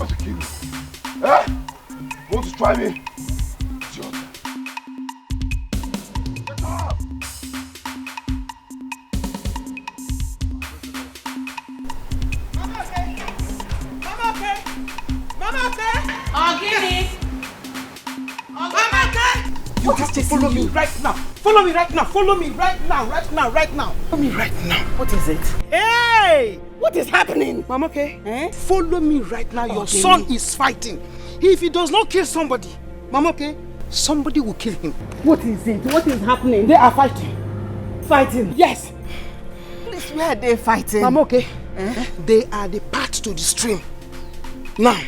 want to kill me? Eh? You want to try me? It's your turn. Get up! Mama okay? Mama okay? Mama okay? Ogini! Mama okay? You have to follow me right now. Follow me right now. Follow me right now. Right now. Right now. Follow me right now. What is it? Hey! What is happening? Mama okay? Eh? Follow me right now. Your son is fighting. If he does not kill somebody, Mama okay, somebody will kill him. What is it? What is happening? They are fighting. Fighting? Yes. Please, where are they fighting? Mama okay? They are the path to the stream. Now.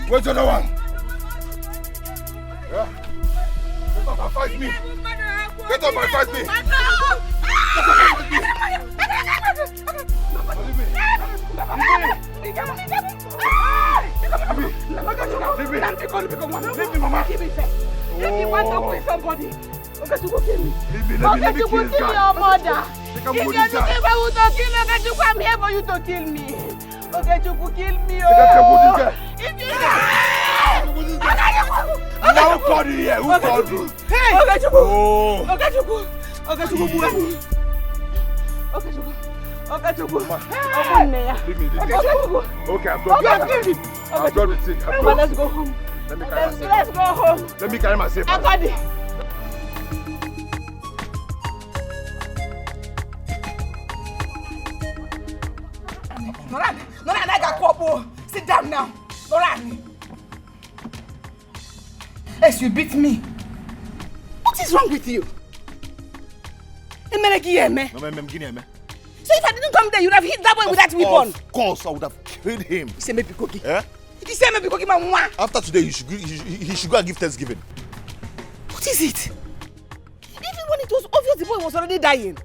Where's the other one? Yeah? Get up and fight me! Get up and fight me! Get up and fight me! Leave me, Mama! If you want to kill somebody, Okuchukwu kill me. Okuchukwu kill your mother. If you're looking for who to kill Okuchukwu, I'm here for you to kill me. Okuchukwu kill me, oh! If you Now who called you here? Who called you? Hey! Okuchukwu! Oh! Okuchukwu! Okuchukwu! Okuchukwu! Okay, I'm going. I'm going to take. Let's go home. Let's go home. Let me carry myself. I got it. Noran, I got Popo. Sit down now. Noran. Yes, you beat me. What is wrong with you? So if I didn't come there, you'd have hit that boy with that weapon. Of course, I would have killed him. You say maybe cookie. Eh? You say maybe cookie, man. After today, he should go and give Thanksgiving. What is it? Even when it was obvious the boy was already dying,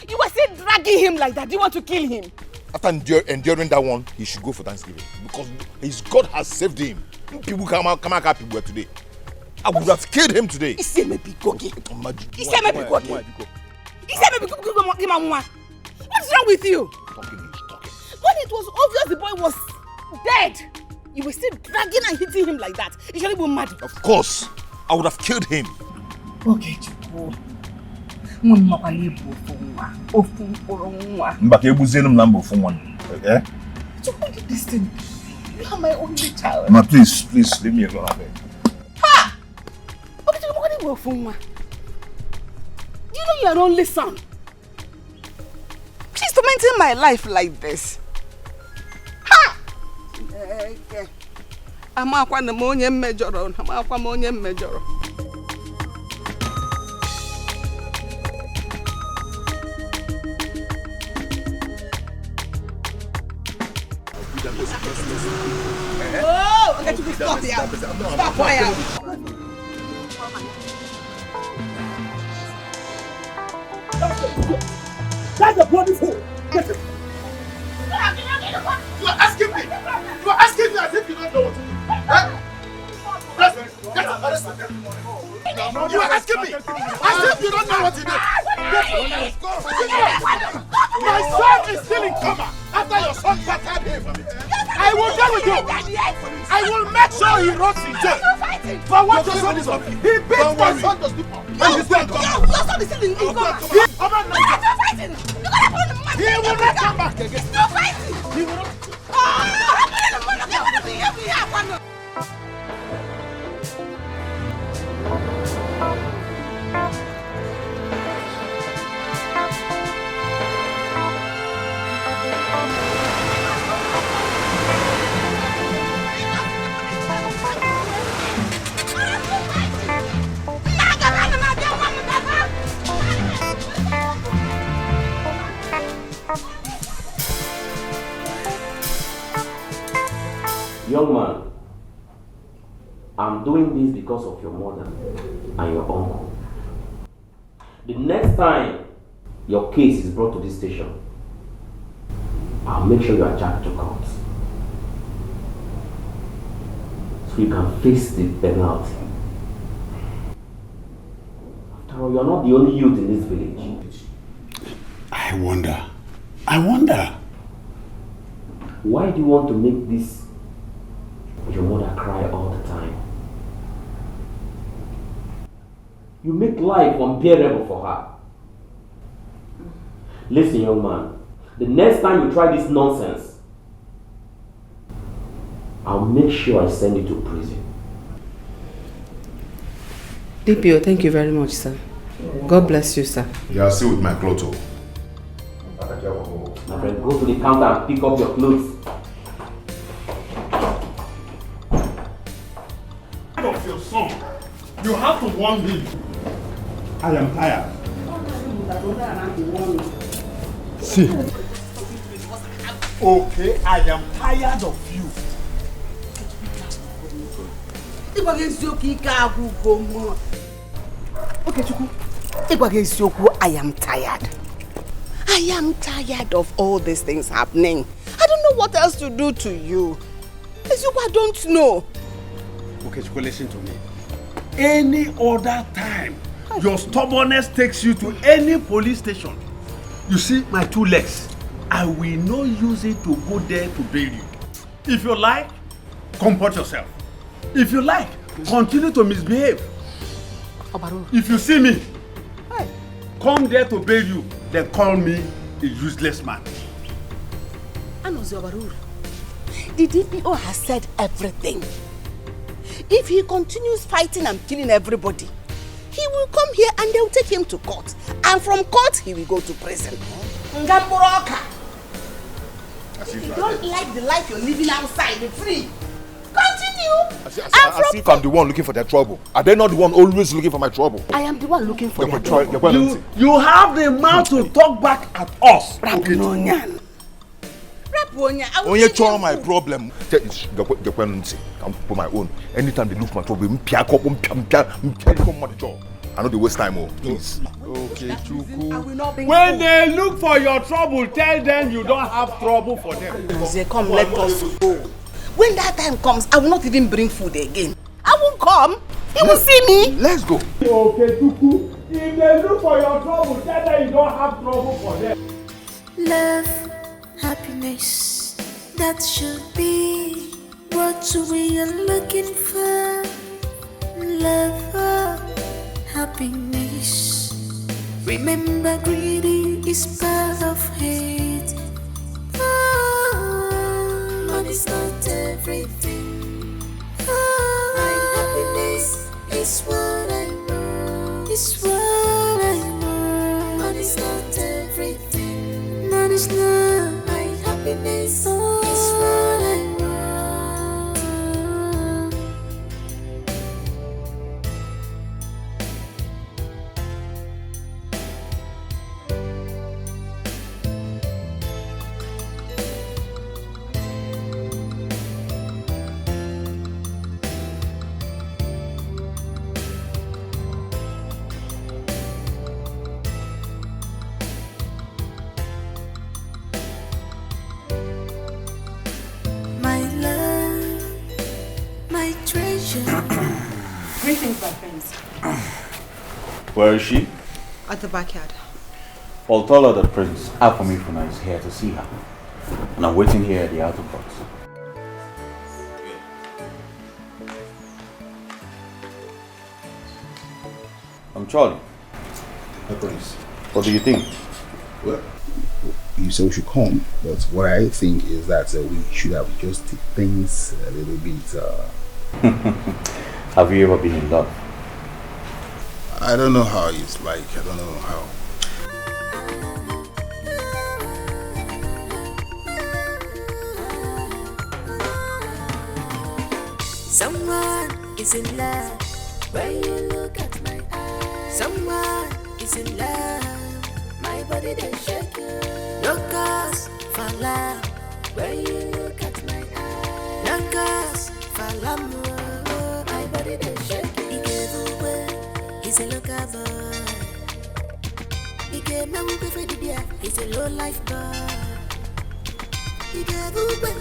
you were still dragging him like that. Do you want to kill him? After enduring that one, he should go for Thanksgiving because his God has saved him. People come out people today. I would have killed him today. He said maybe cookie. He said maybe cookie. He said maybe cookie. What's wrong with you? Talking. When it was obvious the boy was dead, you were still dragging and hitting him like that. You should have been mad. Of course, I would have killed him. Okay, Chupo. Chupo did this thing. You are my only child. Ma, please, leave me alone. Ha! You know you're only son. She's tormenting my life like this. Ha! Amakwa na monye mmejoro, amakwa monye mmejoro. Oh, okay, you stop here. Stop fire. That's the bloody fool! Get it! You are asking me as if you don't know what to do. You are asking me as if you don't know what to do. My son is still in coma after your son battered him. I will deal with you. I will make sure he rots in jail. For what your son is on? He beat my son to sleep. And he's still in coma. Your son is still in coma. He will not come back again. No fighting. He will not. Young man, I'm doing this because of your mother and your uncle. The next time your case is brought to this station, I'll make sure you are charged to court. you can face the penalty. After all, you're not the only youth in this village. I wonder. Why do you want to make this your mother cry all the time? You make life unbearable for her. Listen, young man, the next time you try this nonsense, I'll make sure I send you to prison. DPO, thank you very much, sir. God bless you, sir. You are still with my clothes. My friend, go to the counter and pick up your clothes. Of your son, you have to warn him. I am tired. See. Okay, I am tired of you. Okay, Chukwu, I am tired. I am tired of all these things happening. I don't know what else to do to you. I don't know. Okay, Chukwu, listen to me. Any other time, your stubbornness takes you to any police station. You see my 2 legs. I will not use it to go there to bail you. If you like, comport yourself. If you like, continue to misbehave. If you see me, come there to bail you, then call me a useless man. The DPO has said everything. If he continues fighting and killing everybody, he will come here and they'll take him to court. And from court, he will go to prison. If you don't like the life you're living outside, the free, continue. As if I'm the one looking for their trouble. Are they not the one always looking for my trouble? I am the one looking for your trouble. You have the mouth to talk back at us. Only try my problem. I'm for my own. Anytime they look for my trouble, I know they waste time. Please. Okay, Chukwu. When they look for your trouble, tell them you don't have trouble for them. They come, let us go. When that time comes, I will not even bring food again. I won't come. He will see me. Let's go. Okay, Chukwu. If they look for your trouble, tell them you don't have trouble for them. Love, happiness, that should be what we are looking for. Love, happiness. Remember, greedy is part of hate. Money's not everything. My happiness is what I want. It's what I want. Money's not everything. Money's not my happiness. It's what I want. Greetings, my friends. Where is she? At the backyard. I'll tell her that Prince Afamifuna is here to see her. And I'm waiting here at the outer box. I'm Charlie. Hi, Prince. What do you think? Well, you said we should come, but what I think is that we should have just take things a little bit. Have you ever been in love? I don't know how it's like. I don't know how. Someone is in love when you look at my eyes. Someone is in love, my body they shake. No cause for love when you look at my eyes. No cause for love, my body they shake. He gave away, he's a local boy. He gave me away for the beer, he's a low life boy. He gave away,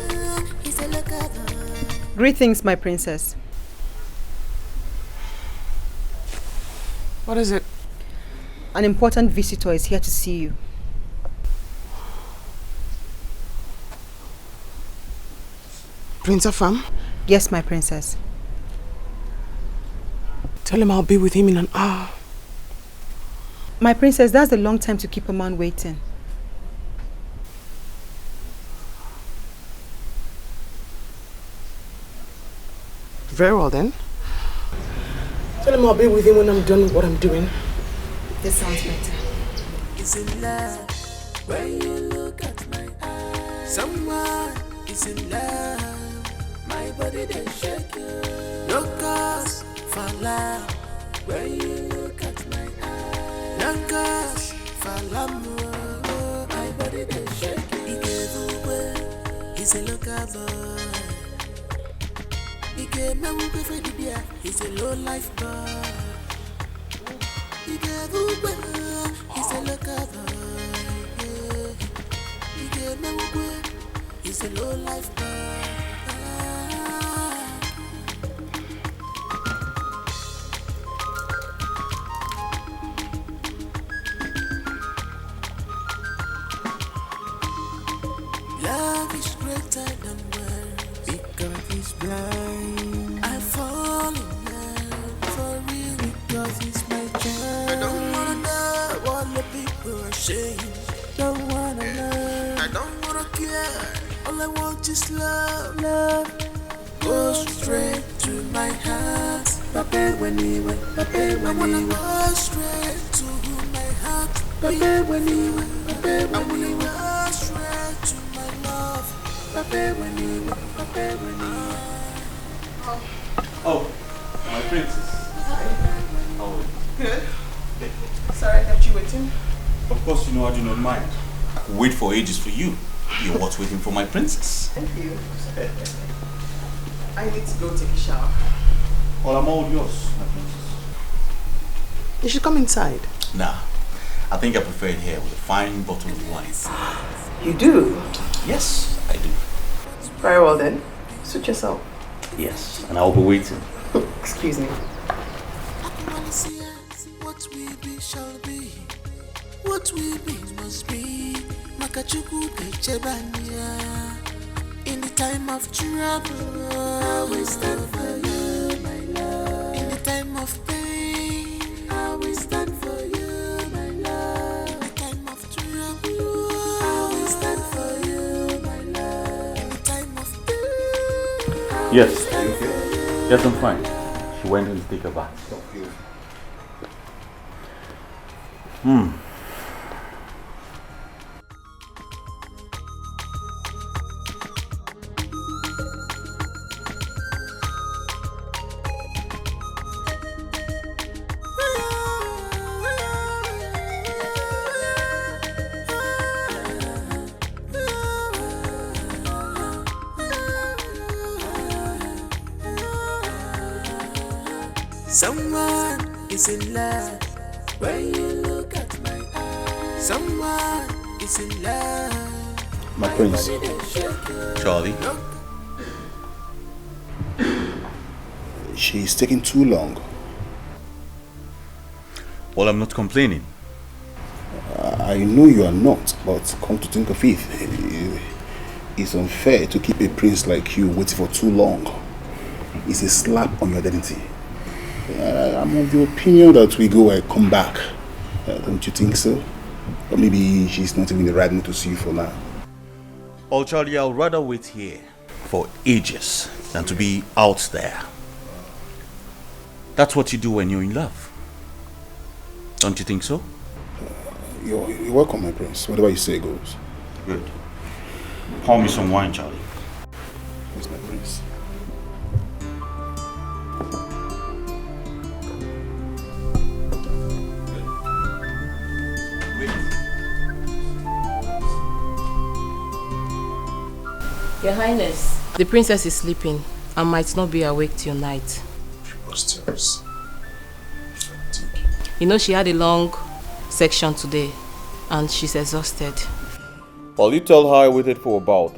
he's a local boy. Greetings, my princess. What is it? An important visitor is here to see you. Prince Afam? Yes, my princess. Tell him I'll be with him in an hour. My princess, that's a long time to keep a man waiting. Very well then. Tell him I'll be with him when I'm done with what I'm doing. This sounds better. Is in love when you look at my eyes. Someone is in love. My body they shake you. No cause for love when you look at my eyes. No cause for love. My body they shake you. He gave away. He's a local boy. He gave me a for the beer. He's a low life boy. He gave away. He's a local boy. He gave me a he's a low life boy. Love is greater than words because he's blind. I fall in love for real because he's my child. I don't wanna know what the people are saying. Don't wanna learn. I don't wanna care. All I want is love. Love goes straight to my heart. Papa when he went. Papa when I wanna go straight to my heart. Papa when he went. Papa when he went. Straight to my love. Papa when he went. Papa when he went. Oh, my princess. Hi. How are you? Good. Sorry I kept you waiting. Of course, you know I do not mind. I could wait for ages for you. You're what's waiting for my princess. Thank you. I need to go take a shower. Well, I'm all yours, my princess. You should come inside. Nah, I think I prefer it here with a fine bottle of wine. You do? Yes, I do. Very well then. Suit yourself. Yes, and I'll be waiting. Excuse me. What we be shall be. What we be must be. Makachuku Kechebania. In the time of trouble, I will stand for you, my love. In the time of pain, I will stand for you, my love. In the time of trouble, I will stand for you, my love. In the time of pain, Yes. Yes, I'm fine. She went in to take a bath. someone is in love when you look at my eyes. Someone is in love. My prince. Charlie? She's taking too long. Well, I'm not complaining. I know you are not, but come to think of it, it's unfair to keep a prince like you waiting for too long. It's a slap on your identity. I'm of the opinion that we go and come back. Don't you think so? Or maybe she's not even the right mood to see you for now. Oh, Charlie, I'll rather wait here for ages than to be out there. That's what you do when you're in love. Don't you think so? You're welcome, my prince. Whatever you say goes. Good. Pour me some wine, Charlie. Yes, my prince. Your Highness, the princess is sleeping and might not be awake till night. Preposterous. You know she had a long section today and she's exhausted. Well, you tell her I waited for about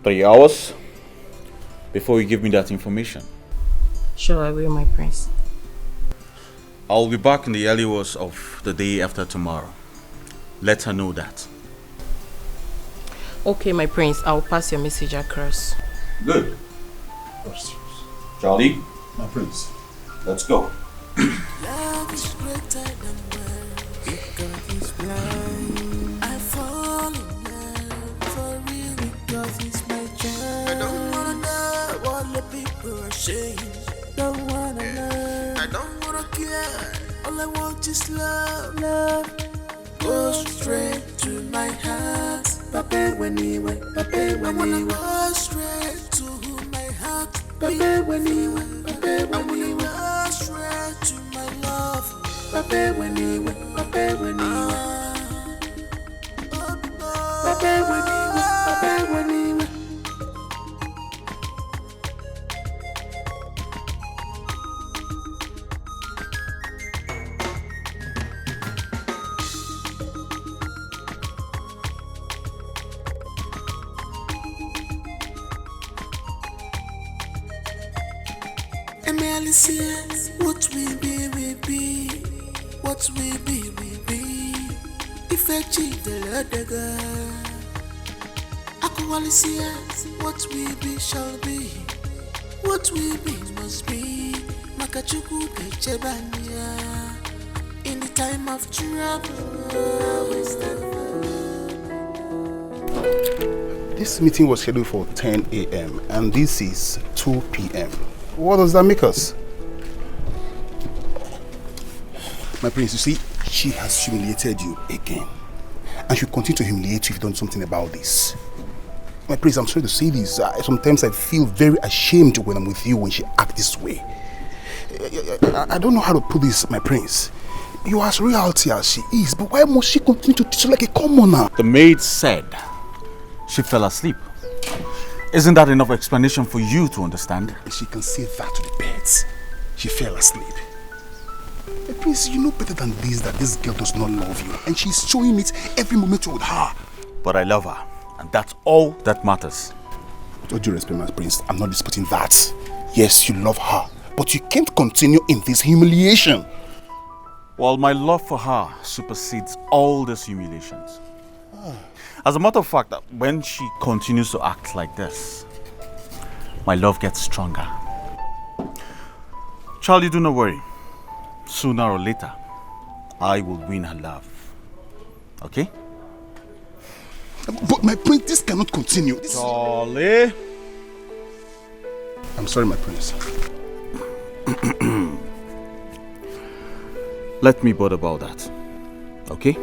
3 hours before you give me that information. Sure, I will, my prince. I'll be back in the early hours of the day after tomorrow. Let her know that. Okay, my prince. I'll pass your message across. Good. Charlie? My prince. Let's go. Love is greater than words because it's blind. I fall in love for real because it's my child. I don't wanna know what the people are saying. Don't wanna learn. I don't wanna care. All I want is love. Love goes straight to my heart. Papa when he went. Papa when he went. Go straight to my heart. Papa when he went. Papa when he went. Go straight to my love. Papa when he went. Papa when he went. Papa when he went. Papa when he went. What we be, we be. What we be, we be. If I cheat the other girl, what we be shall be. What we be must be. Makachuku Kechebania. In the time of trouble, This meeting was scheduled for 10 a.m. and this is 2 p.m. What does that make us? My prince, you see, she has humiliated you again. And she'll continue to humiliate you if you've done something about this. My prince, I'm sorry to say this. Sometimes I feel very ashamed when I'm with you when she acts this way. I don't know how to put this, my prince. You are as royalty as she is, but why must she continue to treat you like a commoner? The maid said she fell asleep. Isn't that enough explanation for you to understand? She can say that to the birds. She fell asleep. But please, you know better than this that this girl does not love you. And she's showing it every moment you're with her. But I love her. And that's all that matters. With all due respect, my prince, I'm not disputing that. Yes, you love her. But you can't continue in this humiliation. Well, my love for her supersedes all these humiliations. As a matter of fact, when she continues to act like this, my love gets stronger. Charlie, do not worry. Sooner or later, I will win her love. Okay? But my prince, this cannot continue. Charlie! I'm sorry, my prince. Let me bother about that. Okay?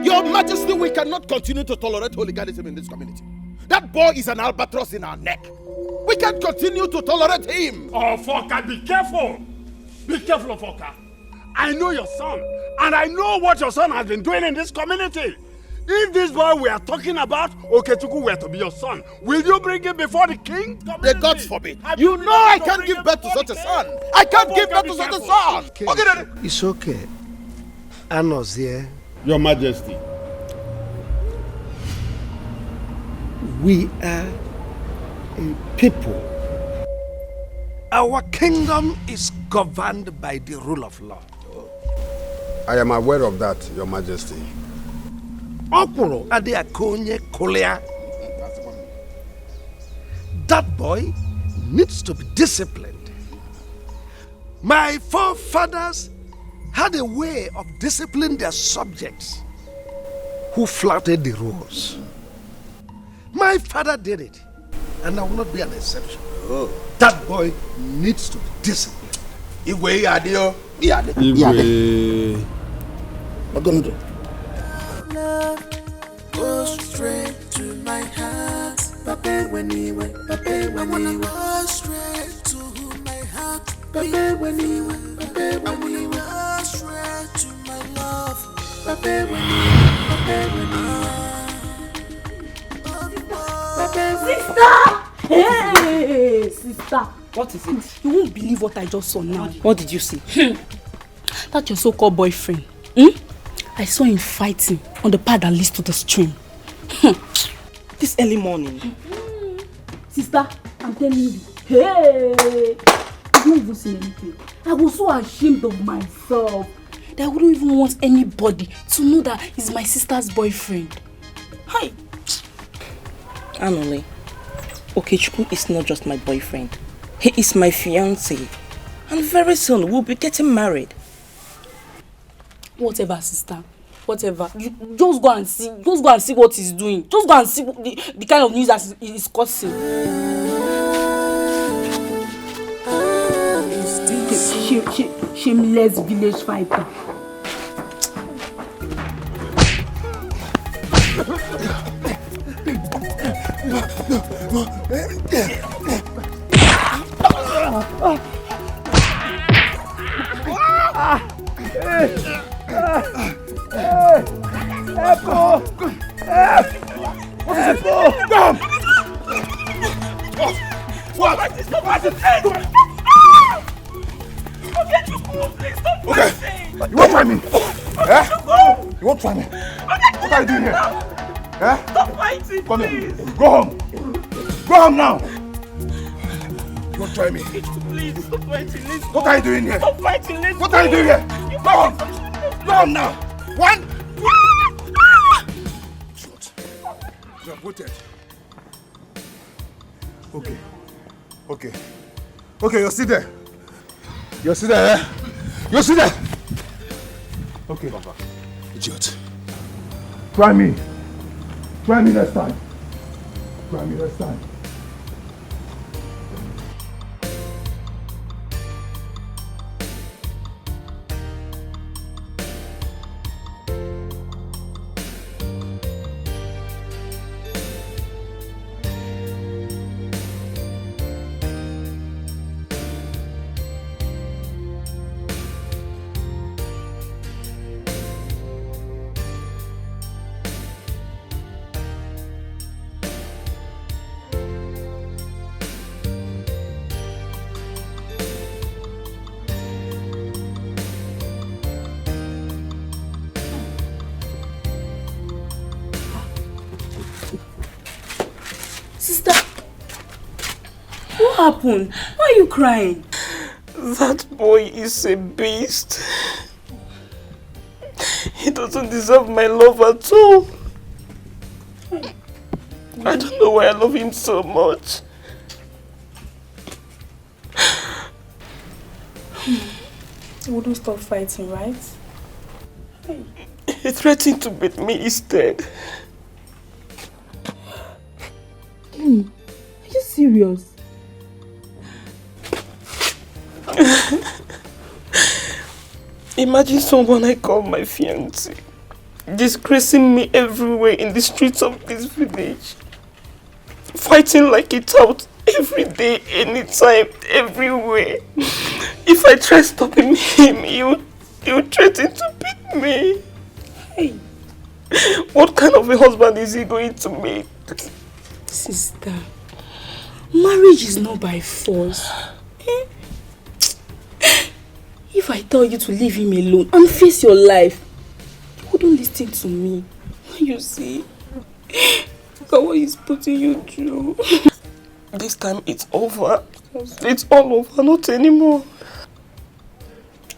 Your Majesty, we cannot continue to tolerate hooliganism in this community. That boy is an albatross in our neck. We can't continue to tolerate him. Oh, Foka, be careful. Be careful, Foka. I know your son, and I know what your son has been doing in this community. If this boy we are talking about, Okuchukwu were to be your son, will you bring him before the king? The gods forbid. You know I can't give birth to such a son. I can't give birth to such a son. Okay, Daddy. It's okay. Anna's here. Your Majesty. We are a people. Our kingdom is governed by the rule of law. I am aware of that, Your Majesty. Okuro ade akonye kolea. That boy needs to be disciplined. My forefathers had a way of disciplining their subjects who flouted the rules. My father did it, and I will not be an exception. Oh. That boy needs to be disciplined. Igwe adio. Igwe. What gonna do? Love goes straight to my heart. Papa when he went. Papa when he went. Go straight to my heart. Papa when he went. Papa when he went. Go straight to my love. Papa when he went. Papa when he went. Sister! Hey, sister. What is it? You won't believe what I just saw now. What did you see? That your so-called boyfriend. I saw him fighting on the path that leads to the stream. This early morning. Sister, I'm telling you, Hey! I don't even say anything. I was so ashamed of myself that I wouldn't even want anybody to know that he's my sister's boyfriend. Hi! Anole, Okuchukwu is not just my boyfriend. He is my fiancé. And very soon we'll be getting married. Whatever, sister. Whatever. You just go and see. Just go and see what he's doing. Just go and see the kind of news that he's causing. Shameless village fighter. You won't try me. You won't try me. What are you doing here? Stop fighting, Come here. Go home. Go home now. You won't try me. Please, stop fighting. Let's What are you doing here? Stop fighting. Let's What are you doing here? Go home. Go home now. One. You have voted. Okay. Okay. Okay, you're still there. You're still there, eh? You're still there. Okay, Baba. Idiot. Try me. Try me next time. Try me next time. Sister, what happened? Why are you crying? That boy is a beast. He doesn't deserve my love at all. I don't know why I love him so much. You wouldn't stop fighting, right? He threatened to beat me instead. Are you serious? Imagine someone I call my fiancé disgracing me everywhere in the streets of this village. Fighting like a tout every day, anytime, everywhere. If I try stopping him, he would threaten to beat me. Hey. What kind of a husband is he going to make? Sister, marriage is not by force. If I tell you to leave him alone and face your life, you wouldn't listen to me. You see? Look at what he's putting you through. This time it's over. It's all over, not anymore.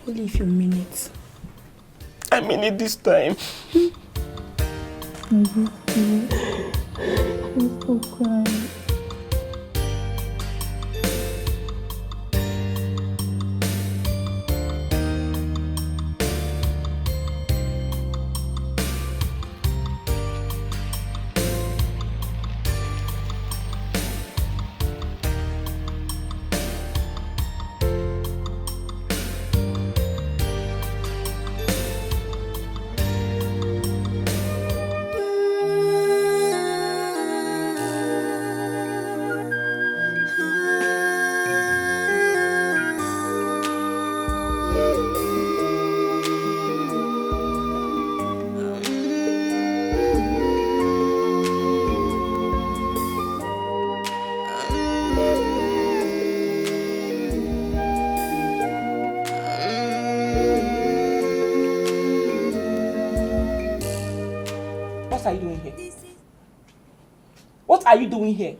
Only if you mean it. I mean it this time. Stop crying. What are you doing here? What are you doing here?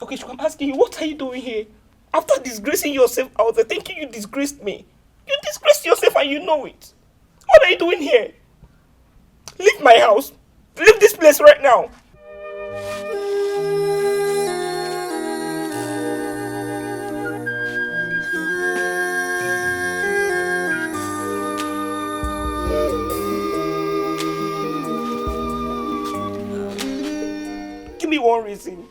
Okay, I'm asking you, what are you doing here? After disgracing yourself out there, thinking you disgraced me. You disgraced yourself and you know it. What are you doing here? Leave my house. Leave this place right now. Give me one reason.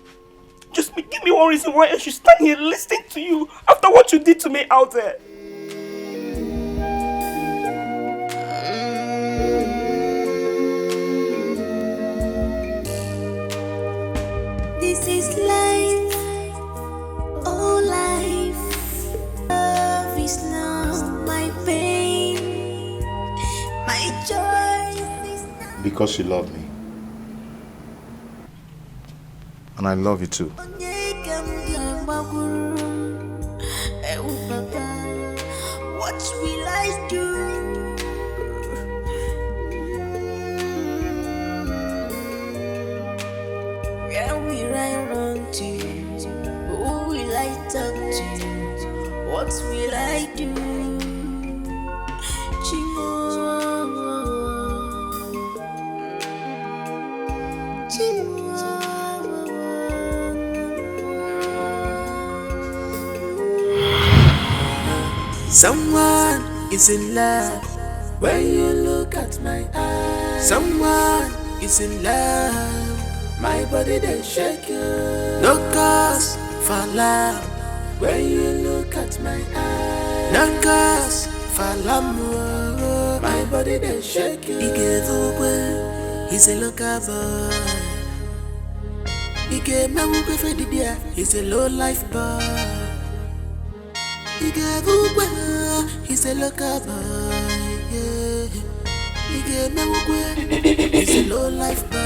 Just give me one reason why I should stand here listening to you after what you did to me out there. This is life, oh life. Love is not my pain, my joy is not. Because you love me. And I love you too. What will I do? Where will I run to? Who will I talk to? What will I do? Someone is in love when you look at my eyes. Someone is in love, my body they shake you. No cause for love when you look at my eyes. No cause for love, my body they shake you. Dikeh, he's a local boy. Dikeh, he's a low life boy. He's a local boy, yeah. He's a low life boy.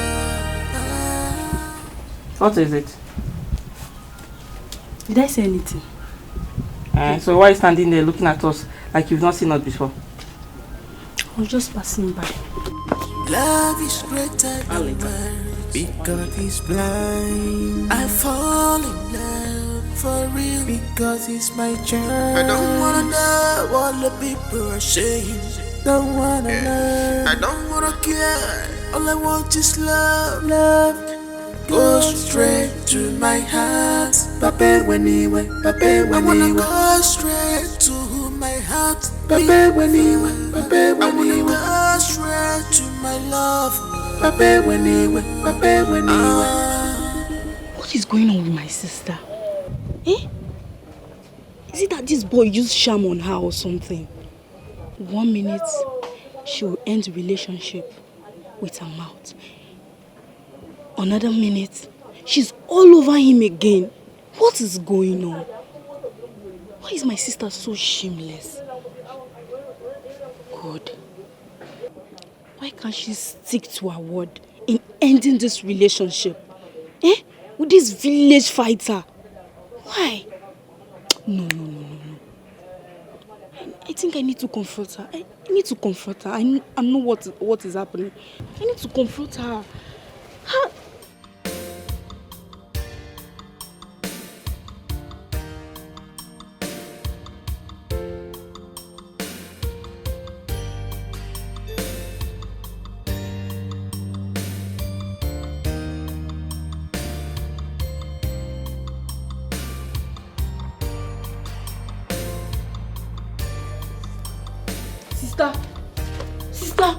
What is it? Did I say anything? So why are you standing there looking at us like you've not seen us before? I was just passing by. Love is greater than words because it's blind. I fall in love for real because it's my journey. I don't wanna know what the people are saying. Don't wanna know. I don't wanna care. All I want is love. Love go straight to my heart. Pape when he went. Pape when I wanna go straight to my heart. Pape when he went. Pape when he went. Go straight to my love. Pape when he went. Pape when he went. What is going on with my sister? Eh? Is it that this boy used charm on her or something? 1 minute, she will end the relationship with her mouth. Another minute, she's all over him again. What is going on? Why is my sister so shameless? God. Why can't she stick to her word in ending this relationship? Eh? With this village fighter? Why? No. I think I need to confront her. I need to confront her. I know what is happening. I need to confront her. Sister!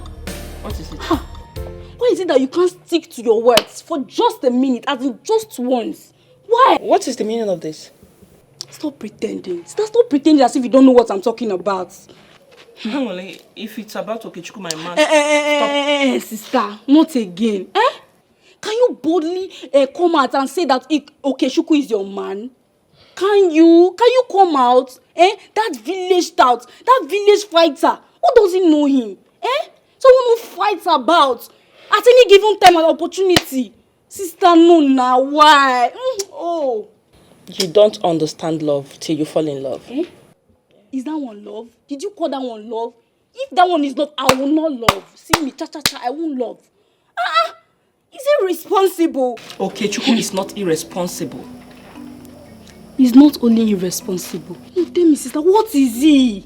What is it? Why is it that you can't stick to your words for just a minute, as in just once? Why? What is the meaning of this? Stop pretending. Sister, stop pretending as if you don't know what I'm talking about. Well, if it's about Okuchukwu, my man, stop. Sister, not again. Can you boldly come out and say that Okuchukwu is your man? Can you come out? That village tout, that village fighter, who doesn't know him? Someone who fights about at any given time and opportunity. Sister, no now, why? Oh. You don't understand love till you fall in love. Is that one love? Did you call that one love? If that one is love, I will not love. See me, cha-cha-cha, I won't love. Is it responsible? Okay, Chukwu is not irresponsible. He's not only irresponsible. You tell me, sister, what is he?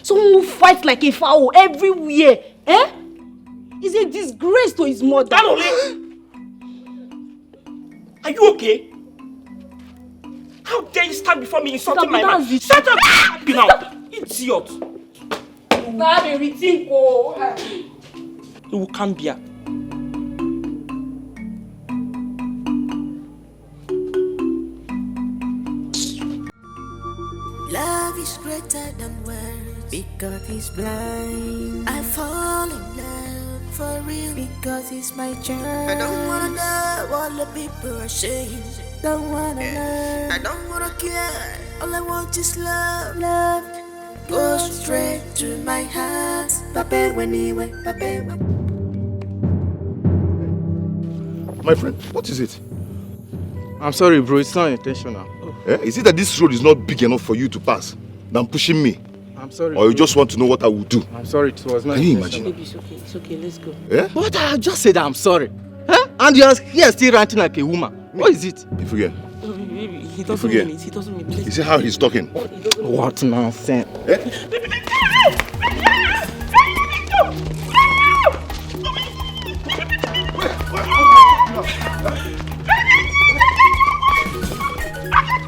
Someone who fights like a fowl everywhere. He's a disgrace to his mother. Are you okay? How dare you stand before me insulting my man? Shut up! Now, idiot! You can't be here. Love is greater than words because he's blind. I fall in love for real because he's my child. I don't wanna know what the people are saying. Don't wanna learn. I don't wanna care. All I want is love. Love goes straight to my heart. My friend, what is it? I'm sorry, bro. It's not intentional. Is it that this road is not big enough for you to pass than pushing me? I'm sorry. Or you just want to know what I will do? I'm sorry, it was not Can you intentional. imagine? Baby, it's okay, let's go. But I just said I'm sorry. And you're here still ranting like a woman. What is it? If again. Baby, he doesn't mean it. He doesn't mean it. You see how he's talking? What nonsense?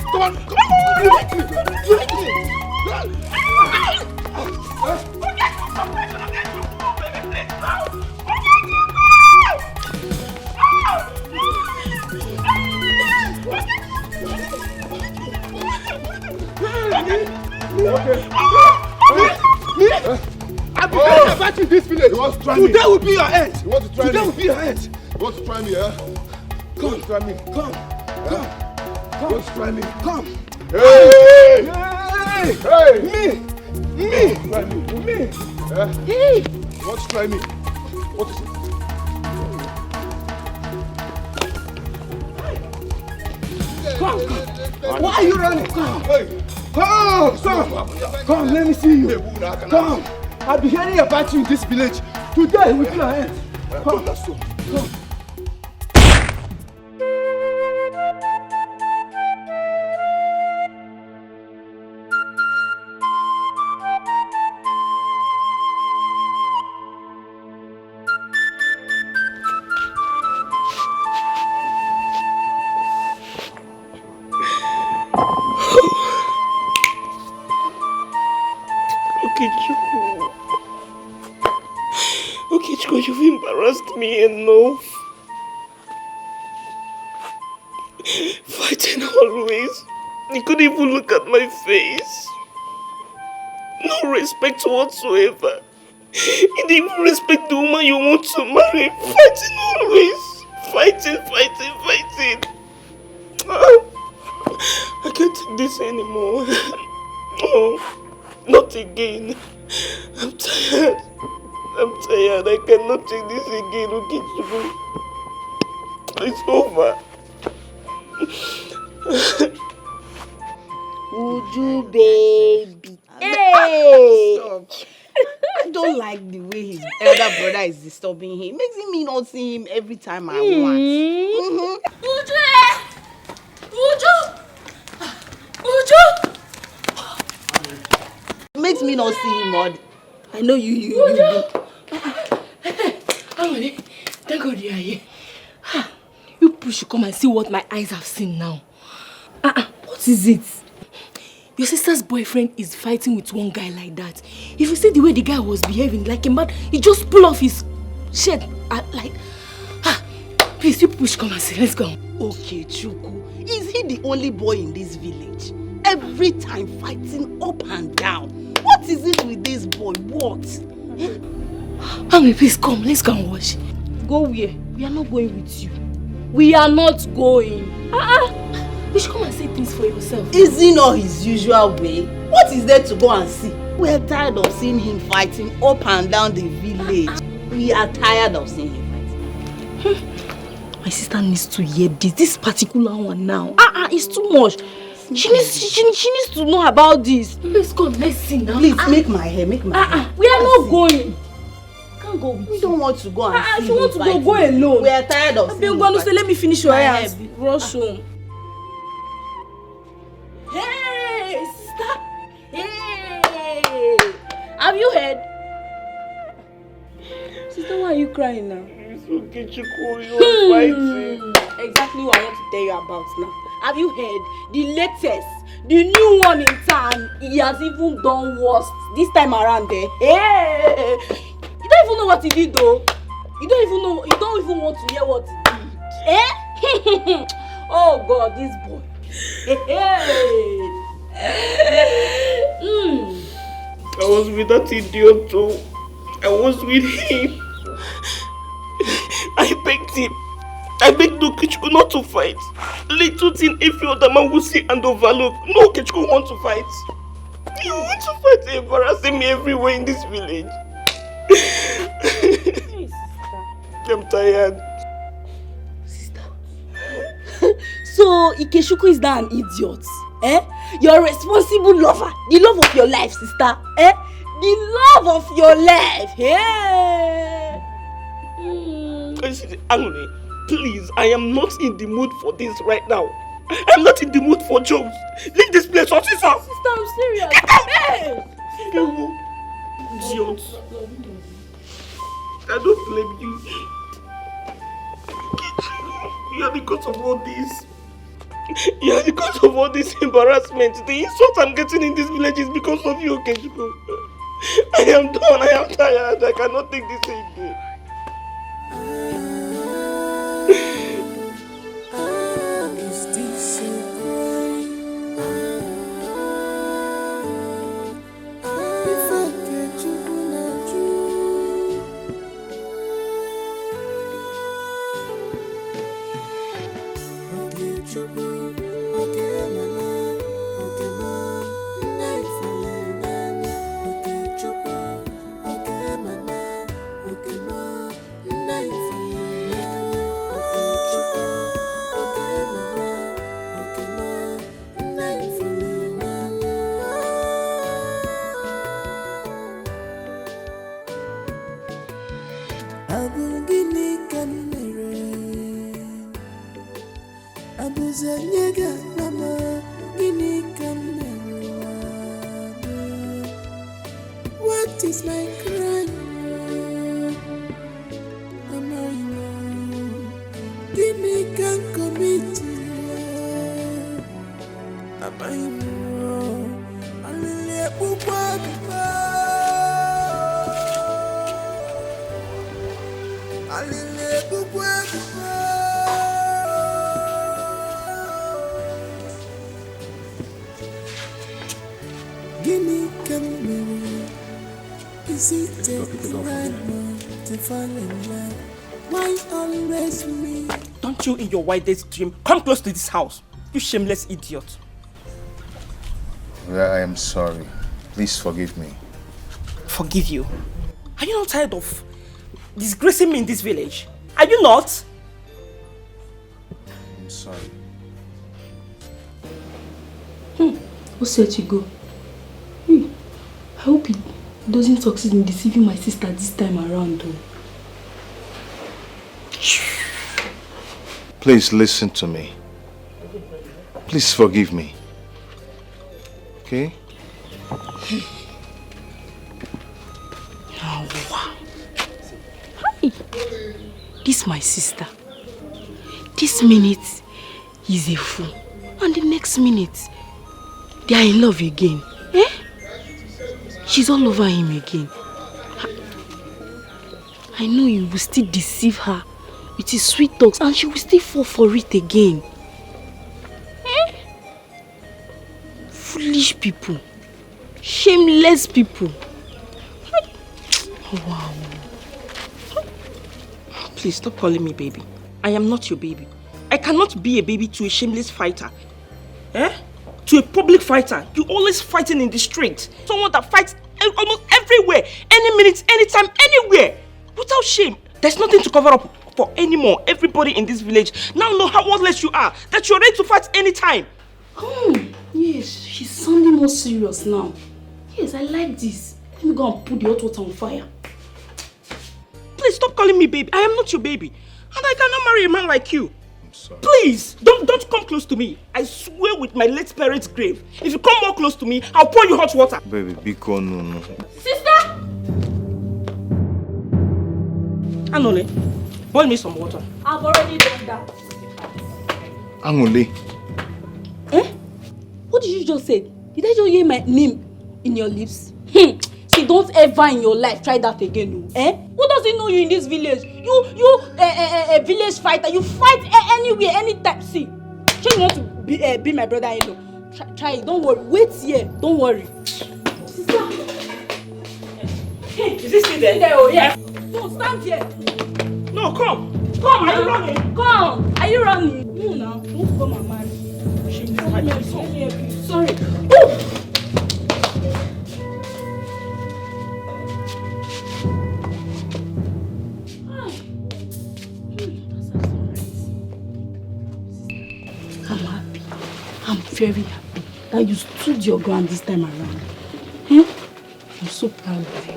Come on, come on. I've been hearing about you in this village. You want to try me? Today will be your end. You want to try me? Today will be your end. You want to try me, eh? Come, try me. Come. You want to try me? Come. Hey! Hey! Hey! Me! Try me. Hey! You want to try me? What is it? Come. Why are you running? Come. Come. Come, let me see you. Come. I've been hearing about you in this village. Today will be your end. Come. Come. Okuchukwu, you've embarrassed me enough. Fighting always. You couldn't even look at my face. No respect whatsoever. You didn't even respect the woman you want to marry. Fighting always. Fighting. I can't take this anymore. No, not again. I'm tired. I cannot take this again, Okuchukwu. It's over. Uju baby. Hey! I don't like the way his elder brother is disturbing him. Makes me not see him every time I want. Uju! Makes me not see him all. I know you. Thank God you are here. You people should come and see what my eyes have seen now. What is it? Your sister's boyfriend is fighting with one guy like that. If you see the way the guy was behaving like a man, he just pulled off his shirt please, you people should come and see. Let's go. Okay, Chuku. Is he the only boy in this village? Every time fighting up and down. What is it with this boy? What? Mommy, please come. Let's go and watch. Go where? We are not going with you. We are not going. You should come and see things for yourself. Is he not his usual way? What is there to go and see? We are tired of seeing him fighting up and down the village. We are tired of seeing him fighting. My sister needs to hear this particular one now. It's too much. She needs to know about this. Let's go. Let's see now. Please make my hair. Make my hair. We are not going. Can't go. We don't want to go and see if you want to fighting. go alone. We are tired of seeing him fighting. Let me finish your hair. Hair. Rush home. Sister, why are you crying now? It's Okuchukwu, you're fighting. Exactly what I want to tell you about now. Have you heard? The latest, the new one in town, he has even done worse this time around there. Hey! You don't even know what he did though. You don't even want to hear what he did. Eh? Oh God, this boy. I was with that idiot too. I was with him. I begged him. I begged Okuchukwu not to fight. Little thing if your other man will see and overlook. No, Okuchukwu want to fight. You want to fight, embarrassing me everywhere in this village. I'm tired. Sister. So Ikechukwu is now an idiot. Eh? Your responsible lover. The love of your life, sister. Eh? The love of your life. Yeah. Angry. Please, I am not in the mood for this right now. I'm not in the mood for jokes. Leave this place, officer. Sister, I'm serious. Hey! Idiot. I don't blame you. You are the cause of all this. You are the cause of all this embarrassment. The insult I'm getting in this village is because of you, Okuchukwu. I am done. I am tired. I cannot take this again. What is my crime? Ini can commit. Am I wrong? Guinea can marry. Is it the right one to fall in love? Why always me? Don't you in your wildest dream come close to this house, you shameless idiot. Well, I am sorry. Please forgive me. Forgive you? Are you not tired of disgracing me in this village? Are you not? I'm sorry. Who said you go? I hope he doesn't succeed in deceiving my sister this time around though. Please listen to me. Please forgive me. Okay? Oh, wow. Hi. This my sister. This minute he's a fool. And the next minute they are in love again. Eh? She's all over him again. I know you will still deceive her with his sweet talks and she will still fall for it again. Eh? Foolish people. Shameless people. Oh, wow. Please stop calling me baby. I am not your baby. I cannot be a baby to a shameless fighter. Eh? To a public fighter. You always fighting in the street. Someone that fights almost everywhere. Any minute, anytime, anywhere. Without shame. There's nothing to cover up for anymore. Everybody in this village now know how worthless you are. That you're ready to fight anytime. Yes, she's sounding more serious now. Yes, I like this. Let me go and put the hot water on fire. Please stop calling me baby. I am not your baby. And I cannot marry a man like you. I'm sorry. Please, don't come close to me. I swear with my late parents' grave. If you come more close to me, I'll pour you hot water. Baby, Biko, no. Sister! Anole, boil me some water. I've already done that. Anole. Eh? What did you just say? Did I just hear my name in your lips? See, don't ever in your life try that again, no. Eh? Who doesn't know you in this village? You a village fighter. You fight anywhere, anytime. See, you want to be my brother-in-law. Try it. Don't worry. Wait here. Don't worry. Sister. Hey, is this still there? Oh, yeah. No, stand here. No, come. Come, are you running? Come. Are you running? No, now. Don't come and marry. Sorry. Oh! I'm happy. I'm very happy that you stood your ground this time around. I'm so proud of you.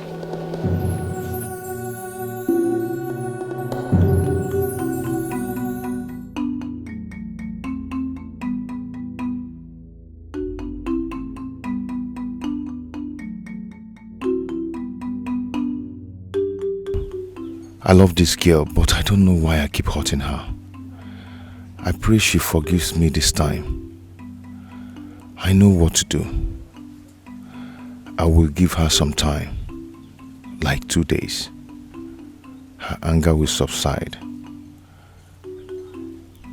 I love this girl, but I don't know why I keep hurting her. I pray she forgives me this time. I know what to do. I will give her some time, like 2 days. Her anger will subside,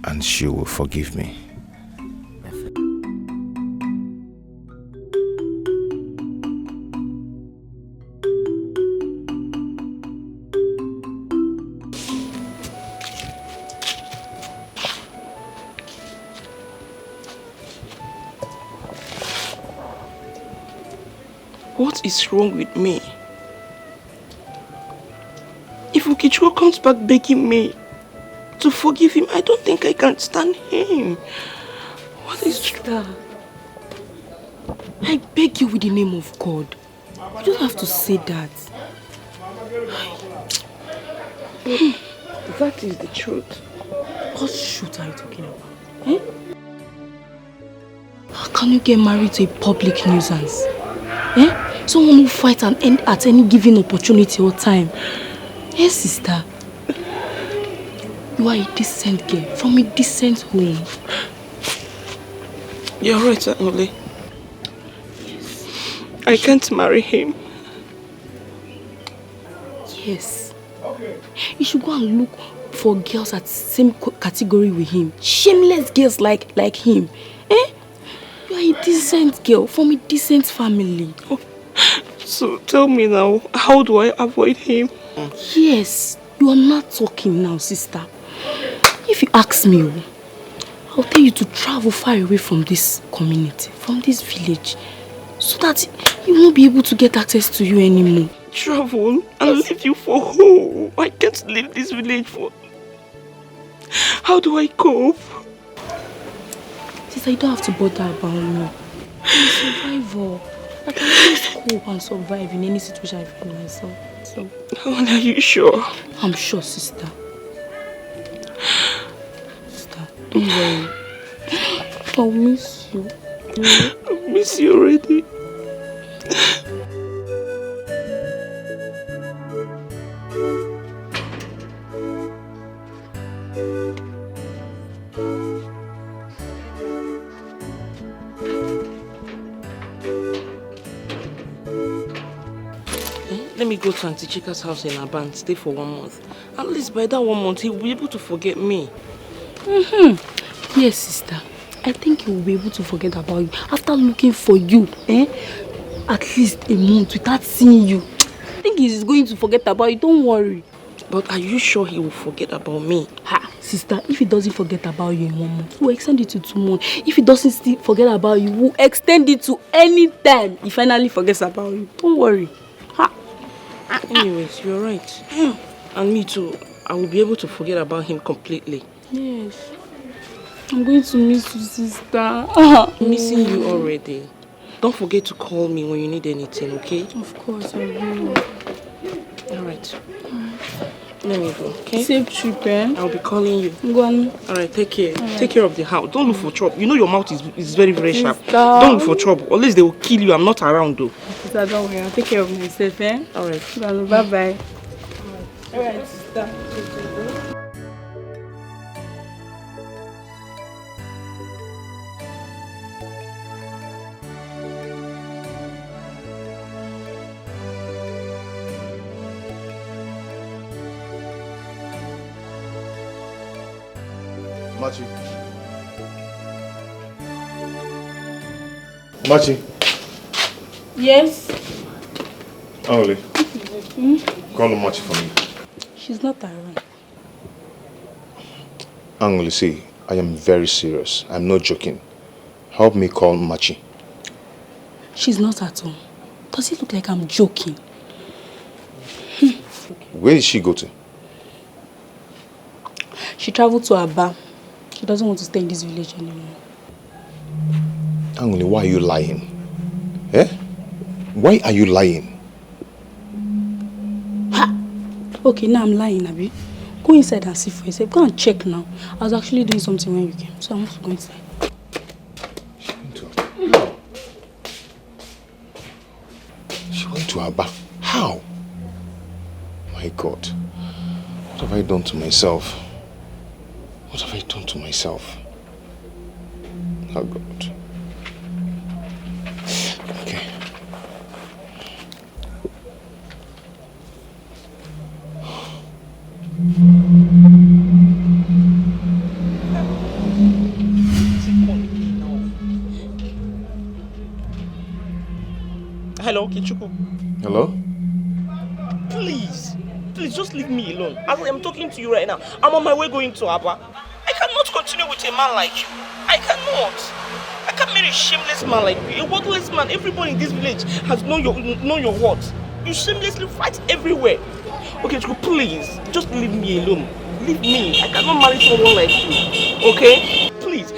and she will forgive me. What is wrong with me? If Okuchukwu comes back begging me to forgive him, I don't think I can stand him. What is wrong? I beg you with the name of God. You don't have to say that. That is the truth. What truth are you talking about? Eh? How can you get married to a public nuisance? Eh? Someone who fights and end at any given opportunity or time. Yes, sister. You are a decent girl from a decent home. You're right, Anole. Yes. I can't marry him. Yes. You should go and look for girls at the same category with him. Shameless girls like him. Eh? You are a decent girl from a decent family. Oh. So tell me now, how do I avoid him? Yes, you are not talking now, sister. If you ask me, I'll tell you to travel far away from this community, from this village, so that he won't be able to get access to you anymore. Travel and leave you for who? I can't leave this village for... How do I cope? Sister, you don't have to bother about me. I'm a survivor. I can just cope and survive in any situation I find myself. So, are you sure? I'm sure, sister. Sister, don't worry. I'll miss you. I miss you already. Let me go to Auntie Chika's house in Aban, stay for 1 month. At least by that 1 month, he will be able to forget me. Yes, sister. I think he will be able to forget about you after looking for you, at least a month without seeing you. I think he's going to forget about you. Don't worry. But are you sure he will forget about me? Sister, if he doesn't forget about you in 1 month, we'll extend it to 2 months. If he doesn't still forget about you, we'll extend it to any time he finally forgets about you. Don't worry. Anyways, you're right. And me too. I will be able to forget about him completely. Yes. I'm going to miss you, sister. I'm missing you already. Don't forget to call me when you need anything, okay? Of course, I will. Alright. Let me go, okay? Safe trip, eh? I'll be calling you. Go on. Alright, take care. Right. Take care of the house. Don't look for trouble. You know your mouth is very, very sharp. Sister. Don't look for trouble. Unless they will kill you. I'm not around though. Sister, don't worry. I'll take care of myself, eh? Alright. Bye-bye. Alright, sister. Machi. Machi. Yes? Only. Call Machi for me. She's not around. Angoli, see, I am very serious. I'm not joking. Help me call Machi. She's not at home. Does it look like I'm joking? Where did she go to? She traveled to Aba. She doesn't want to stay in this village anymore. Angoli, why are you lying? Eh? Why are you lying? Ha! Okay, now I'm lying, Abi. Go inside and see for yourself. Go and check now. I was actually doing something when you came, so I want to go inside. She went to Aba. How? My God. What have I done to myself? What have I done to myself? Oh God. Okay. Hello, Kichuku. Hello? Please just leave me alone. As I am talking to you right now, I'm on my way going to Aba. I cannot continue with a man like you. I cannot. I can't marry a shameless man like you, a worthless man. Everybody in this village has known your worth. You shamelessly fight everywhere. Okay, Chiku, please, just leave me alone. Leave me. I cannot marry someone like you. Okay? Please,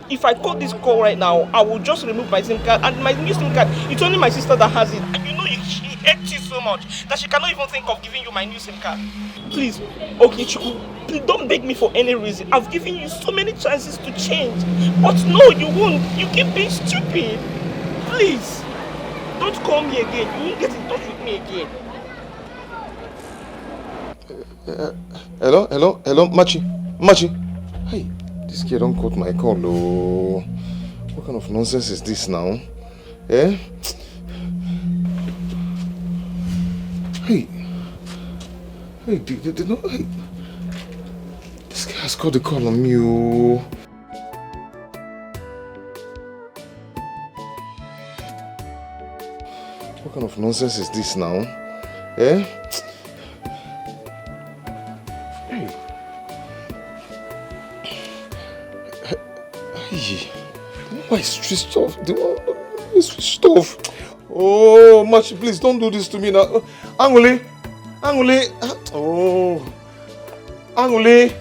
if I call this call right now, I will just remove my SIM card, and my new SIM card, it's only my sister that has it. And you know she hates you so much that she cannot even think of giving you my new SIM card. Please, okay, Chiku, please don't beg me for any reason. I've given you so many chances to change. But no, you won't. You keep being stupid. Please, don't call me again. You won't get in touch with me again. Hello, Machi. Hey, this kid don't cut my call, oh. What kind of nonsense is this now? Eh? Hey, hey, this guy has got the call on me, oh. What kind of nonsense is this now? Eh? Why is switched off? It's switched off. Oh, Machi, please don't do this to me now. Anguli. Oh, Anguli.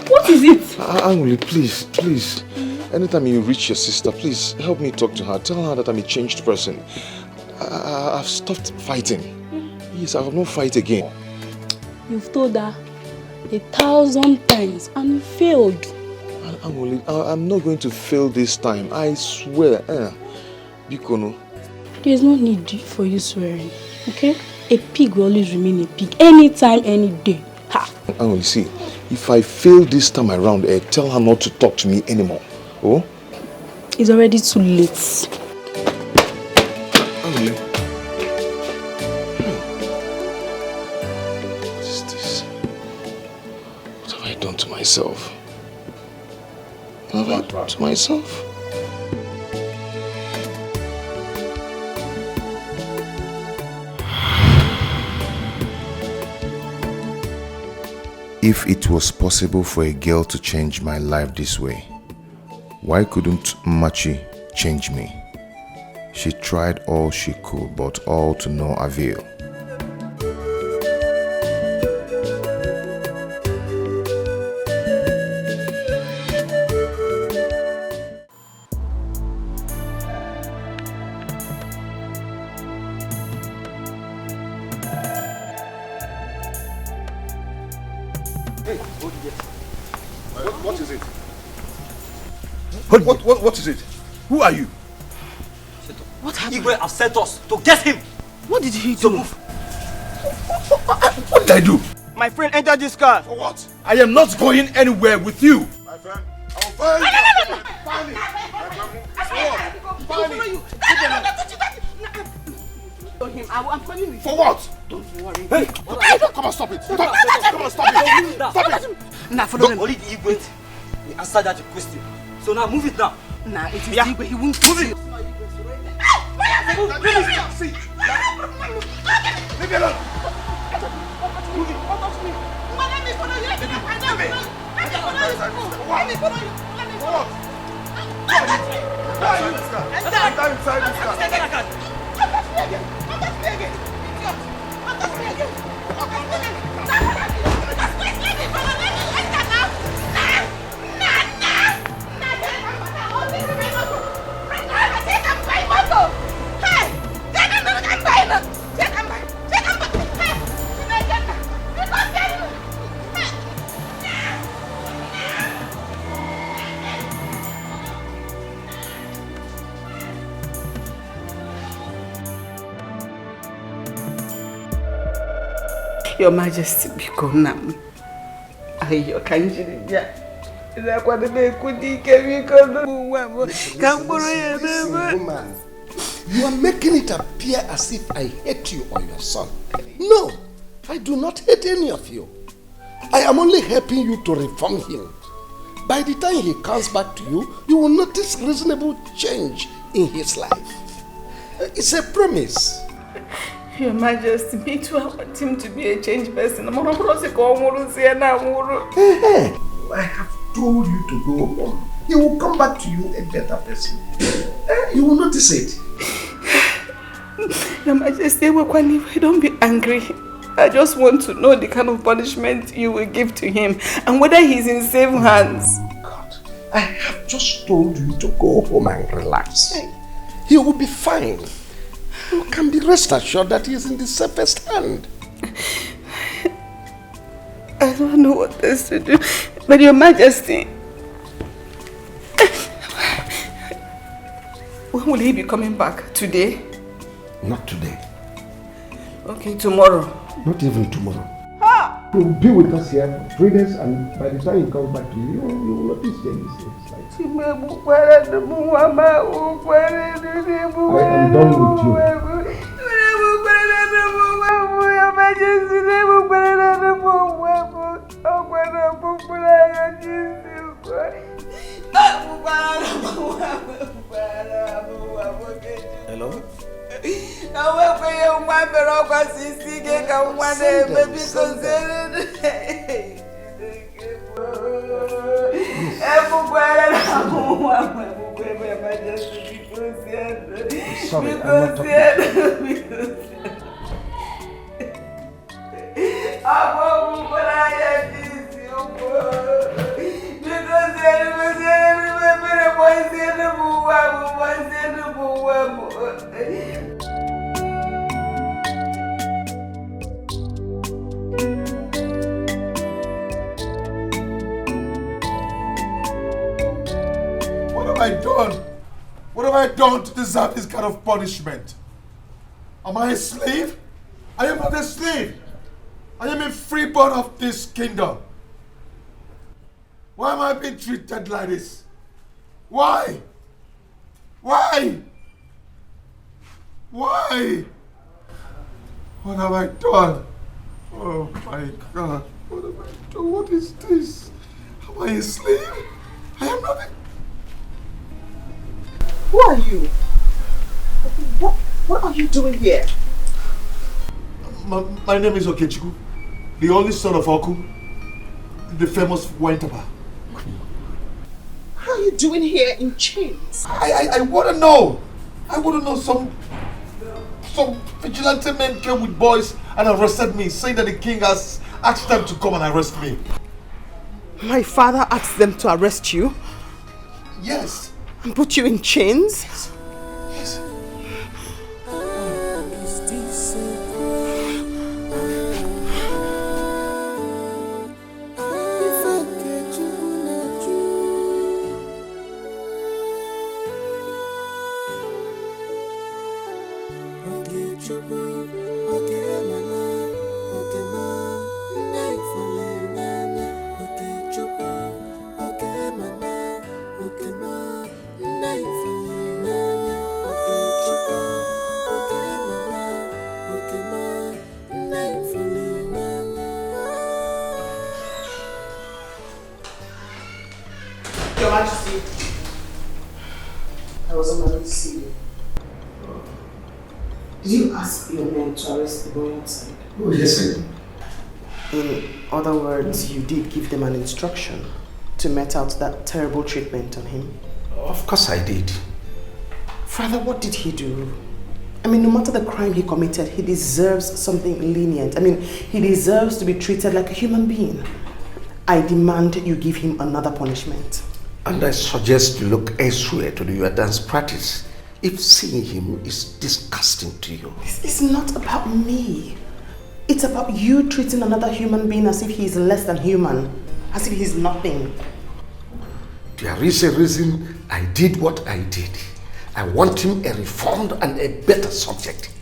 What is it? Anguli, please. Anytime you reach your sister, please help me talk to her. Tell her that I'm a changed person. I've stopped fighting. Yes, I will not fight again. You've told her 1,000 times and you failed. I'm not going to fail this time. I swear. Bikono. There's no need for you swearing, okay? A pig will always remain a pig, anytime, any day. Ha! Angoli, see, if I fail this time around, tell her not to talk to me anymore. Oh? It's already too late. Angoli. What is this? What have I done to myself? What have I done to myself? If it was possible for a girl to change my life this way, why couldn't Machi change me? She tried all she could, but all to no avail. What is it? What is it? Who are you? What happened? Igwe have sent us to get him. What did he do? What did I do? My friend entered this car. For what? I am not going anywhere with you. My friend, I will find you. Find me. Find me. I'm coming with For what? Don't worry. Hey, come on, stop it. Come on, stop it. Stop it. Nah, follow them. Only the Igwe will answer that question. So now move it now. Nah, it is Igwe. He won't move it. See. Leave me alone. Move it. Let me follow you. Let me follow you. Enter inside this car. Your Majesty, biko nam. Ayo kanjiri bia. Ila kwa debe kudike biko no wamo. Kamburu ya debe. Woman, you are making it appear as if I hate you or your son. No, I do not hate any of you. I am only helping you to reform him. By the time he comes back to you, you will notice reasonable change in his life. It's a promise. Your Majesty, me too, I want him to be a changed person. I have told you to go home. He will come back to you a better person. You will notice it. Your Majesty, don't be angry. I just want to know the kind of punishment you will give to him and whether he's in safe hands. God, I have just told you to go home and relax. He will be fine. You can be rest assured that he is in the safest hand. I don't know what else to do. But Your Majesty, when will he be coming back? Today? Not today. Okay, tomorrow. Not even tomorrow. He will be with us here for 3 days, and by the time he comes back to you, you will notice changes in his life. I am done with you. Hello? Sorry, I'm not talking. What have I done? What have I done to deserve this kind of punishment? Am I a slave? I am not a slave. I am a freeborn of this kingdom. Why am I being treated like this? Why? Why? Why? What have I done? Oh my God. What have I done? What is this? Am I a slave? I am not a... Who are you? What are you doing here? My name is Okuchukwu, the only son of Oku, the famous wine tapper. How are you doing here in chains? I want to know. I want to know. Some vigilante men came with boys and arrested me, saying that the king has asked them to come and arrest me. My father asked them to arrest you? Yes. And put you in chains? Yes. Your Majesty, I was on my way to see you. Did you ask your men to arrest the boy outside? Oh, yes, I did. In other words, you did give them an instruction to met out that terrible treatment on him? Of course I did. Father, what did he do? I mean, no matter the crime he committed, he deserves something lenient. I mean, he deserves to be treated like a human being. I demand you give him another punishment. And I suggest you look elsewhere to do your dance practice if seeing him is disgusting to you. This is not about me. It's about you treating another human being as if he is less than human, as if he's nothing. There is a reason I did what I did. I want him a reformed and a better subject.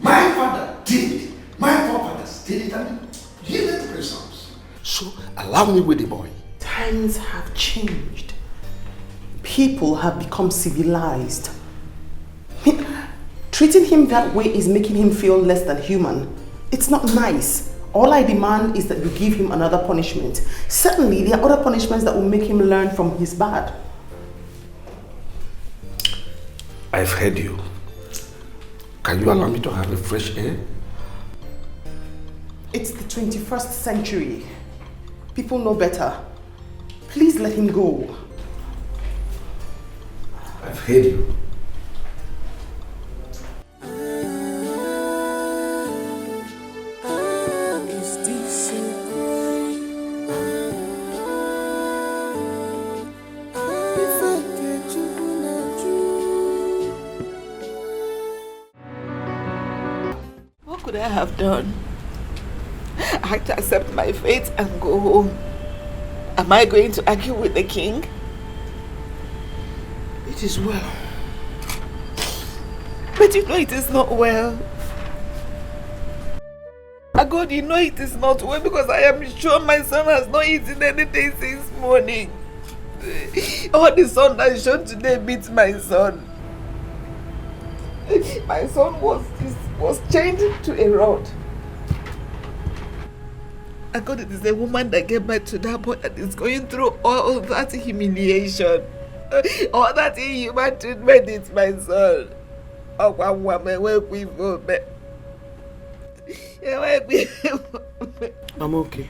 My father did it. My forefathers did it and yielded results. So allow me with the boy. Times have changed. People have become civilized. Treating him that way is making him feel less than human. It's not nice. All I demand is that you give him another punishment. Certainly, there are other punishments that will make him learn from his bad. I've heard you. Can you allow me to have a fresh air? It's the 21st century. People know better. Please let him go. I've heard you. What could I have done? I had to accept my fate and go home. Am I going to argue with the king? It is well. But you know it is not well. God, you know it is not well because I am sure my son has not eaten anything since morning. All the sun I showed today beats my son. My son was chained to a rod. God, it is a woman that gave birth to that boy that is going through all that humiliation. All that inhuman treatment is my son. I'm okay.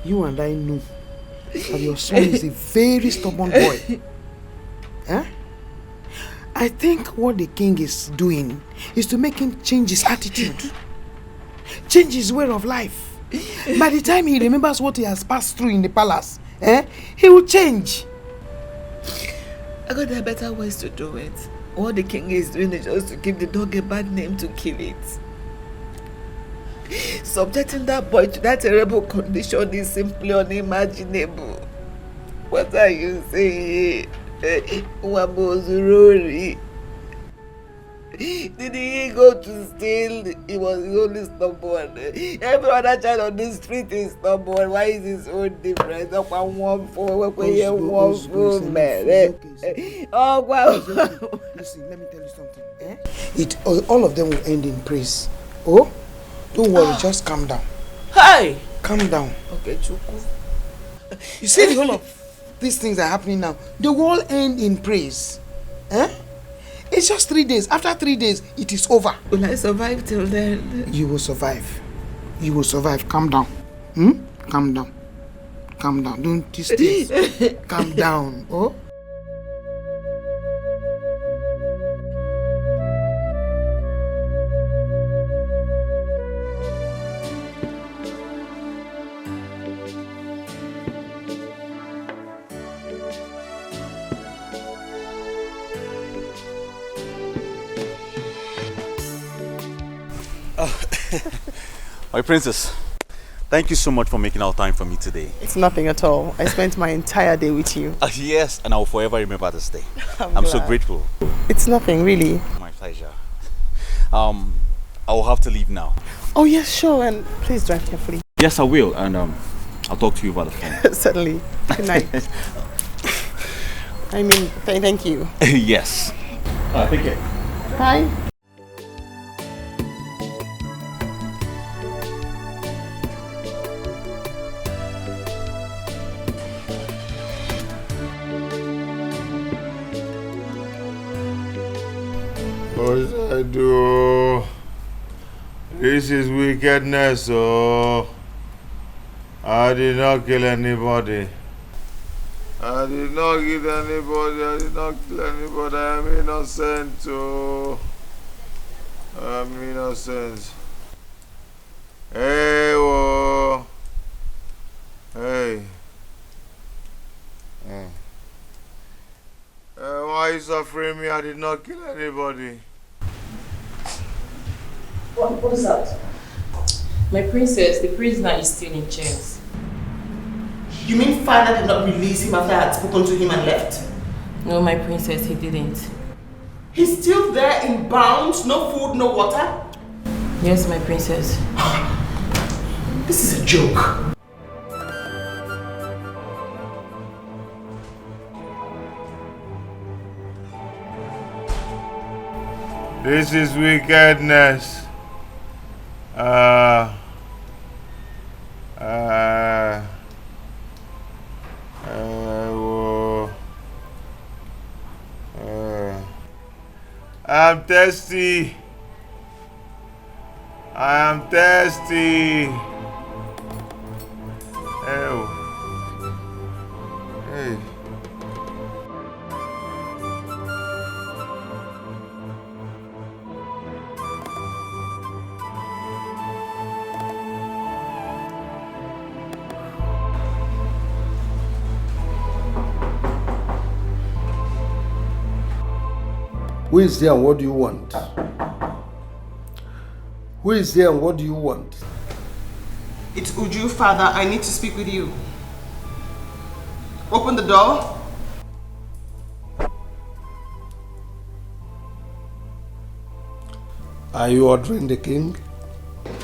You and I know that your son is a very stubborn boy. Huh? I think what the king is doing is to make him change his attitude, change his way of life. By the time he remembers what he has passed through in the palace, he will change. I got there are better ways to do it. What the king is doing is just to give the dog a bad name to kill it. Subjecting that boy to that terrible condition is simply unimaginable. What are you saying? Wabozurori. Did he go to steal? He was only stubborn. Every other child on the street is stubborn. Why is his own different? One man. Oh wow. Listen, let me tell you something. All of them will end in praise. Oh, don't worry, just calm down. Hey! Calm down. Okay, Chuku. You see, all of these things are happening now. They will all end in praise. It's just 3 days. After 3 days, it is over. Will I survive till then? You will survive. You will survive. Calm down. Calm down. Calm down. Don't these things. Calm down. Oh? My princess, thank you so much for making our time for me today. It's nothing at all. I spent my entire day with you. Yes, and I will forever remember this day. I'm so grateful. It's nothing, really. My pleasure. I will have to leave now. Oh yes, sure, and please drive carefully. Yes, I will, and I'll talk to you about the phone. Certainly. Good night. I mean, thank you. Yes. Take care. Bye. What should I do? This is wickedness, oh. I did not kill anybody. I did not kill anybody. I did not kill anybody. I am innocent, oh. I am innocent. Hey, whoa. Hey. Why are you suffering me? I did not kill anybody. What is that? My princess, the prisoner is still in chains. You mean father did not release him after I had spoken to him and left? No, my princess, he didn't. He's still there in bounds, no food, no water? Yes, my princess. This is a joke. This is wickedness. I'm thirsty. I am thirsty. Ew. Hey. Who is there and what do you want? Who is there and what do you want? It's Uju, father. I need to speak with you. Open the door. Are you ordering the king?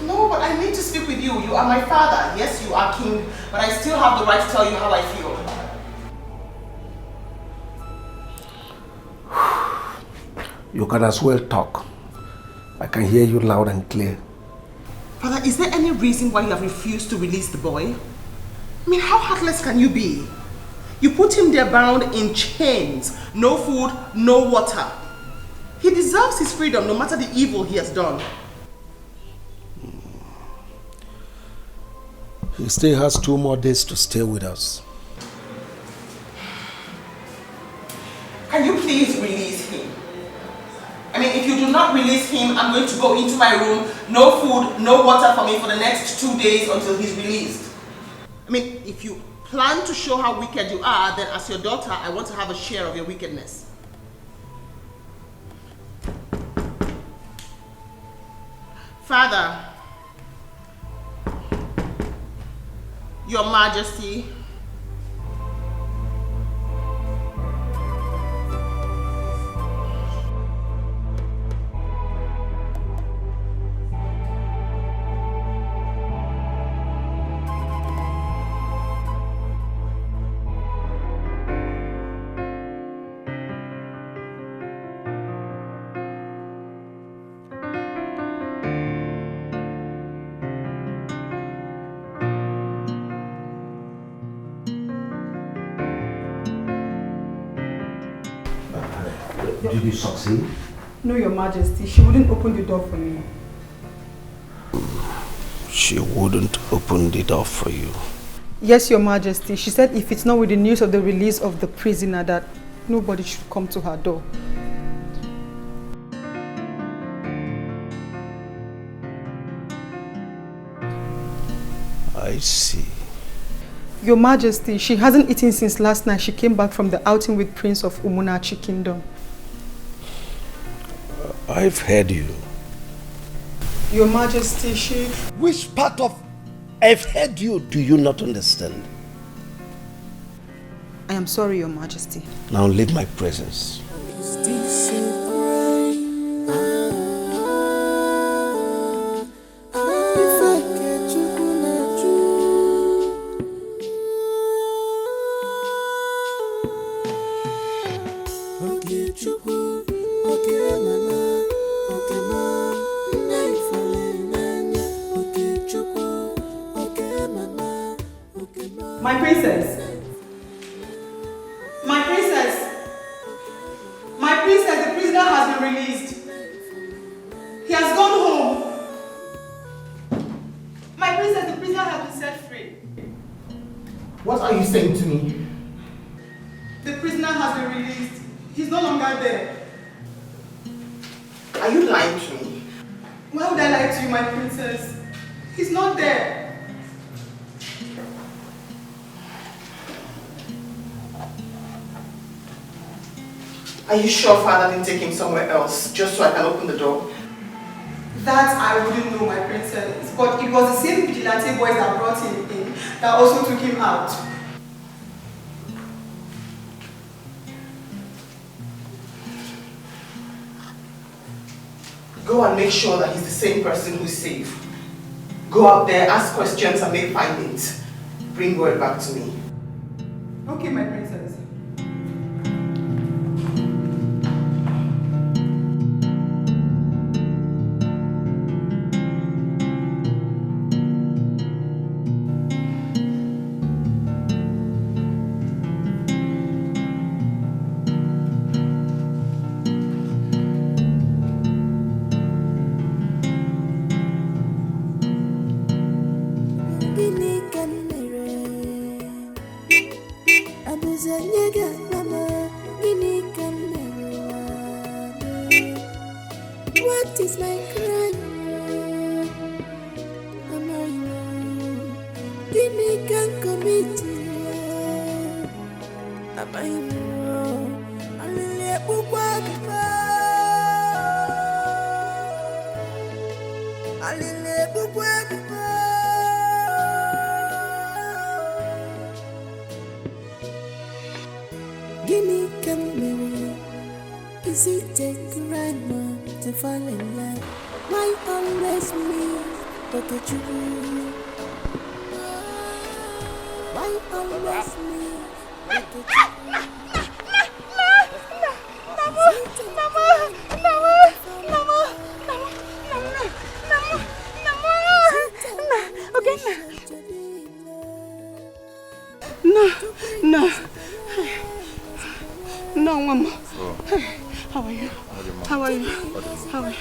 No, but I need to speak with you. You are my father. Yes, you are king, but I still have the right to tell you how I feel. You can as well talk. I can hear you loud and clear. Father, is there any reason why you have refused to release the boy? I mean, how heartless can you be? You put him there bound in chains. No food, no water. He deserves his freedom no matter the evil he has done. He still has 2 more days to stay with us. Can you please release him? I mean, if you do not release him, I'm going to go into my room. No food, no water for me for the next 2 days until he's released. I mean, if you plan to show how wicked you are, then as your daughter, I want to have a share of your wickedness. Father, Your Majesty, Did you succeed? No, Your Majesty. She wouldn't open the door for me. She wouldn't open the door for you. Yes, Your Majesty. She said if it's not with the news of the release of the prisoner that nobody should come to her door. I see. Your Majesty, she hasn't eaten since last night. She came back from the outing with Prince of Umunachi Kingdom. I've heard you. Your Majesty, she... Which part of I've heard you do you not understand? I am sorry, Your Majesty. Now leave my presence. Is this a crime? My princess. My princess. My princess, the prisoner has been released. He has gone home. My princess, the prisoner has been set free. What are you saying to me? The prisoner has been released. He's no longer there. Are you lying to me? Why would I lie to you, my princess? He's not there. Are you sure father didn't take him somewhere else just so I can open the door? That I wouldn't know, my princess. But it was the same vigilante boys that brought him in that also took him out. Go and make sure that he's the same person who's safe. Go out there, ask questions and make findings. Bring word back to me. Okay, my princess. What is my crime? Give me can commit. Am I wrong? Gimme come. Is it a crime to fall in love? Why always me? Look at you. Why always me? Look at you. No, Mama. Oh. How are you? How are you? How are you?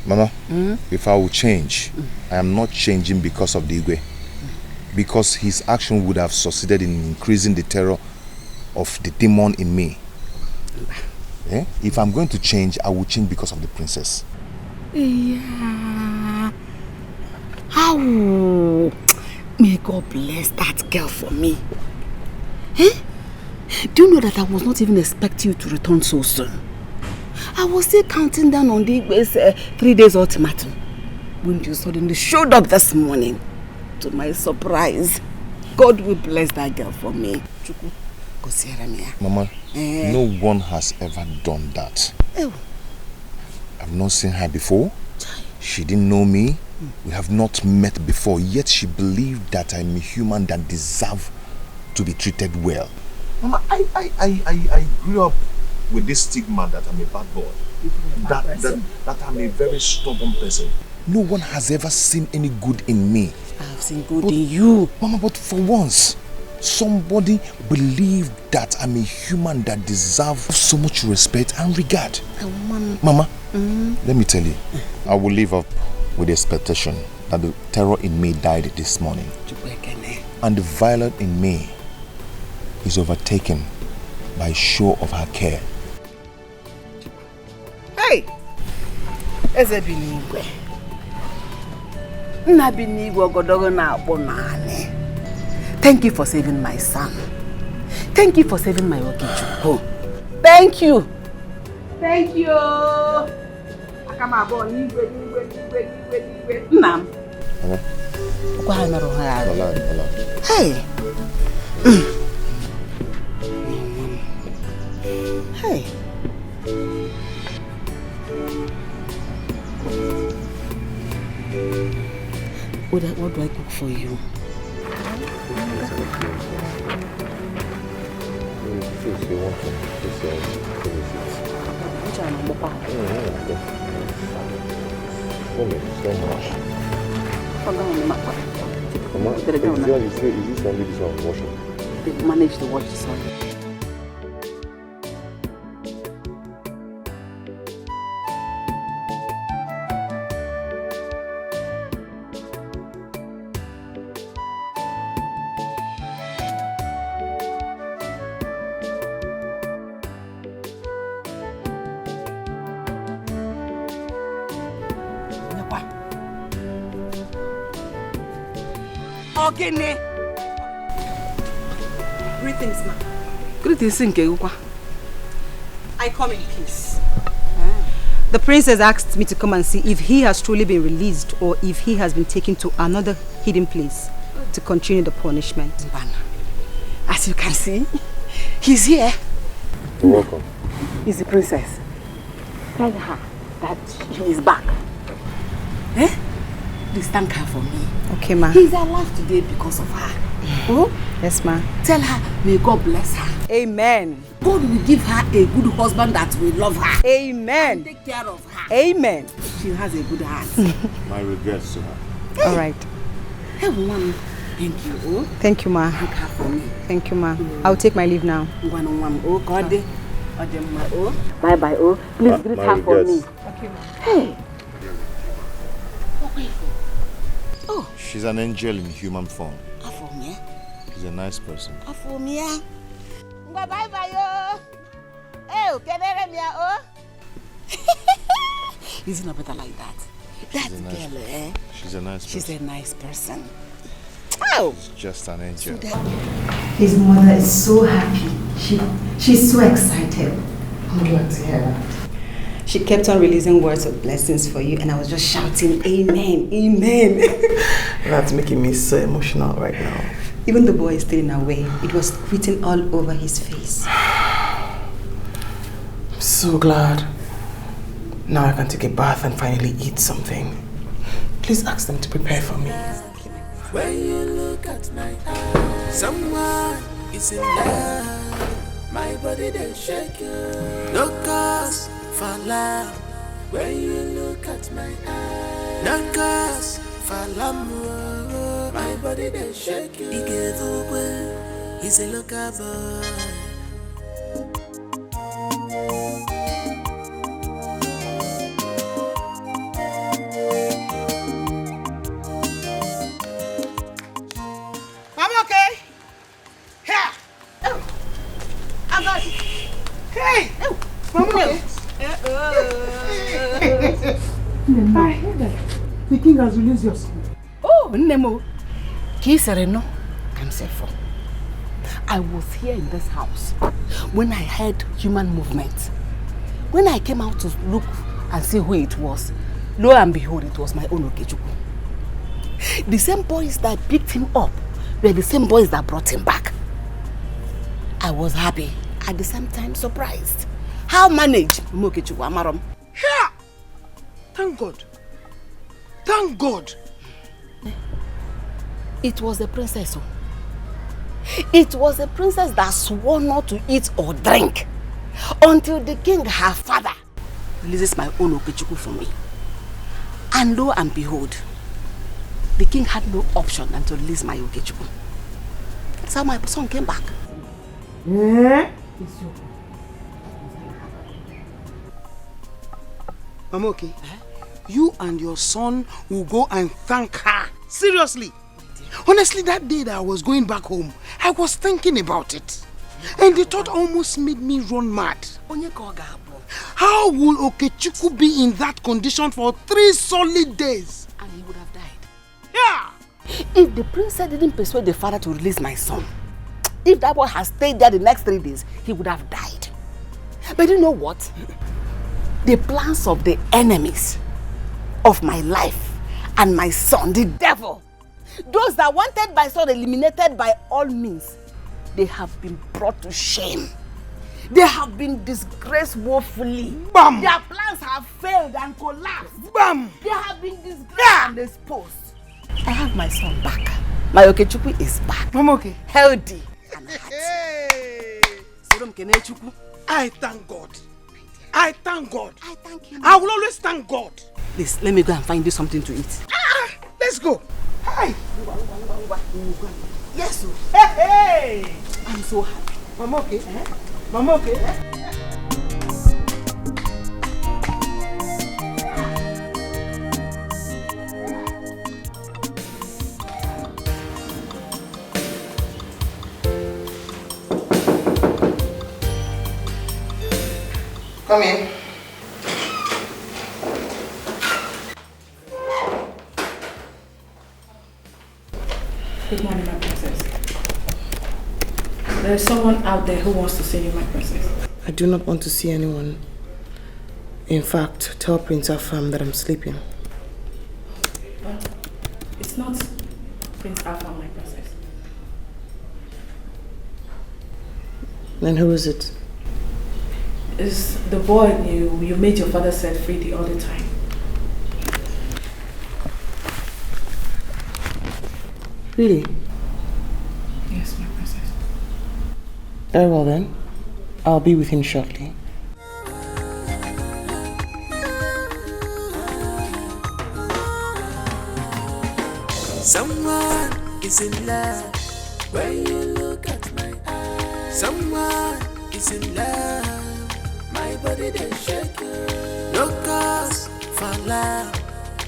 Mama, if I will change, I am not changing because of the Igwe. Because his action would have succeeded in increasing the terror of the demon in me. Eh? If I'm going to change, I will change because of the princess. Yeah. How? May God bless that girl for me. Eh? Do you know that I was not even expecting you to return so soon? I was still counting down on the 3 days ultimatum when you suddenly showed up this morning. To my surprise, God will bless that girl for me. Mama, no one has ever done that. I've not seen her before. She didn't know me. We have not met before, yet she believed that I'm a human that deserves to be treated well. Mama, I grew up with this stigma that I'm a bad boy. That I'm a very stubborn person. No one has ever seen any good in me. I've seen good in you. Mama, but for once, somebody believed that I'm a human that deserves so much respect and regard. Mama, let me tell you, I will live up with the expectation that the terror in me died this morning. And the violence in me is overtaken by show of her care. Hey! Eze binigwe. Nna binigwe ogodogo na akpọ naanị. Thank you for saving my son. Thank you for saving my Okuchukwu. Thank you. Thank you. Akama abo nigwe. Nnam. Kwa ha merụ ha arụ. Hey. Hey. What do I cook for you? They managed to watch this one. Ogene. Greetings, ma'am. Greetings, Nkegukwa. I come in peace. The princess asked me to come and see if he has truly been released or if he has been taken to another hidden place to continue the punishment. As you can see, he's here. You're welcome. He's the princess. Tell her that he is back. Eh? Please thank her for me. Okay, ma. He's alive today because of her. Oh? Yes, ma. Tell her, may God bless her. Amen. God will give her a good husband that will love her. Amen. And take care of her. Amen. She has a good heart. My regrets to her. Hey. All right. Hey, woman. Thank you. Oh? Thank you, ma. Thank her for me. Thank you, ma. I'll take my leave now. Oh, God. Oh. Bye-bye. Oh. Please greet her for me. Okay, ma. Hey. Oh. She's an angel in human form. Afomia. She's a nice person. Afomia. Bye-bye, yo. Hey, kenere mia, oh. Is it not better like that? That girl, eh? She's a nice person. She's a nice person. Oh. She's just an angel. His mother is so happy. She's so excited. I'm glad to hear that. She kept on releasing words of blessings for you, and I was just shouting, Amen, Amen. That's making me so emotional right now. Even the boy is still in our way. It was written all over his face. I'm so glad. Now I can take a bath and finally eat something. Please ask them to prepare for me. When you look at my eyes, someone is in love. My body they shake you. No cause for love. When you look at my eyes, no cause for love. My body they shake you. Dikeh, he's a local boy. I'm okay. Here. Oh. I got it. Hey. Oh. I'm okay. The king has released your son. Oh, Nemo. Kisereno. I'm safe for. I was here in this house when I heard human movement. When I came out to look and see who it was, lo and behold, it was my own Okuchukwu. The same boys that picked him up were the same boys that brought him back. I was happy, at the same time surprised. How manage Okuchukwu Amarom? Here! Thank God. Thank God. It was the princess. It was the princess that swore not to eat or drink until the king, her father, releases my own Okuchukwu for me. And lo and behold, the king had no option than to release my Okuchukwu. That's how my son came back. Mama, okay. You and your son will go and thank her. Seriously. Honestly, that day that I was going back home, I was thinking about it. And the thought almost made me run mad. How will Okuchukwu be in that condition for 3 solid days? And he would have died. Yeah! If the princess didn't persuade the father to release my son, if that boy had stayed there the next 3 days, he would have died. But you know what? The plans of the enemies of my life and my son, the devil, those that wanted my son eliminated by all means, they have been brought to shame. They have been disgraced woefully. Bam! Their plans have failed and collapsed. Bam! They have been disgraced and exposed. I have my son back. My Okuchukwu is back. Mama, okay. Healthy. I thank God. I thank God. I thank him. I will always thank God. Please, let me go and find you something to eat. Let's go. Hi. Yes, sir. Hey. I'm so happy. Mama, okay. Mama, okay. Come in. Good morning, my princess. There is someone out there who wants to see you, my princess. I do not want to see anyone. In fact, tell Prince Afam that I'm sleeping. But it's not Prince Afam, my princess. Then who is it? It's the boy you made your father set free the other time. Really? Yes, my princess. Very well then. I'll be with him shortly. Someone is in love when you look at my eyes. Someone is in love, my body they shake. No cause for love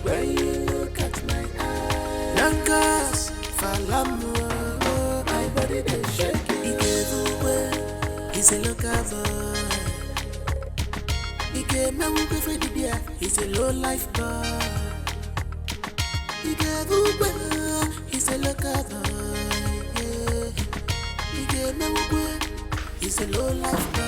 when you look at my eyes. No cause for love, my body they shake. He's a local boy. He came now with Freddy Beer. He's a low life boy. He's a local boy. He came now with. He's a low life boy.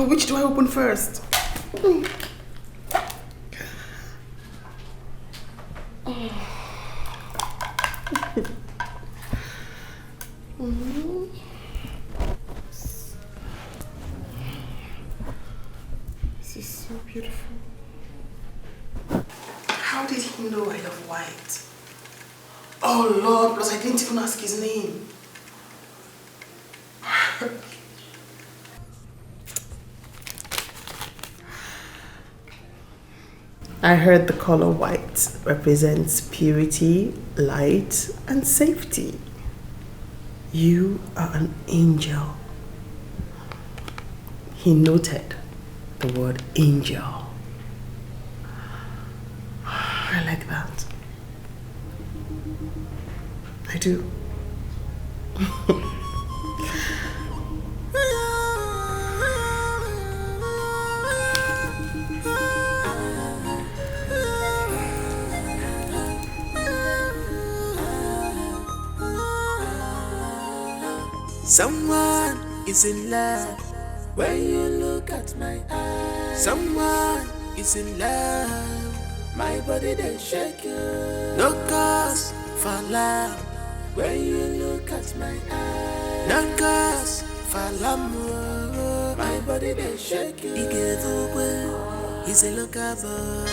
Which do I open first? This is so beautiful. How did he know I love white? Oh Lord, plus I didn't even ask his name. I heard the color white represents purity, light, and safety. You are an angel. He noted the word angel. I like that. I do. Someone is in love when you look at my eyes. Someone is in love, my body they shake. No cause for love when you look at my eyes. No cause for love, my body they shake. He gave away, he's a local boy.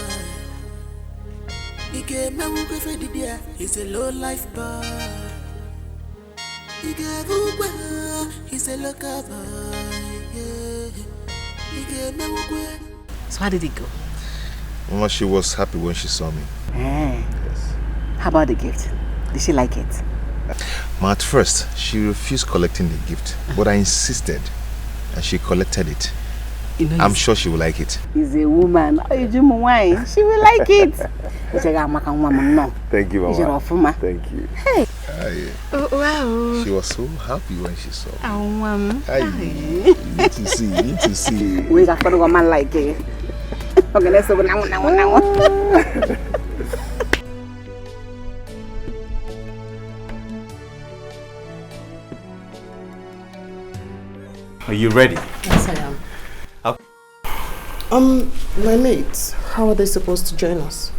He gave now with Freddy Beer, he's a low life boy. He gave away, he's a local boy. He gave now away. So how did it go? Mama, she was happy when she saw me. Yes. How about the gift? Did she like it? Ma, at first, she refused collecting the gift, but I insisted, and she collected it. You know, I'm sure she will like it. He's a woman. She will like it. Thank you, Mama. Thank you. Hey. Oh, wow. She was so happy when she saw me. Oh, You need to see, you need to see. We got a woman like it. Okay, let's go now. Are you ready? Yes, I am. Okay. My mates, how are they supposed to join us?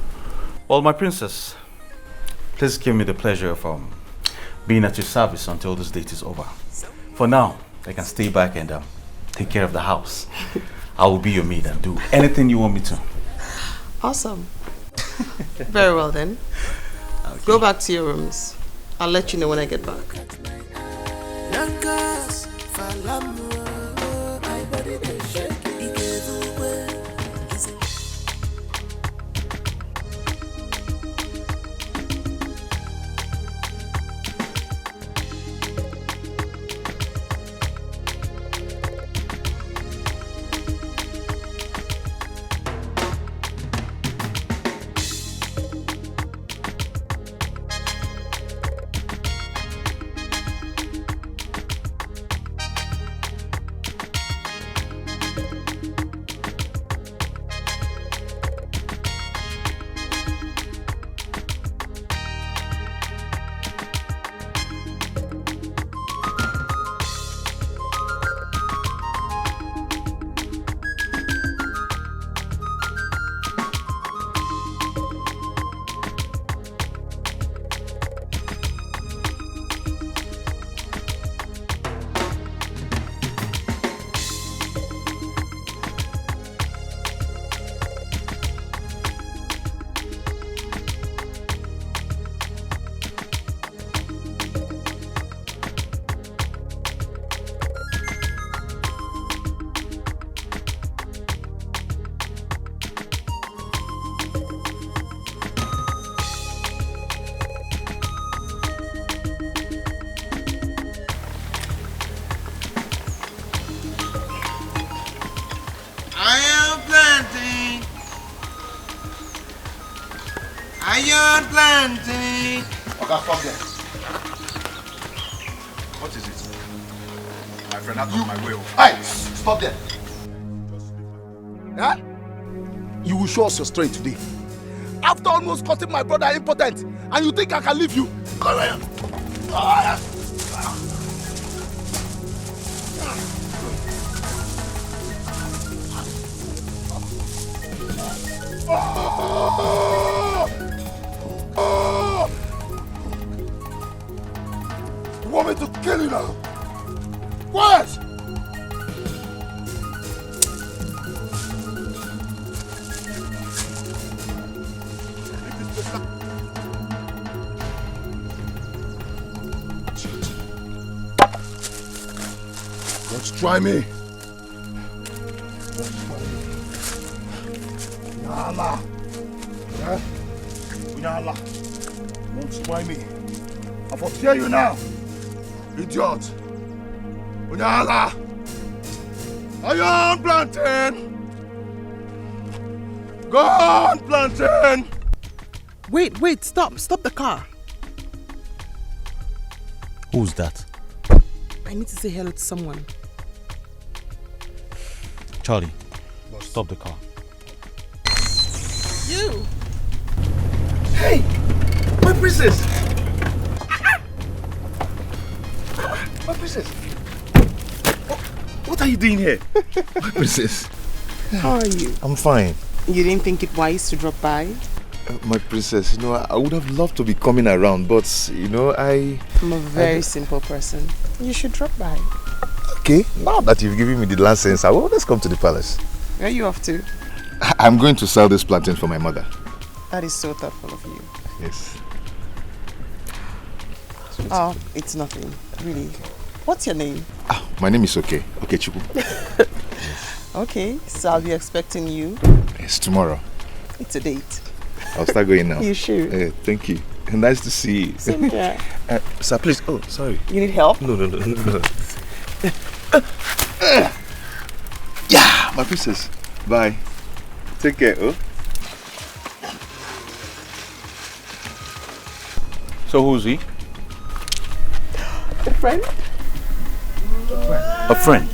Well, my princess, please give me the pleasure of being at your service until this date is over. For now, I can stay back and take care of the house. I will be your maid and do anything you want me to. Awesome. Very well then. Okay. Go back to your rooms. I'll let you know when I get back. Plantain. Okay, stop there. What is it? My friend, out of my way. Hey, stop there. Huh? You will show us your strength today. After almost cutting my brother impotent, and you think I can leave you? Come here. You want me to kill you now? What? Don't try me. Unyala. Yeah? Unyala. Don't try me. I foretell you now. Idiot. Unyala. Iron Plantain. Go on, Plantain. Wait, stop the car. Who's that? I need to say hello to someone. Charlie, stop the car. You! Hey! My princess! My princess! What are you doing here? My princess. How are you? I'm fine. You didn't think it wise to drop by? My princess, I would have loved to be coming around, but, I'm a very simple person. You should drop by. Okay, now that you've given me the license, let's come to the palace. Where are you off to? I'm going to sell this plantain for my mother. That is so thoughtful of you. Yes. Oh, it's nothing, really. What's your name? My name is Okechukwu. Okay, so I'll be expecting you. Yes, tomorrow. It's a date. I'll start going now. You should. Thank you. Nice to see you. Same here. Sir, please. Oh, sorry. You need help? No. Yeah, my princess. Bye. Take care, oh. So who's he? friend? A friend?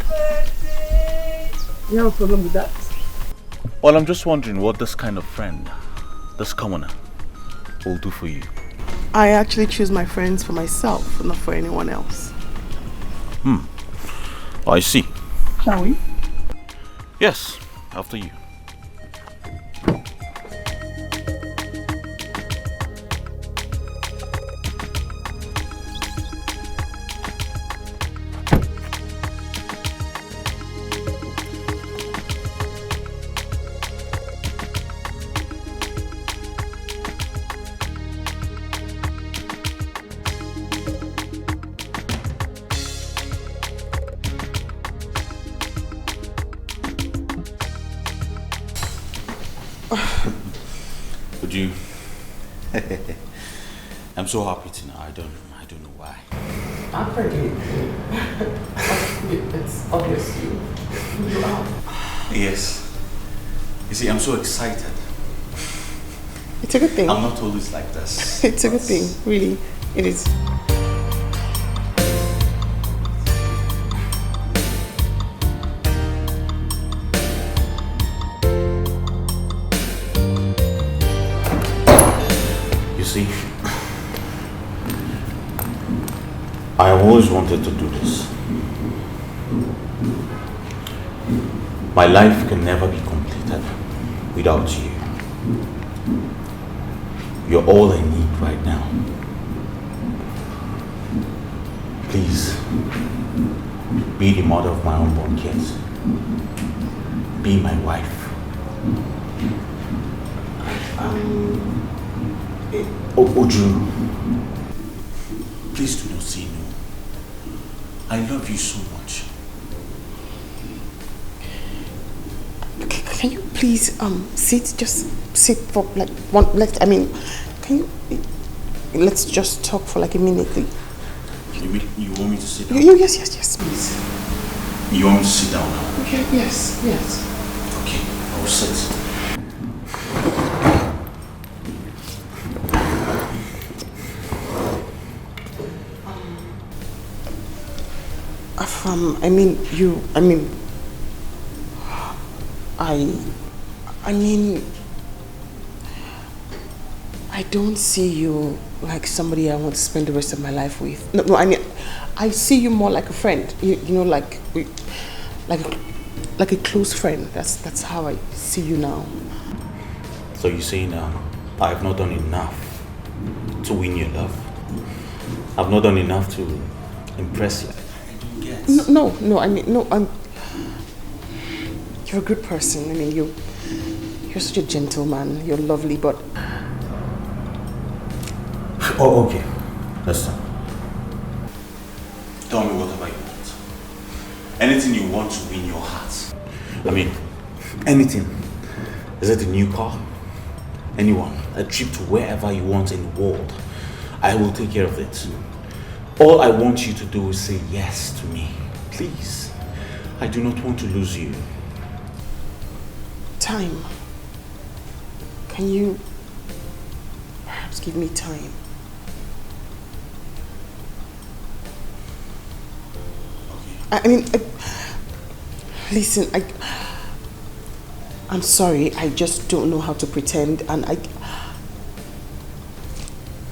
You have a problem with that? Well, I'm just wondering what this kind of friend, this commoner, will do for you. I actually choose my friends for myself, not for anyone else. I see. Shall we? Yes, after you. Would you? I'm so happy tonight. I don't know why. I'm pretty. It's obvious you are. Yes. You see, I'm so excited. It's a good thing. I'm not always like this. It's a good thing, really. It is. You see, I have always wanted to do this. My life can never be completed without you. You're all I need right now. Please, be the mother of my unborn kids. Be my wife. Oju, please do not say no. I love you so much. Can you please sit? Just sit for like one. Can you? Let's just talk for like a minute. You want me to sit down? Yes, please. You want me to sit down now? Okay, yes. Okay, I'll sit. I don't see you like somebody I want to spend the rest of my life with. No, I see you more like a friend. You know, like a close friend. That's how I see you now. So you're saying I have not done enough to win your love? I've not done enough to impress you? No. You're a good person. You're such a gentleman. You're lovely, but. Oh, okay. Listen. Tell me whatever you want. Anything you want to win your heart. Anything. Is it a new car? Anyone? A trip to wherever you want in the world. I will take care of it. All I want you to do is say yes to me. Please. I do not want to lose you. Time. Can you perhaps give me time? Listen, I'm sorry, I just don't know how to pretend, and I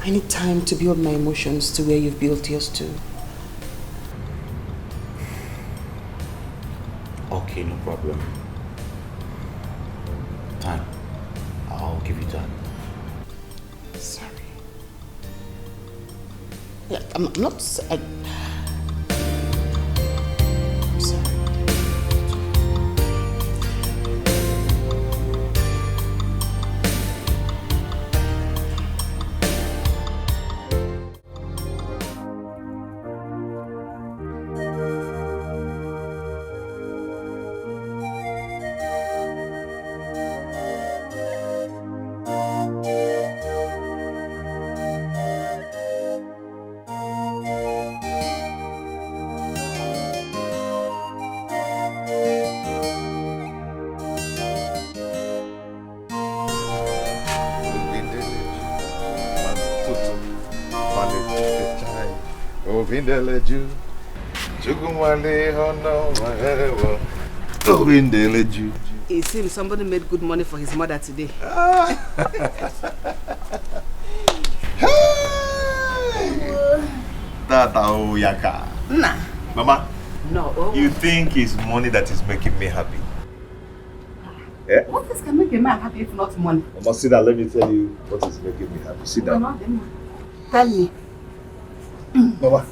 need time to build my emotions to where you've built yours to. Okay, no problem. Time. I'll give you time. Sorry. Yeah, I'm not. I'm sorry. Ovindeleju. Chugumale hono mahewa. Ovindeleju. It seems somebody made good money for his mother today. Tata Oyaka. Nah. Mama, No. you think it's money that is making me happy? Eh? What else can make a man happy if not money? Mama, sit down. Let me tell you what is making me happy. Sit down. Tell me. Mama,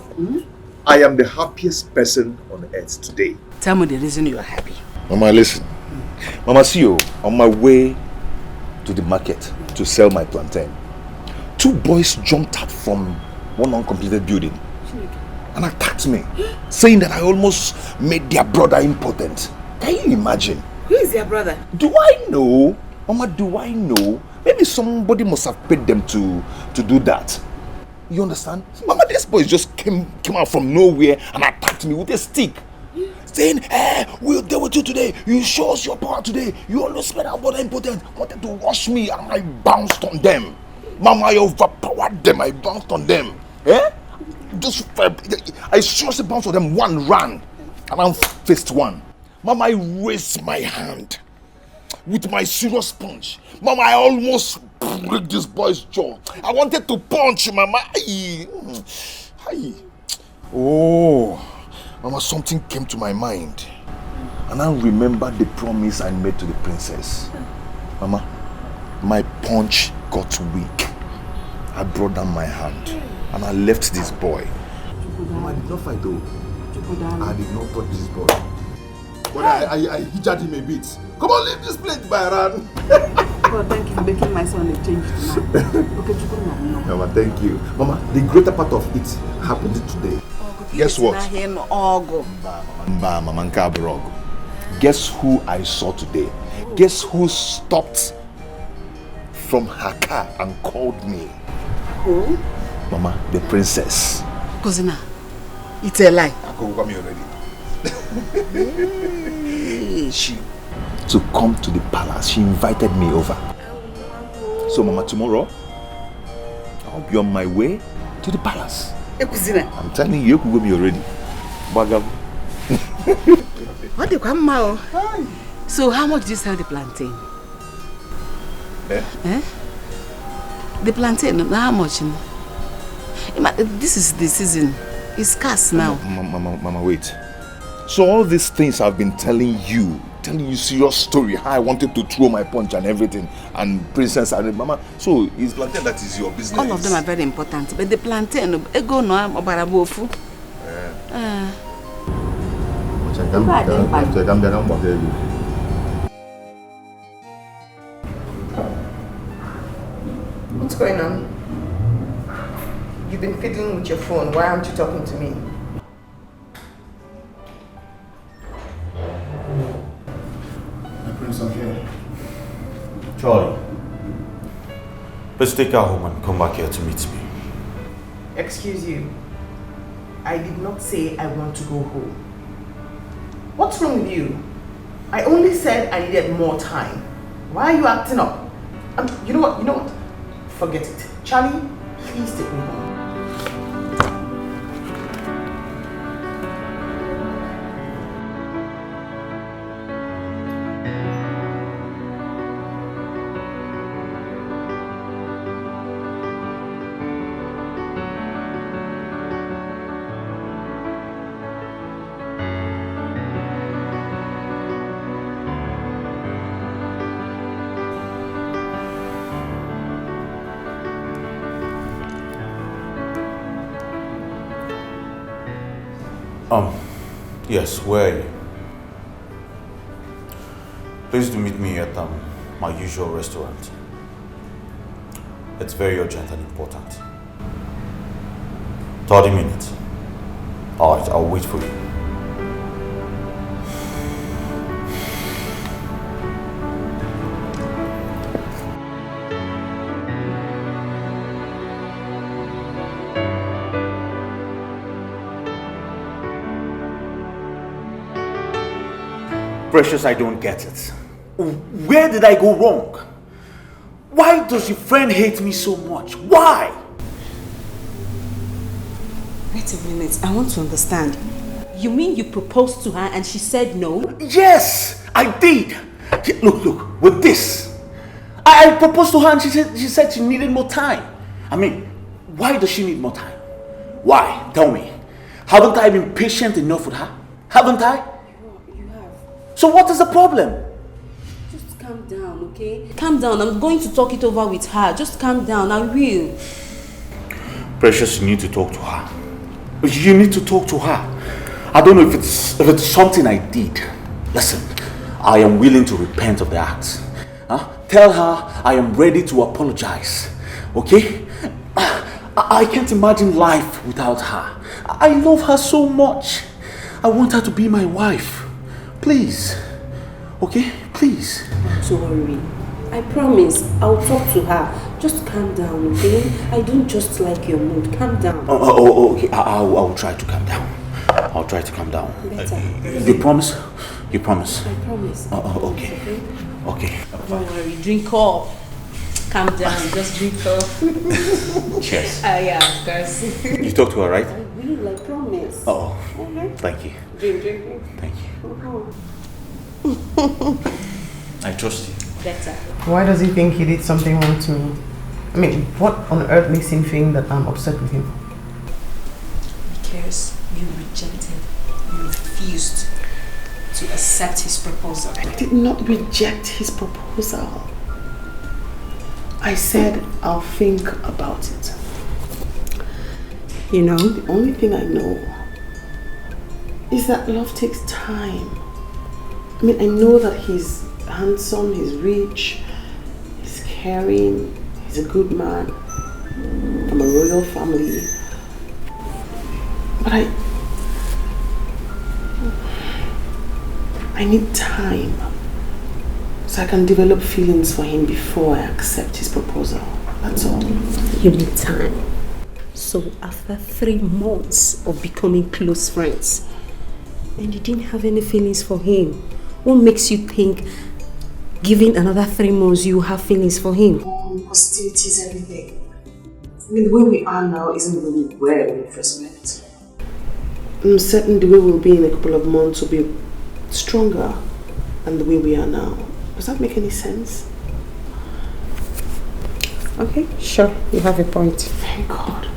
I am the happiest person on earth today. Tell me the reason you are happy. Mama, listen. Mama, see you on my way to the market to sell my plantain. 2 boys jumped out from one uncompleted building and attacked me, saying that I almost made their brother impotent. Can you imagine? Who is your brother? Do I know? Mama, do I know? Maybe somebody must have paid them to do that. You understand? Mama, this boy just came out from nowhere and attacked me with a stick. Saying, we'll deal with you today. You show us your power today. You always made our brother impotent. Wanted to rush me and I bounced on them. Mama, I overpowered them. I bounced on them. I seriously bounced on them. One ran and I faced one. Mama, I raised my hand with my serious punch. Mama, I almost break this boy's jaw. I wanted to punch Mama. Oh, Mama, something came to my mind. And I remembered the promise I made to the princess. Mama, my punch got weak. I brought down my hand and I left this boy. Mama, I did not fight though. I did not touch this boy. But I hit him a bit. Come on, leave this plate, Byron. God, thank you for making my son a change tonight. Okay, Mama, thank you. Mama, the greater part of it happened today. Guess what? Guess who I saw today? Guess who stopped from her car and called me? Who? Mama, the princess. Cousin, it's a lie. I could come here already. She to come to the palace. She invited me over. So Mama, tomorrow I'll be on my way to the palace. I'm telling you, you could go me already. Bagam. What do you come now? So how much do you sell the plantain? The plantain, how much? This is the season. It's scarce now. Mama, wait. So all these things I've been telling you serious story, how I wanted to throw my punch and everything, and princess and Mama. So it's plantain that is your business. All of them are very important, but the plantain, ego no obarabofu. What's going on? You've been fiddling with your phone. Why aren't you talking to me? Prince, I'm here. Charlie, let's take her home and come back here to meet me. Excuse you. I did not say I want to go home. What's wrong with you? I only said I needed more time. Why are you acting up? You know what? Forget it. Charlie, please take me home. Yes, where are you? Please do meet me at my usual restaurant. It's very urgent and important. 30 minutes. Alright, I'll wait for you. Precious, I don't get it. Where did I go wrong? Why does your friend hate me so much? Why? Wait a minute, I want to understand. You mean you proposed to her and she said no? Yes, I did. Look, with this, I proposed to her and she said she needed more time. I mean, why does she need more time? Why? Tell me. Haven't I been patient enough with her? Haven't I? You have. So what is the problem? Just calm down, okay? Calm down. I'm going to talk it over with her. Just calm down. I will. Precious, you need to talk to her. You need to talk to her. I don't know if it's something I did. Listen, I am willing to repent of the act. Tell her I am ready to apologize. Okay? I can't imagine life without her. I love her so much. I want her to be my wife. Please. Okay? Please. Don't worry. I promise I'll talk to her. Just calm down, okay? I don't just like your mood. Calm down. Okay. I'll try to calm down. I'll try to calm down. Better. You promise? You promise? I promise. Okay. Okay. Don't worry. Drink up. Calm down. Just drink up. Cheers. Yeah, of course. You talked to her, right? I will, I promise. Thank you. Drink. Thank you. I trust you. Better. Why does he think he did something wrong to me? I mean, what on earth makes him think that I'm upset with him? Because you rejected, you refused to accept his proposal. I did not reject his proposal. I said I'll think about it. You know, the only thing I know is that love takes time. I mean, I know that he's handsome, he's rich, he's caring, he's a good man from a royal family. But I need time so I can develop feelings for him before I accept his proposal. That's all. You need time. So after 3 months of becoming close friends, and you didn't have any feelings for him, what makes you think giving another 3 months you have feelings for him? Hostilities, everything. I mean, the way we are now isn't really where we first met. I'm certain the way we'll be in a couple of months will be stronger than the way we are now. Does that make any sense? Okay, sure. You have a point. Thank God.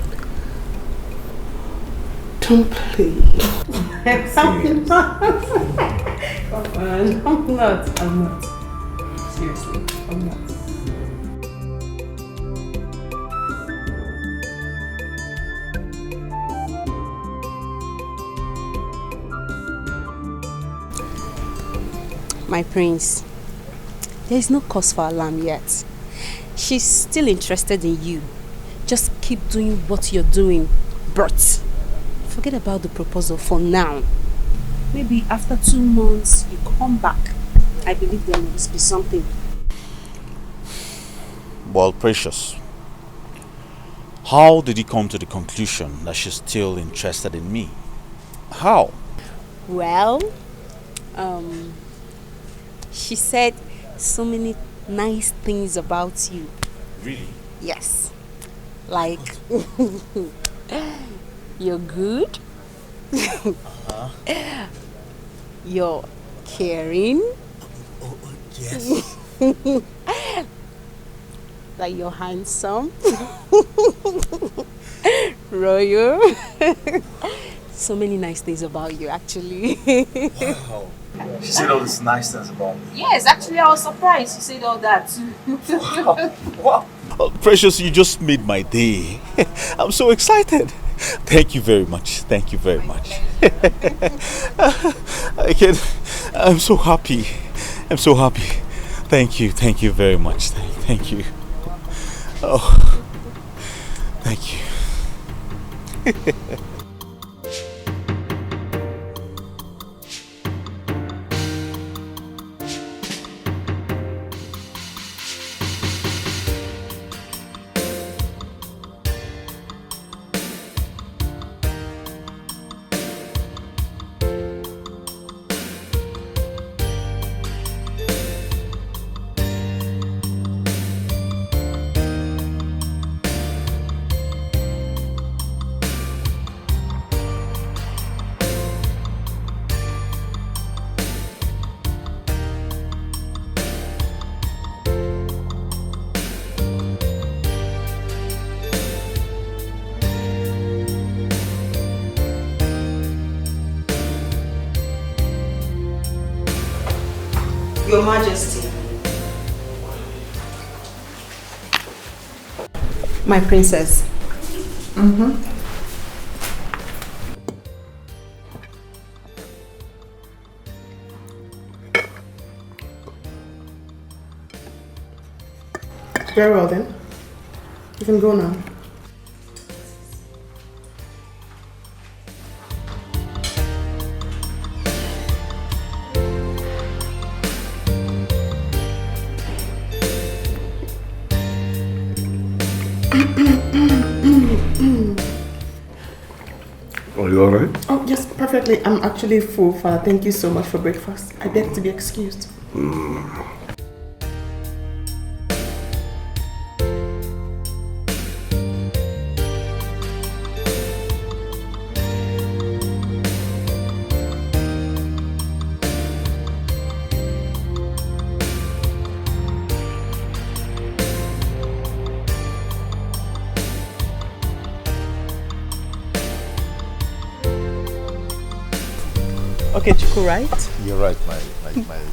Don't play. I'm not. Come on. I'm not. Seriously, I'm not. My prince, there is no cause for alarm yet. She's still interested in you. Just keep doing what you're doing, Bert. Forget about the proposal for now. Maybe after 2 months, you come back. I believe there must be something. Well, Precious, how did you come to the conclusion that she's still interested in me? How? Well, she said so many nice things about you. Really? Yes. Like, you're good. You're caring. Yes. Like you're handsome. Royal. So many nice things about you, actually. Wow. She said all these nice things about me. Yes, actually, I was surprised you said all that. Wow. Oh, Precious, you just made my day. I'm so excited. Thank you very much. Thank you very much. I'm so happy. I'm so happy. Thank you. Thank you very much. Thank you. Oh, thank you. Your Majesty. My princess. Very well then. You can go now. Are you alright? Oh, yes, perfectly. I'm actually full, Father. Thank you so much for breakfast. I beg to be excused. Okay, Chuku, right? You're right, my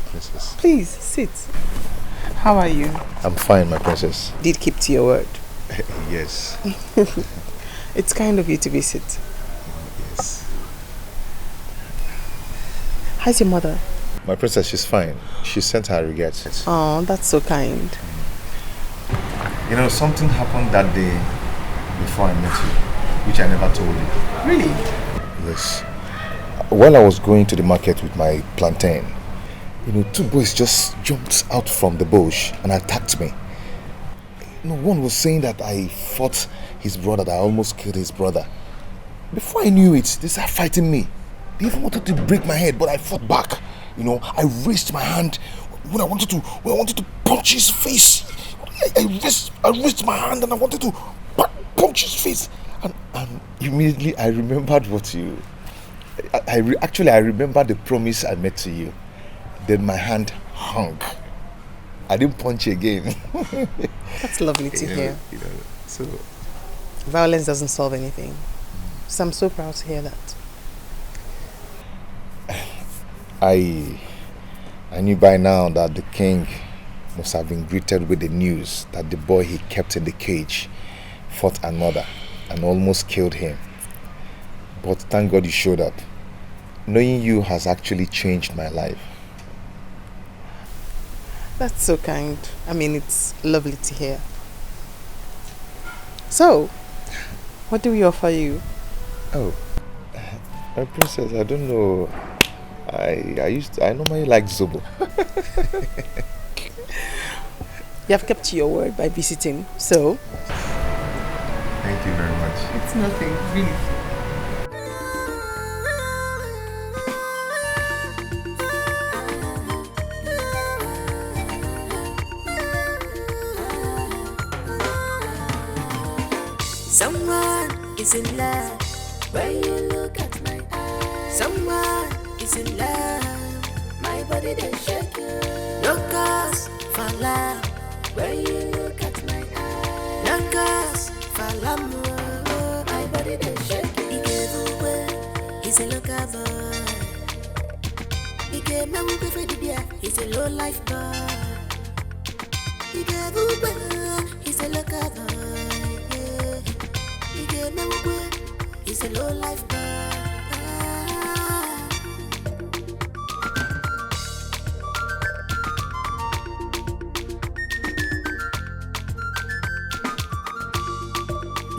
princess. Please, sit. How are you? I'm fine, my princess. Did keep to your word. Yes. It's kind of you to visit. Yes. How's your mother? My princess, she's fine. She sent her regrets. Oh, that's so kind. You know, something happened that day before I met you, which I never told you. Really? Yes. While I was going to the market with my plantain, you know, two boys just jumped out from the bush and attacked me. You know, one was saying that I fought his brother, that I almost killed his brother. Before I knew it, they started fighting me. They even wanted to break my head, but I fought back. You know, I raised my hand when I wanted to punch his face. I raised my hand and I wanted to punch his face. And immediately I remembered what you... Actually, I remember the promise I made to you. Then my hand hung. I didn't punch again. That's lovely to hear. You know, so violence doesn't solve anything. So I'm so proud to hear that. I knew by now that the king must have been greeted with the news that the boy he kept in the cage fought another and almost killed him. But thank God you showed up. Knowing you has actually changed my life. That's so kind. I mean, it's lovely to hear. So, what do we offer you? Oh, my princess, I don't know. I normally like Zobo. You have kept your word by visiting, so... Thank you very much. It's nothing, really. Someone is in love when you look at my eyes. Someone is in love, my body they shake. No cause for love when you look at my eyes. No cause for love, my body they shake. Ebube, he's a local boy. He's a low life boy. Ebube, he's a local boy. He's a low life boy.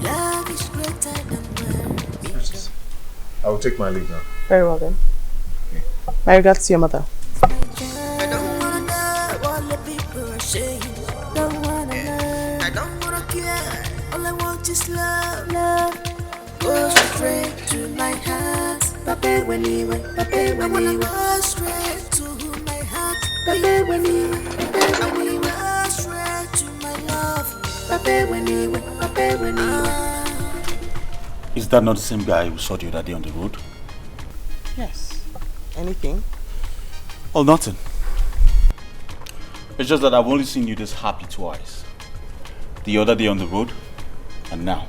Love is greater than words. I will take my leave now. Very well then. Okay. My regards to your mother. I don't wanna know what the people are saying. Don't wanna know. I don't wanna care. All I want is love. Love goes straight to my heart. Papa when you went, Papa when you go straight to my heart. Papa when you went, Papa when you go straight to my love. Papa when you went, Papa when you went. Is that not the same guy who saw you that day on the road? Yes. Anything? Oh, nothing. It's just that I've only seen you this happy twice. The other day on the road, and now.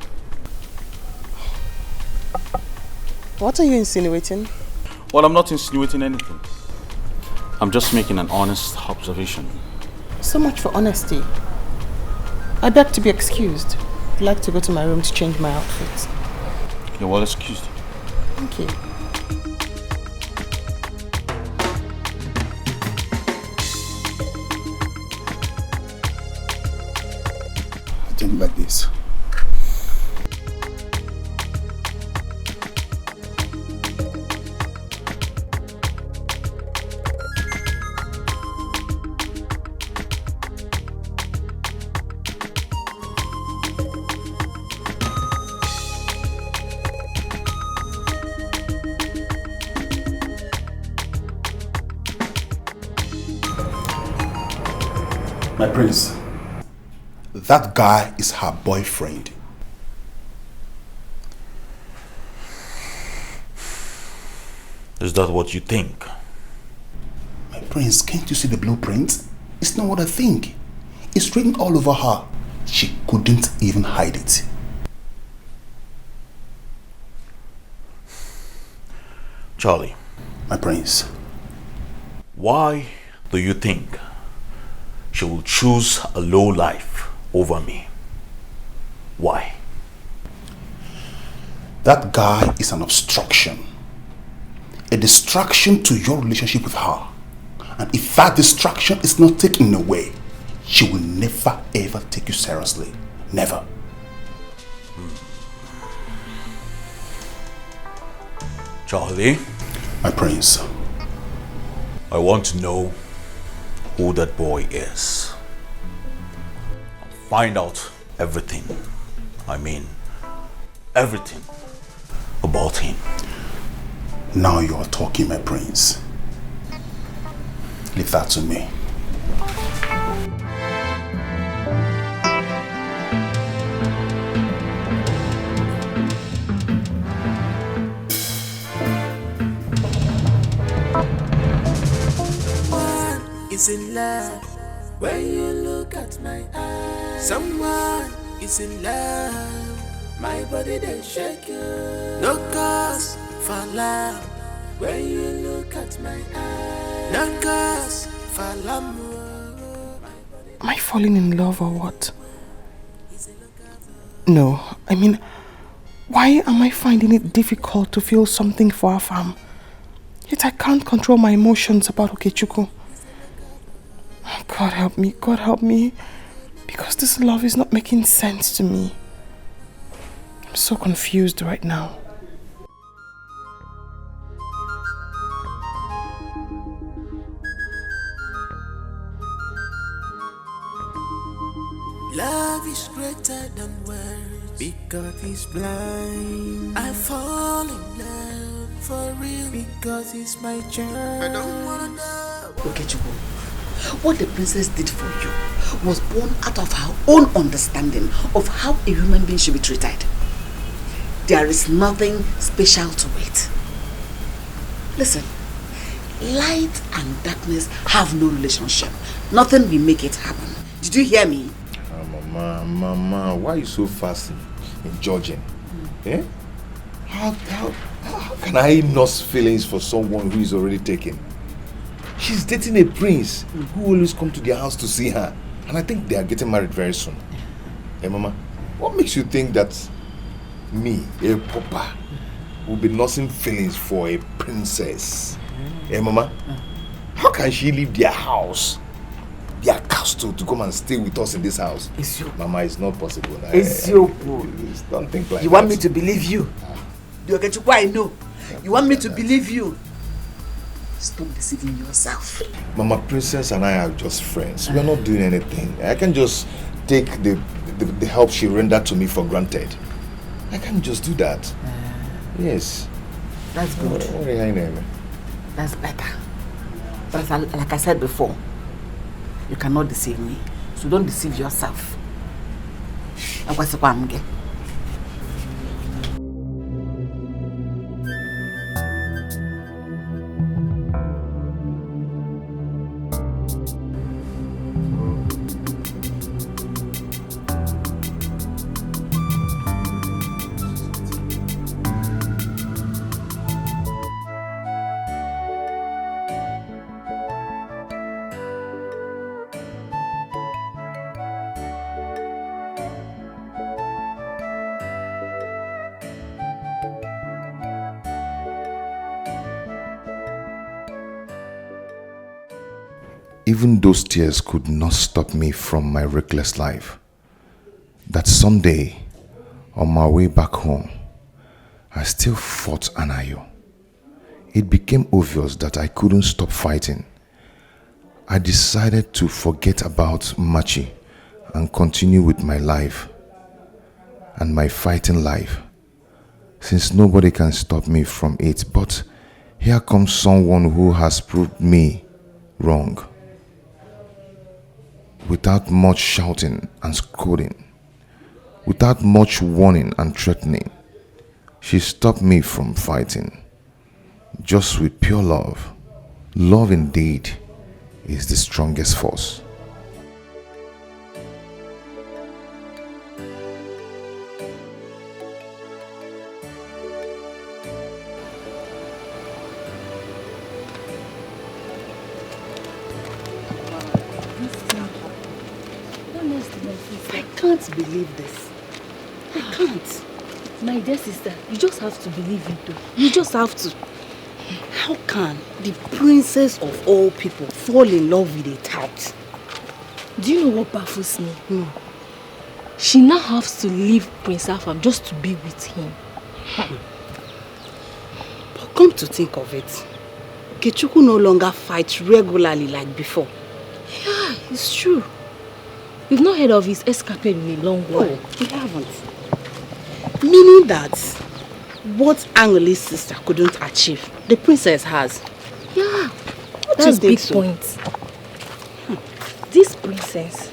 What are you insinuating? Well, I'm not insinuating anything. I'm just making an honest observation. So much for honesty. I beg to be excused. I'd like to go to my room to change my outfit. You're well excused. Thank you. Think like this. My prince, that guy is her boyfriend. Is that what you think? My prince, can't you see the blueprint? It's not what I think. It's written all over her. She couldn't even hide it. Charlie. My prince. Why do you think she will choose a low life over me? Why? That guy is an obstruction. A distraction to your relationship with her. And if that distraction is not taken away, she will never ever take you seriously. Never. Charlie? My prince. I want to know who that boy is. I'll find out everything. I mean, everything about him. Now you are talking, my prince. Leave that to me. Is in love when you look at my eyes. Someone is in love, my body they shake you. No cause for love when you look at my eyes. No cause for love. Am I falling in love or what? No, I mean, why am I finding it difficult to feel something for our farm? Yet I can't control my emotions about Okuchukwu. God help me, because this love is not making sense to me. I'm so confused right now. Love is greater than words because he's blind. I fall in love for real because he's my child. I don't wanna know. Okuchukwu, what the princess did for you was born out of her own understanding of how a human being should be treated. There is nothing special to it. Listen, light and darkness have no relationship. Nothing will make it happen. Did you hear me? Mama, why are you so fast in judging? Eh? How can I nurse feelings for someone who is already taken? She's dating a prince who always come to their house to see her. And I think they are getting married very soon. Hey, Mama, what makes you think that me, a papa, will be nursing feelings for a princess? Hey, Mama, how can she leave their house, their castle, to come and stay with us in this house? Mama, it's not possible. Don't think like that. You want me to believe you? The Okuchukwu I know. You want me to believe you? Stop deceiving yourself. Mama, Princess and I are just friends. We are not doing anything. I can just take the help she rendered to me for granted. I can't just do that. Yes. That's good. That's better. But like I said before, you cannot deceive me. So don't deceive yourself. even those tears could not stop me from my reckless life. That Sunday, on my way back home, I still fought Anayo. It became obvious that I couldn't stop fighting. I decided to forget about Machi and continue with my life and my fighting life, since nobody can stop me from it. But here comes someone who has proved me wrong. Without much shouting and scolding, without much warning and threatening, she stopped me from fighting. Just with pure love. Love indeed is the strongest force. I can't believe this. I can't. My dear sister, you just have to believe it though. You just have to. How can the princess of all people fall in love with a tout? Do you know what baffles me? No. She now has to leave Prince Afam just to be with him. But come to think of it, Okuchukwu no longer fights regularly like before. Yeah, it's true. We've not heard of his escapade in a long while. No, we haven't. Meaning that what Angeli's sister couldn't achieve, the princess has. Yeah, What that's do you big think so? point. This princess,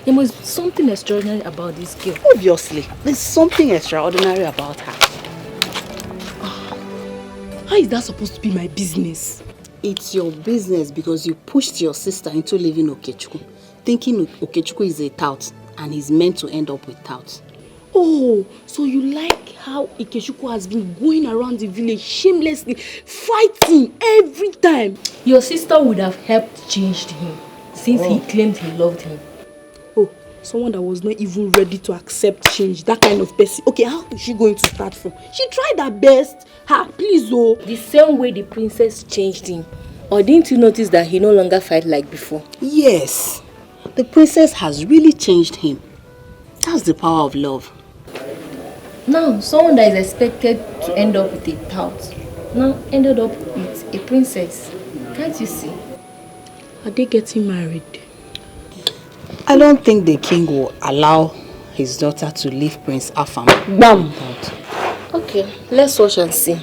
there must be something extraordinary about this girl. Obviously, there's something extraordinary about her. How is that supposed to be my business? It's your business because you pushed your sister into leaving Okuchukwu, thinking Okuchukwu is a tout and he's meant to end up with touts. Oh, so you like how Okuchukwu has been going around the village shamelessly, fighting every time? Your sister would have helped change him since he claimed he loved him. Oh, someone that was not even ready to accept change, that kind of person. Okay, how is she going to start from? She tried her best. Please, oh. The same way the princess changed him. Or didn't you notice that he no longer fight like before? Yes, the princess has really changed him. That's the power of love. Now, someone that is expected to end up with a tout now ended up with a princess. Can't you see? Are they getting married? I don't think the king will allow his daughter to leave Prince Afam. Bam! Okay, let's watch and see.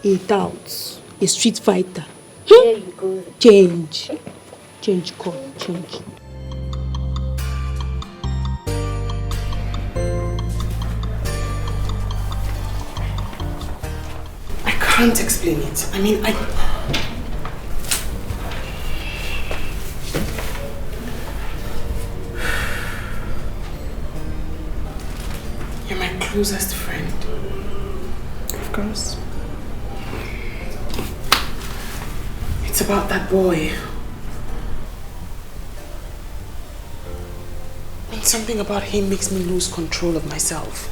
A tout, a street fighter. There you go. Change. Change, call, change. I can't explain it. I mean, You're my closest friend. Of course. It's about that boy. And something about him makes me lose control of myself.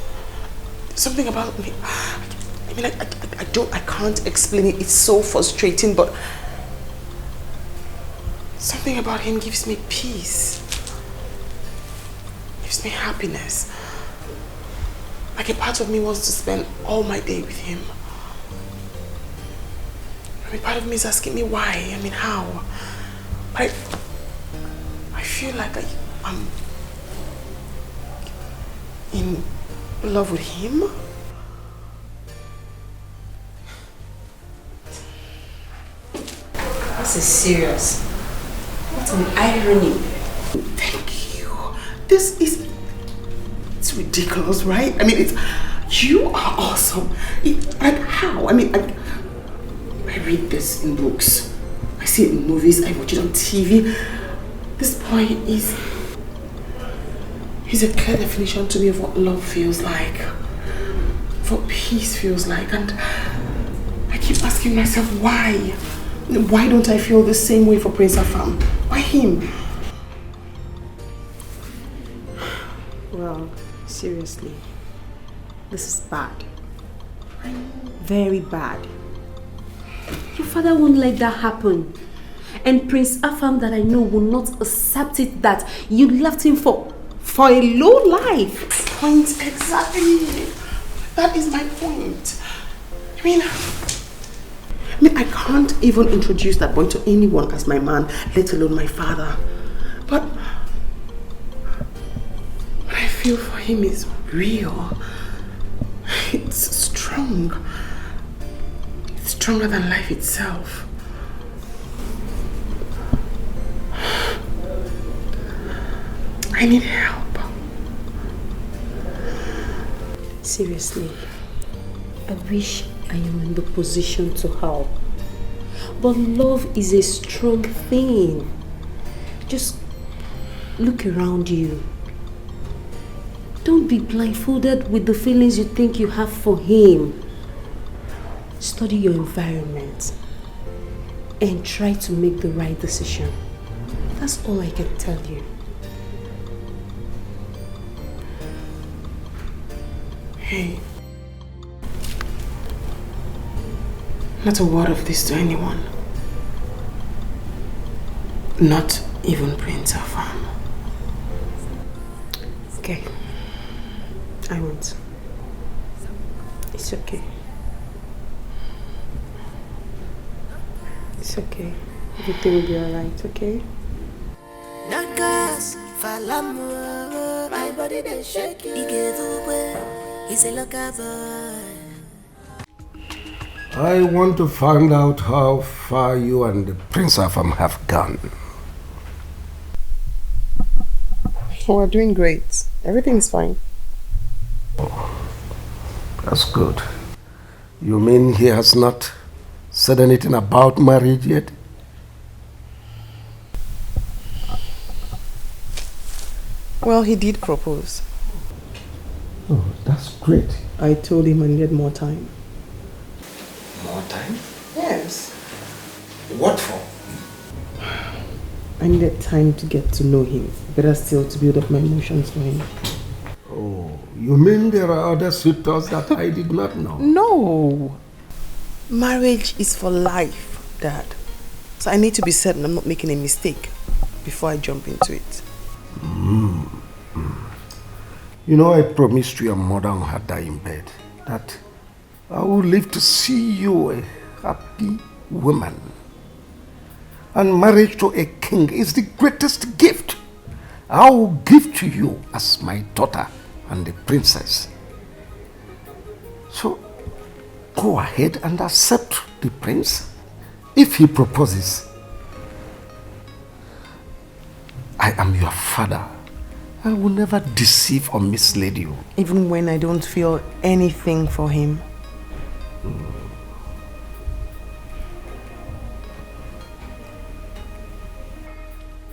Something about me. I mean, I can't explain it. It's so frustrating, but something about him gives me peace. Gives me happiness. Like a part of me wants to spend all my day with him. I mean, part of me is asking me why. I mean, how? But I feel like I'm in love with him. This is serious. What an irony. Thank you. This is... It's ridiculous, right? I mean, you are awesome. Like, how? I mean, I read this in books. I see it in movies. I watch it on TV. This boy he's a clear definition to me of what love feels like. Of what peace feels like. And I keep asking myself, why? Why don't I feel the same way for Prince Afam? Why him? Well, seriously, this is bad. Very bad. Your father won't let that happen. And Prince Afam that I know will not accept it that you left him for a low life. Point exactly. That is my point. I mean, I can't even introduce that boy to anyone as my man, let alone my father. But what I feel for him is real. It's strong. It's stronger than life itself. I need help. Seriously, I wish I am in the position to help. But love is a strong thing. Just look around you. Don't be blindfolded with the feelings you think you have for him. Study your environment and try to make the right decision. That's all I can tell you. Hey, not a word of this to anyone. Not even Prince Afam. Okay, I won't. It's okay. It's okay. Everything will be alright, okay? Nagas, falamu, my body they shake you. He gave away. He's a locker boy. I want to find out how far you and Prince Afam have gone. We're doing great. Everything's fine. That's good. You mean he has not said anything about marriage yet? Well, he did propose. Oh, that's great. I told him I needed more time. More time? Yes. What for? I needed time to get to know him. Better still to build up my emotions for him. Oh, you mean there are other suitors that I did not know? No. Marriage is for life, Dad. So I need to be certain I'm not making a mistake before I jump into it. You know, I promised your mother on her dying bed that I will live to see you a happy woman. And marriage to a king is the greatest gift I will give to you as my daughter and the princess. So, go ahead and accept the prince if he proposes. I am your father. I will never deceive or mislead you. Even when I don't feel anything for him.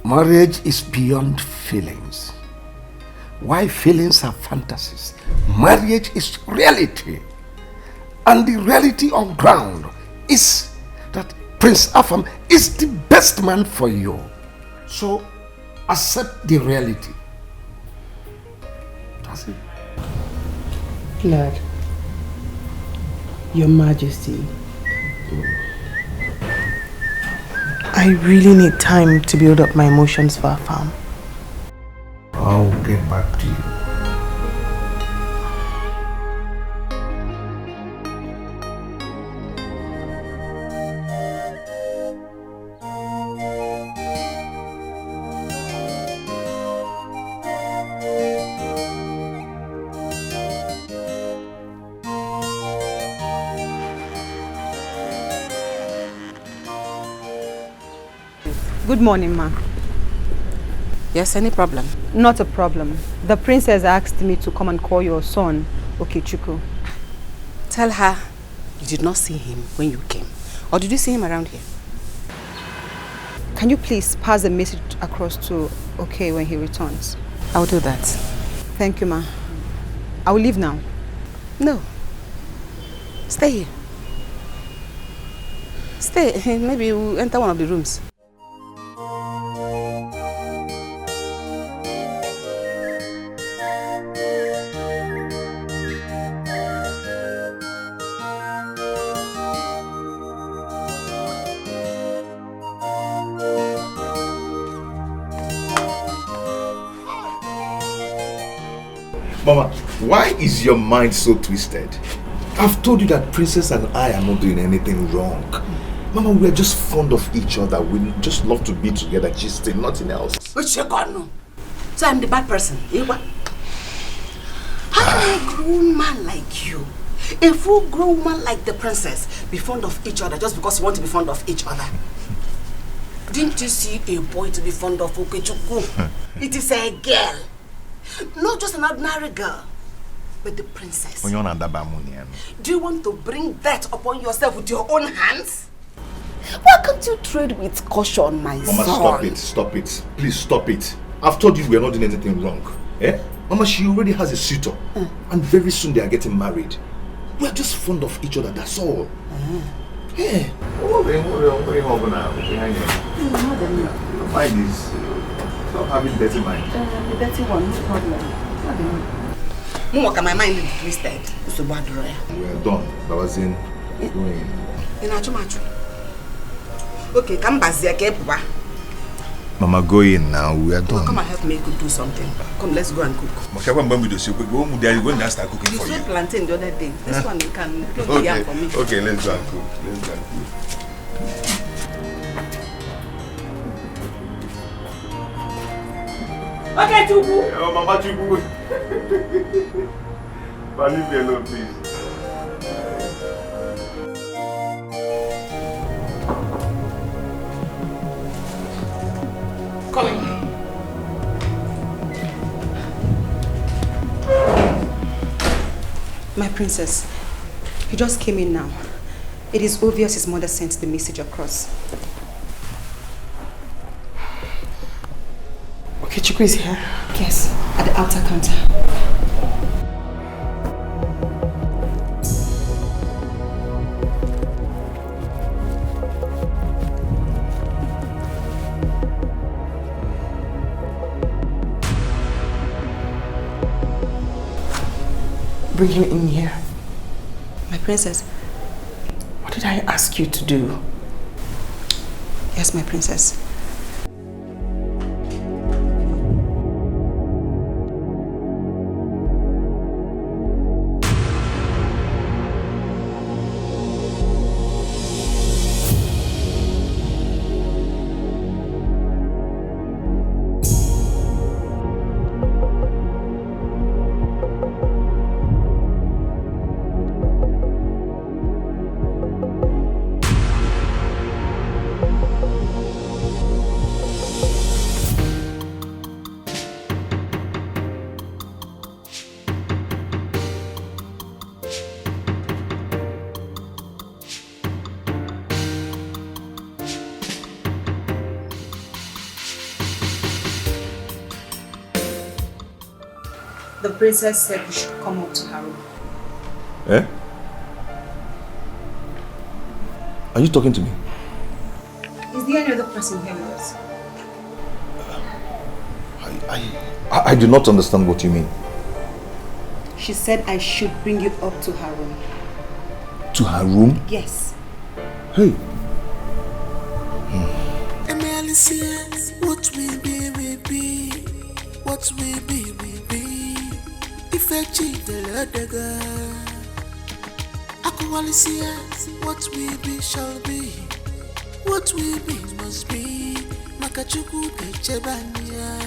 Marriage is beyond feelings. Why feelings are fantasies? Marriage is reality. And the reality on ground is that Prince Afam is the best man for you. So accept the reality. That's it. Lord, Your Majesty, I really need time to build up my emotions for Afam. I'll get back to you. Good morning, ma. Yes, any problem? Not a problem. The princess asked me to come and call your son, Okuchukwu. Tell her you did not see him when you came. Or did you see him around here? Can you please pass the message across to Okay when he returns? I'll do that. Thank you, ma. I will leave now. No. Stay here. Stay. Maybe we'll enter one of the rooms. Mama, why is your mind so twisted? I've told you that Princess and I are not doing anything wrong. Mama, we're just fond of each other. We just love to be together, gisting, nothing else. So I'm the bad person. How can a grown man like you, a full grown man like the princess, be fond of each other just because you want to be fond of each other? Didn't you see a boy to be fond of Okuchukwu? It is a girl. Not just an ordinary girl, but the princess. Do you want to bring that upon yourself with your own hands? Why can't you trade with caution, my son? Mama, stop it. Please stop it. I've told you we are not doing anything wrong. Eh? Mama, she already has a suitor. And very soon they are getting married. We are just fond of each other, that's all. Yeah. What are you behind you? Mind is, stop having dirty mind. The dirty one, no problem. My mind is twisted. We are done. Babazin, going. Okay, come back here, Mama, go in now. We are done. Come and help me do something. Come, let's go and cook. Okay, when we do so, we go and start cooking for you. You saw plantain the other day. This one you can do okay. for me. Okay, let's go and cook. Okay, Chubu. Oh, Mama Chubu. Leave me alone, please. Coming. My princess, he just came in now. It is obvious his mother sent the message across. Okuchukwu is here? Yes, at the outer counter. Bring him in here. My princess. What did I ask you to do? Yes, my princess. The princess said we should come up to her room. Eh? Are you talking to me? Is there any other person here with us? I do not understand what you mean. She said I should bring you up to her room. To her room? Yes. Hey. What will be, will be. What will be, will be. If I cheat the Lord, Aqualisia, what will be, shall be. What will be, must be. Makachuku de Chebania.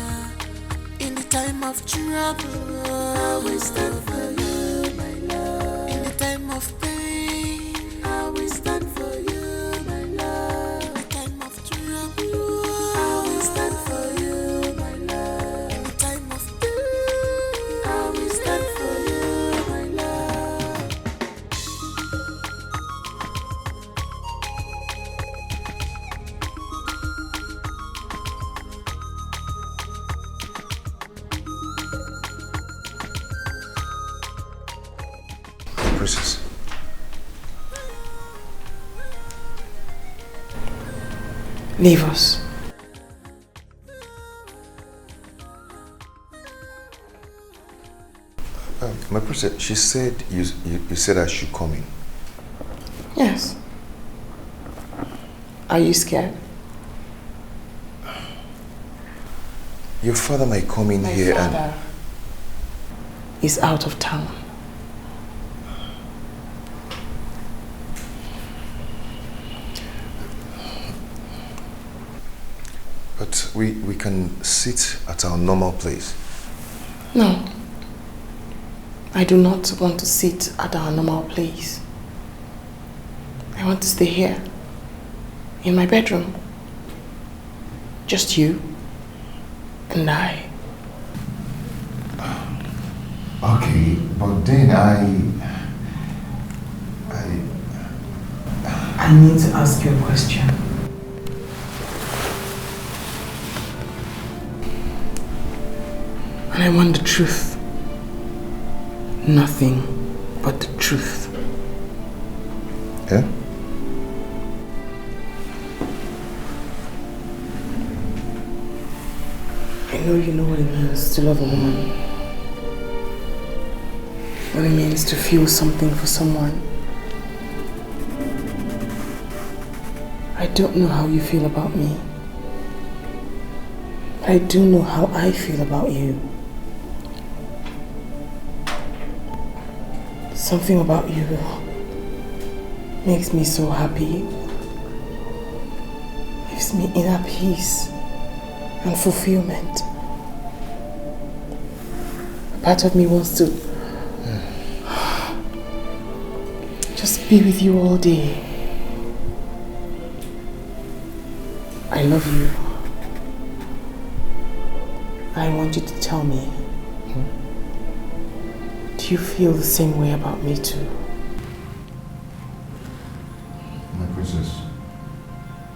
In the time of trouble, I will stand for you, my love. In the time of pain, I will stand for you, my love. In the time of trouble, I will stand for you, my love. In the time of pain, I will stand for you, my love. Princess. Leave us. My princess, she said you said I should come in. Yes. Are you scared? Your father might come in here and... is out of town. But we can sit at our normal place. No. I do not want to sit at our normal place. I want to stay here. In my bedroom. Just you and I. Okay, but then I need to ask you a question. And I want the truth. Nothing but the truth. Yeah? I know you know what it means to love a woman. What it means to feel something for someone. I don't know how you feel about me. But I do know how I feel about you. Something about you makes me so happy. Gives me inner peace and fulfillment. A part of me wants to just be with you all day. I love you. I want you to tell me, do you feel the same way about me too? My princess,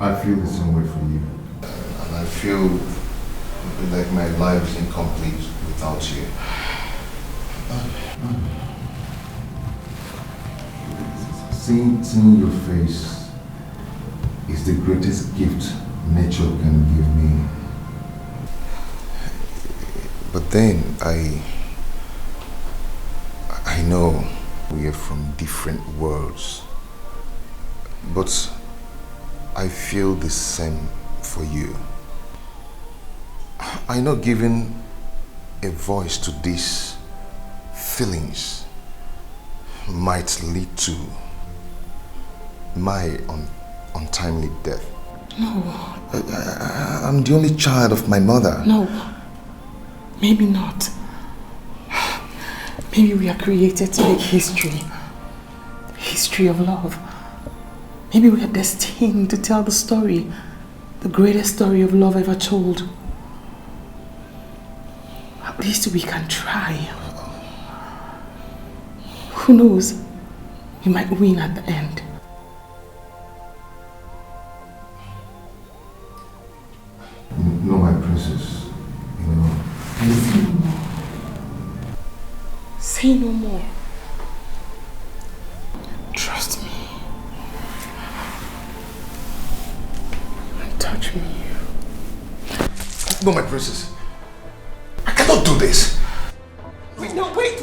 I feel the same way for you. And I feel like my life is incomplete without you. Seeing your face is the greatest gift nature can give me. But then I know we are from different worlds, but I feel the same for you. I know giving a voice to these feelings might lead to my untimely death. No. I'm the only child of my mother. No. Maybe not. Maybe we are created to make history. History of love. Maybe we are destined to tell the story. The greatest story of love ever told. At least we can try. Who knows? We might win at the end. No, my princess. You know. Say no more. Say no more. Trust me. And touch me. No, my princess. I cannot do this. Wait, no, wait.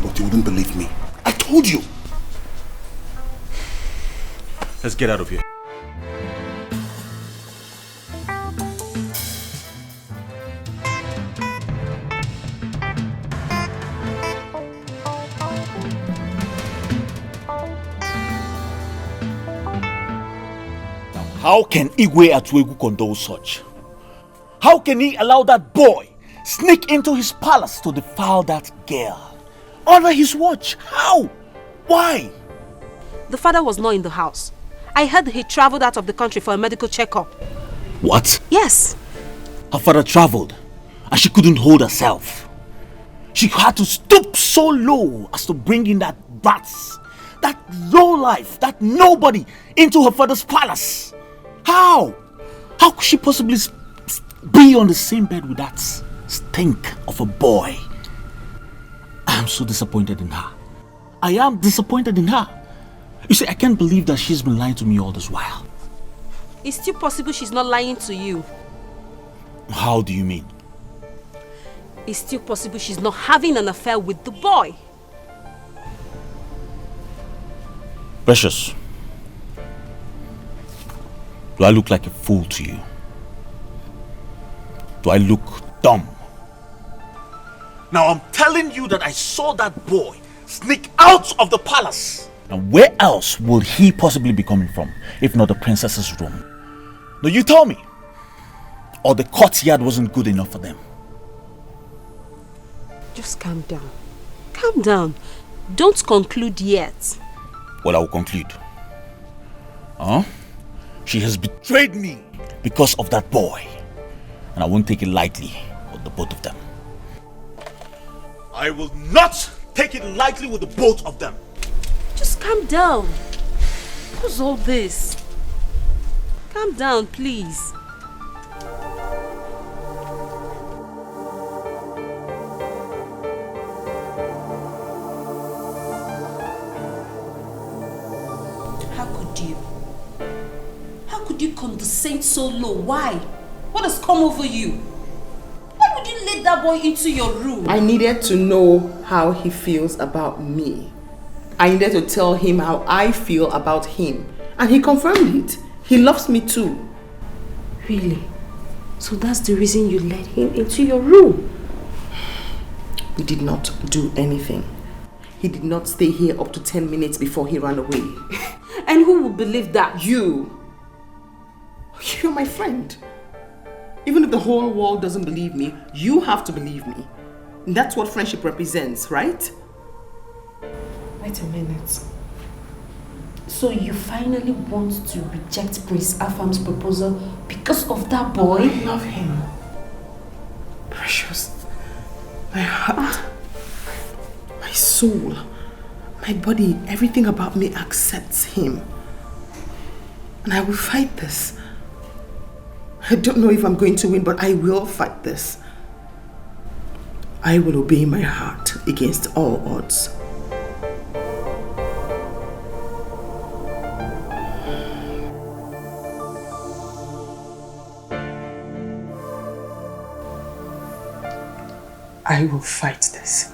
But you wouldn't believe me. I told you. Let's get out of here. How can Igwe Atuegu condone such? How can he allow that boy sneak into his palace to defile that girl? Under his watch? How? Why? The father was not in the house. I heard he traveled out of the country for a medical checkup. What? Yes. Her father traveled and she couldn't hold herself. She had to stoop so low as to bring in that brats, that low life, that nobody into her father's palace. How? How could she possibly be on the same bed with that stink of a boy? I am so disappointed in her. I am disappointed in her. You see, I can't believe that she's been lying to me all this while. It's still possible she's not lying to you. How do you mean? It's still possible she's not having an affair with the boy. Precious, do I look like a fool to you? Do I look dumb? Now I'm telling you that I saw that boy sneak out of the palace. And where else will he possibly be coming from, if not the princess's room? Now you tell me. Or the courtyard wasn't good enough for them? Just calm down. Calm down. Don't conclude yet. Well, I will conclude. She has betrayed me because of that boy. And I won't take it lightly with the both of them. I will not take it lightly with the both of them. Just calm down. What's all this? Calm down, please. How could you condescend so low? Why? What has come over you? Why would you let that boy into your room? I needed to know how he feels about me. I needed to tell him how I feel about him. And he confirmed it. He loves me too. Really? So that's the reason you let him into your room? We did not do anything. He did not stay here up to 10 minutes before he ran away. And who will believe that? You. You're my friend. Even if the whole world doesn't believe me, you have to believe me. And that's what friendship represents, right? Wait a minute. So you finally want to reject Prince Afam's proposal because of that boy? I love him. Precious. My heart, my soul, my body, everything about me accepts him. And I will fight this. I don't know if I'm going to win, but I will fight this. I will obey my heart against all odds. I will fight this.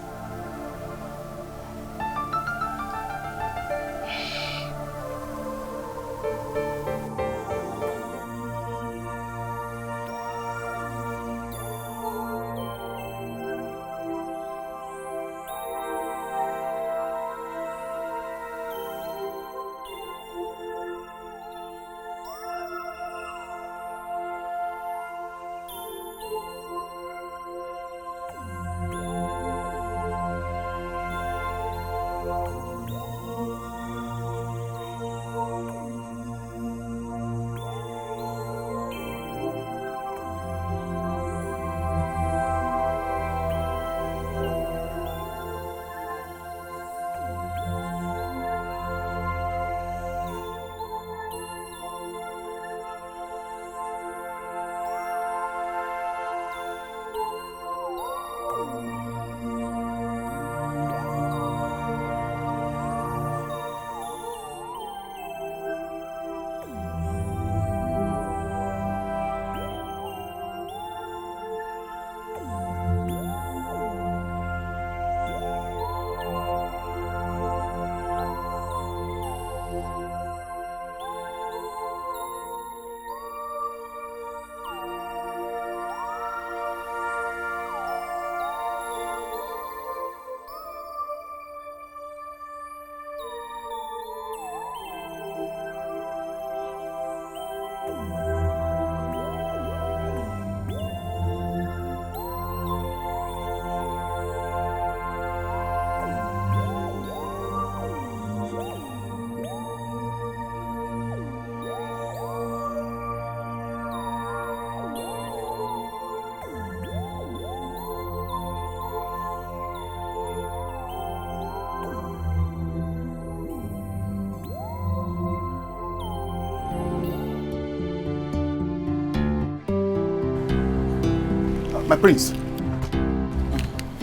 My prince,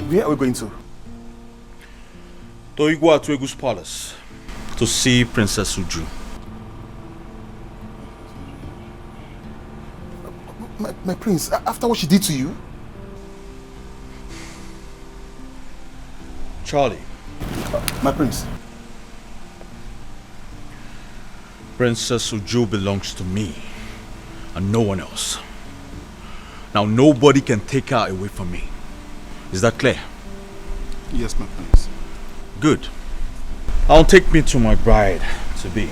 where are we going to? To Igwa Tuegu's palace to see Princess Uju. My prince, after what she did to you? Charlie. My prince. Princess Uju belongs to me and no one else. Now nobody can take her away from me. Is that clear? Yes, my prince. Good. I'll take me to my bride to be.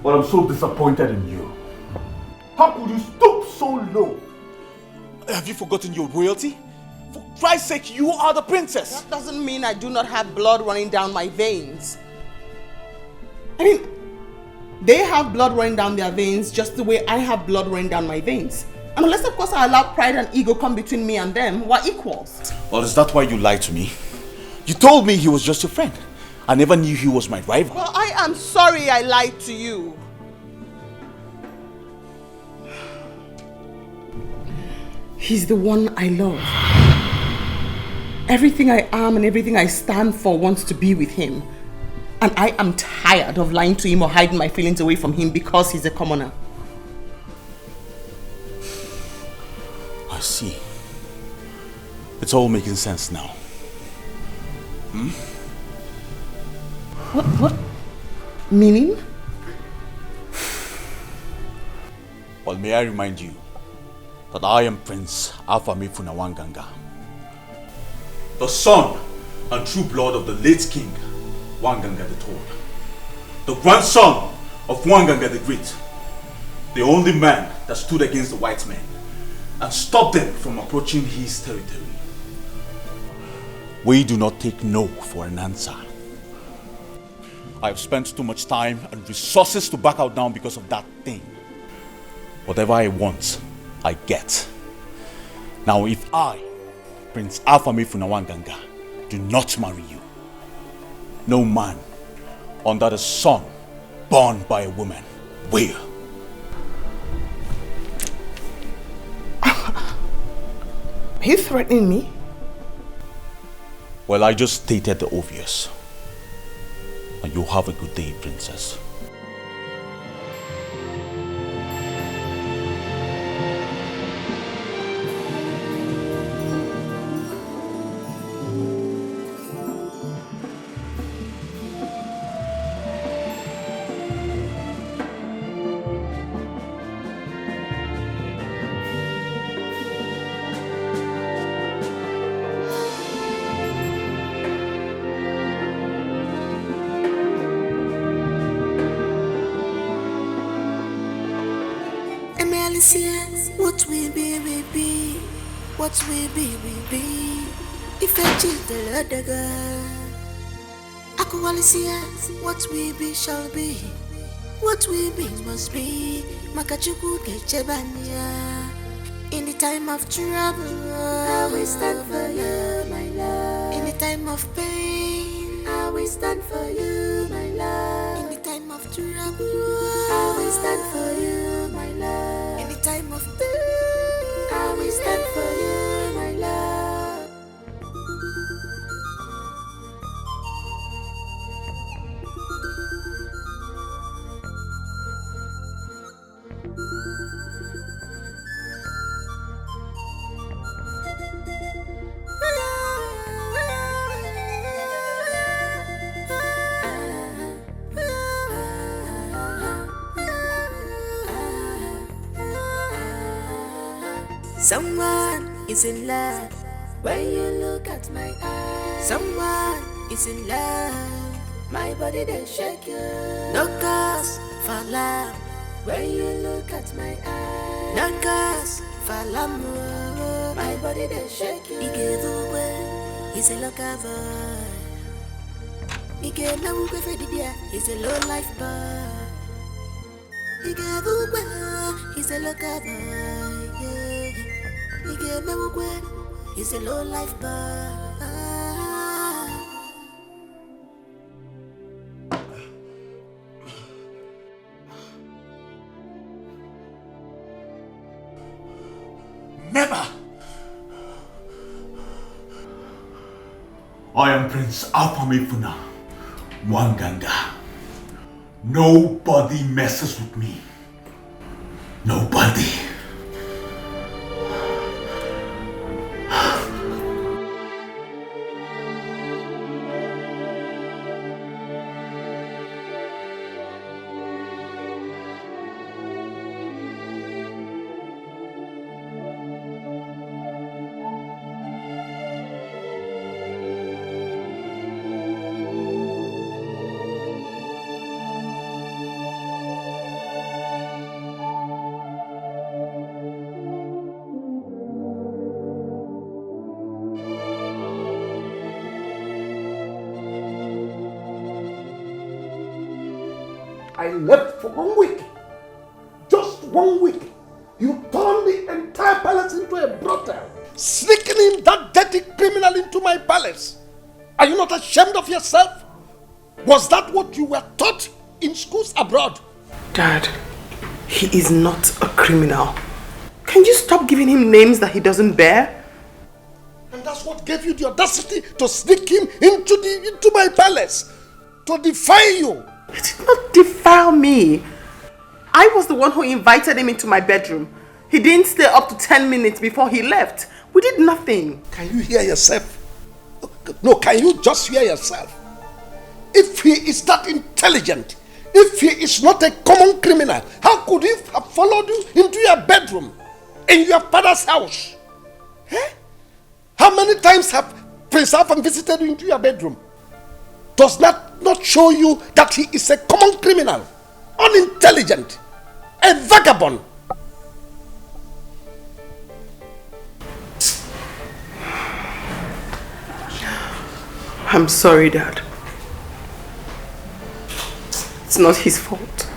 But I'm so disappointed in you. How could you stoop so low? Have you forgotten your royalty? For Christ's sake, you are the princess. That doesn't mean I do not have blood running down my veins. I mean, they have blood running down their veins just the way I have blood running down my veins. And unless, of course, I allow pride and ego come between me and them, we're equals. Well, is that why you lied to me? You told me he was just your friend. I never knew he was my rival. Well, I am sorry I lied to you. He's the one I love. Everything I am and everything I stand for wants to be with him. And I am tired of lying to him or hiding my feelings away from him because he's a commoner. I see. It's all making sense now. Hmm? What? Meaning? Well, may I remind you that I am Prince Afamefuna Wanganga, the son and true blood of the late king, Wanganga the Tall, the grandson of Wanganga the Great, the only man that stood against the white men and stopped them from approaching his territory. We do not take no for an answer. I have spent too much time and resources to back out now because of that thing. Whatever I want, I get. Now if I, Prince Afamefuna Wanganga, do not marry you, no man under the sun born by a woman will. Are you threatening me? Well, I just stated the obvious. And you have a good day, princess. What will be, will be. What will be, will be. If I cheat the other girl, Akualisia, what will be, shall be. What will be, must be. Makachuku Kechebania. In the time of trouble, I will stand for you, my love. In the time of pain, I will stand for you, my love. In the time of trouble, I will stand for you, my love. In the time of pain, I will stand for you, my love. Someone is in love when you look at my eyes. Someone is in love, my body they shake you. No cause for love when you look at my eyes. No cause for l'amour, my body they shake you. Ike is a local boy. Ike na uke fedidia is a low life boy. Ike is a local boy. He's a low life boy. Never! I am Prince Afamefuna Mwanganga. Nobody messes with me. Nobody. I left for 1 week. Just 1 week. You turned the entire palace into a brothel. Sneaking in that dirty criminal into my palace. Are you not ashamed of yourself? Was that what you were taught in schools abroad? Dad, he is not a criminal. Can you stop giving him names that he doesn't bear? And that's what gave you the audacity to sneak him into my palace. To defy you. It did not defile me. I was the one who invited him into my bedroom. He didn't stay up to 10 minutes before he left. We did nothing. Can you hear yourself? No, can you just hear yourself? If he is that intelligent, if he is not a common criminal, how could he have followed you into your bedroom, in your father's house? Eh? How many times have Prince Afam visited you into your bedroom? Does that not show you that he is a common criminal, unintelligent, a vagabond? I'm sorry, Dad. It's not his fault.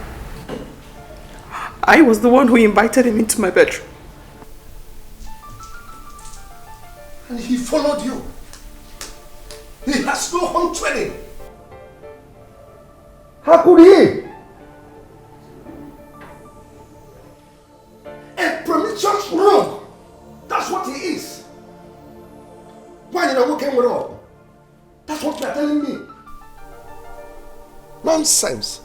I was the one who invited him into my bedroom. And he followed you. He has no home training. How could he? A promiscuous rogue. That's what he is. Why did I walk in with all? That's what you're telling me. Nonsense.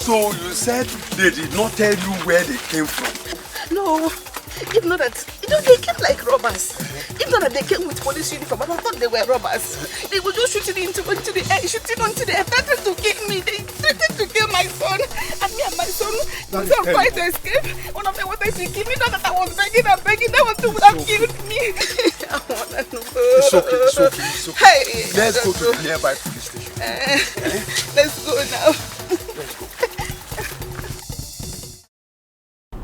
So you said they did not tell you where they came from? No, if not that, they came like robbers. If not that they came with police uniform, I thought they were robbers. They were just shooting into the air, shooting onto the air, threatened to kill me. They threatened to kill my son. And me and my son tried to escape. One of them wanted to kill me, not that I was begging and begging. That was to have killed me. I want to know. It's okay. Hey, let's go to the nearby police station. Let's go now.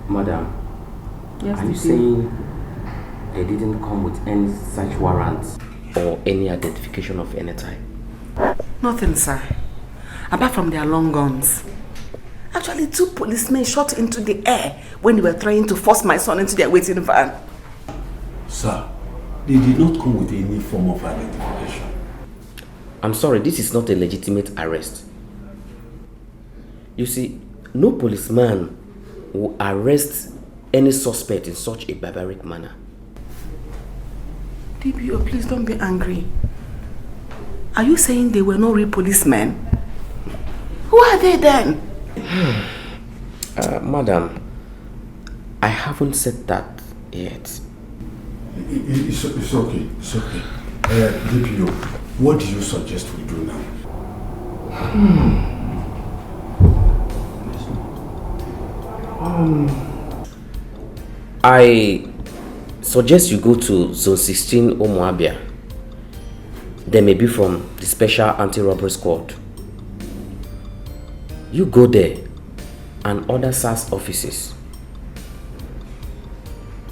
Madam, Yes, are you saying they didn't come with any search warrants or any identification of any type? Nothing, sir. Apart from their long guns. Actually, 2 policemen shot into the air when they were trying to force my son into their waiting van. Sir, they did not come with any form of identification. I'm sorry, this is not a legitimate arrest. You see, no policeman will arrest any suspect in such a barbaric manner. DPO, please don't be angry. Are you saying they were not real policemen? Who are they then? Madam, I haven't said that yet. It's okay, it's okay. DPO, what do you suggest we do now? I suggest you go to Zone 16 Omoabia. They may be from the Special Anti-Robbery Squad. You go there and other SAS offices.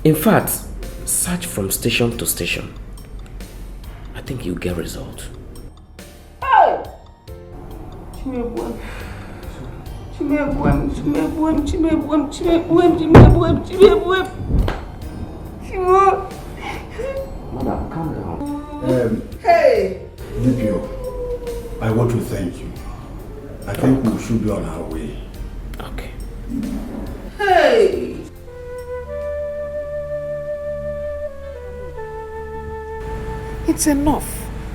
In fact, search from station to station. I think you'll get result. Hey! Madam, calm down. Hey! DPO, I want to thank you. I think we should be on our way. Okay. Hey! It's enough.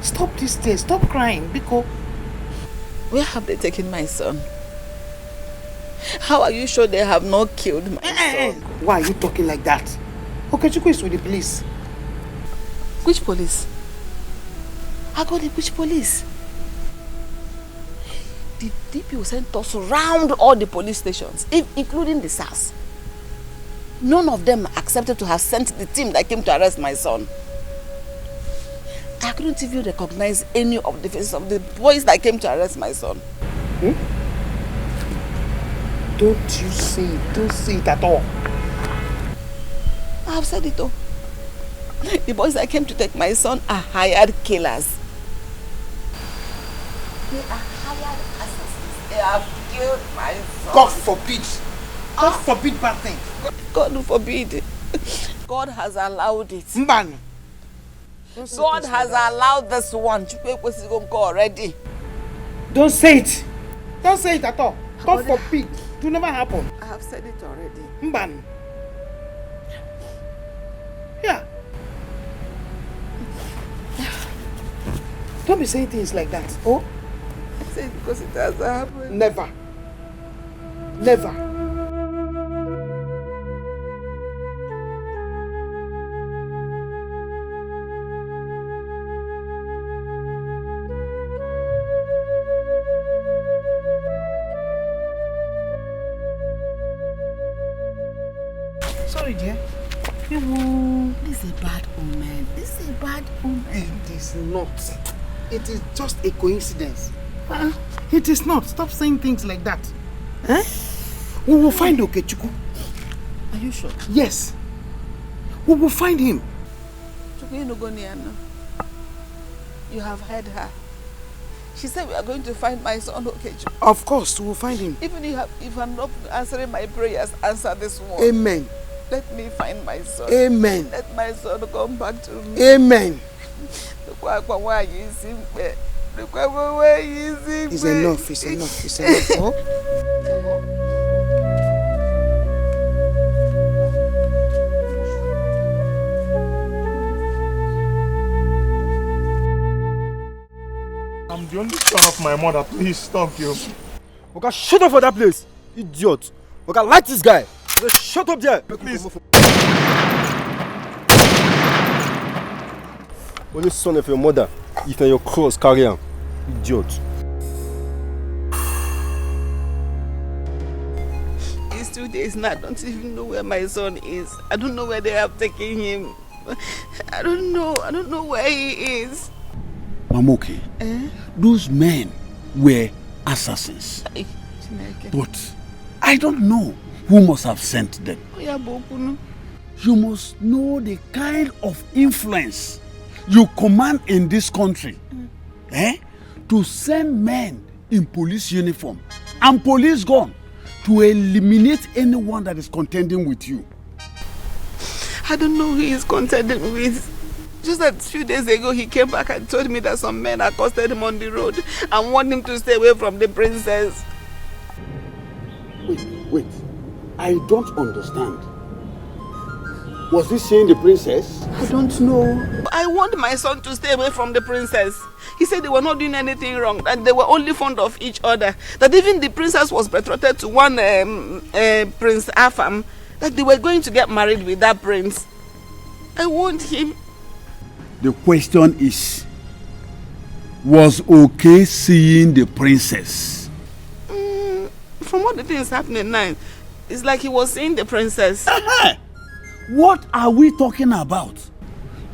Stop this day. Stop crying, Biko. Where have they taken my son? How are you sure they have not killed my son? Why are you talking like that? Okuchukwu is with the police. Which police? I got it. Which police? The DPO sent us around all the police stations, including the SAS. None of them accepted to have sent the team that came to arrest my son. I couldn't even recognize any of the faces of the boys that came to arrest my son. Don't you say it. Don't say it at all. I have said it all. The boys that came to take my son are hired killers. They are hired assassins. They have killed my son. God forbid. God forbid bad thing. God forbid. God has allowed it. Mban. God has allowed this one. Already. Don't say it. Don't say it at all. God forbid. It will never happen. I have said it already. Mban. Yeah. Don't be saying things like that. Oh? I say it because it has happened. Never. Never. Sorry, dear. This is a bad omen. This is a bad omen. It is not. It is just a coincidence. It is not. Stop saying things like that. We will find Okuchukwu. Are you sure? Yes. We will find him. You have heard her. She said we are going to find my son Okuchukwu. Of course, we will find him. Even if I'm not answering my prayers, answer this one. Amen. Let me find my son. Amen. Let my son come back to me. Amen. It's enough. It's enough. It's enough. Oh? I'm the only son of my mother. Please stop you. Okay, shut up for that place, idiot. Okay, like this guy. Just shut up there. Please. Only son of your mother. If you're your cross, carry him. Idiot. It's 2 days now. I don't even know where my son is. I don't know where they have taken him. I don't know where he is. Mamoke, those men were assassins. But I don't know who must have sent them. You must know the kind of influence you command in this country. To send men in police uniform and police gun to eliminate anyone that is contending with you. I don't know who he's contending with. Just a few days ago, he came back and told me that some men accosted him on the road and warned him to stay away from the princess. Wait. I don't understand. Was he saying the princess? I don't know. I warned my son to stay away from the princess. He said they were not doing anything wrong, that they were only fond of each other. That even the princess was betrothed to one Prince Afam, that they were going to get married with that prince. I warned him. The question is, was okay seeing the princess? From what the thing is happening now, it's like he was seeing the princess. What are we talking about?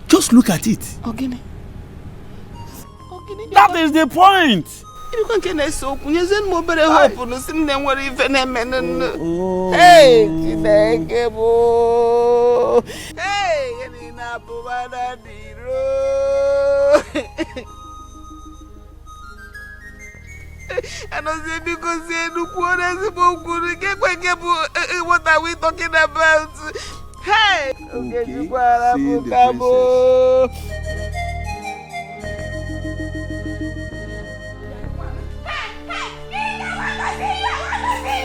Just look at it. Ogini. That is the point. You can't get so you send more better hope on the same than what even a man. Hey, Dikeh. Hey, Nina Bubada Diro. And I said, because what are we talking about? Hey, okay, you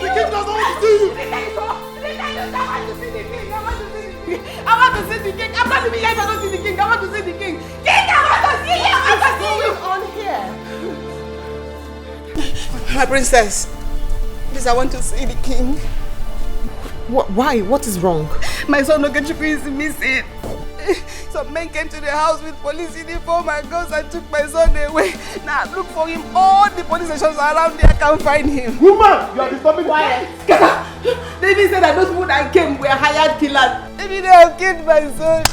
The king doesn't want to see you. I want to see the king. I'm not even here if I don't see the king. I want to see the king. King, I want to see you. I want to see you. On here. My princess, please, I want to see the king. Why? What is wrong? My son Okuchukwu is missing. Some men came to the house with police uniform and guns and took my son away. Now look for him. All the police stations around there can't find him. Woman, you are disturbing quiet. David said that those people that came were hired killers. Maybe they have killed my son.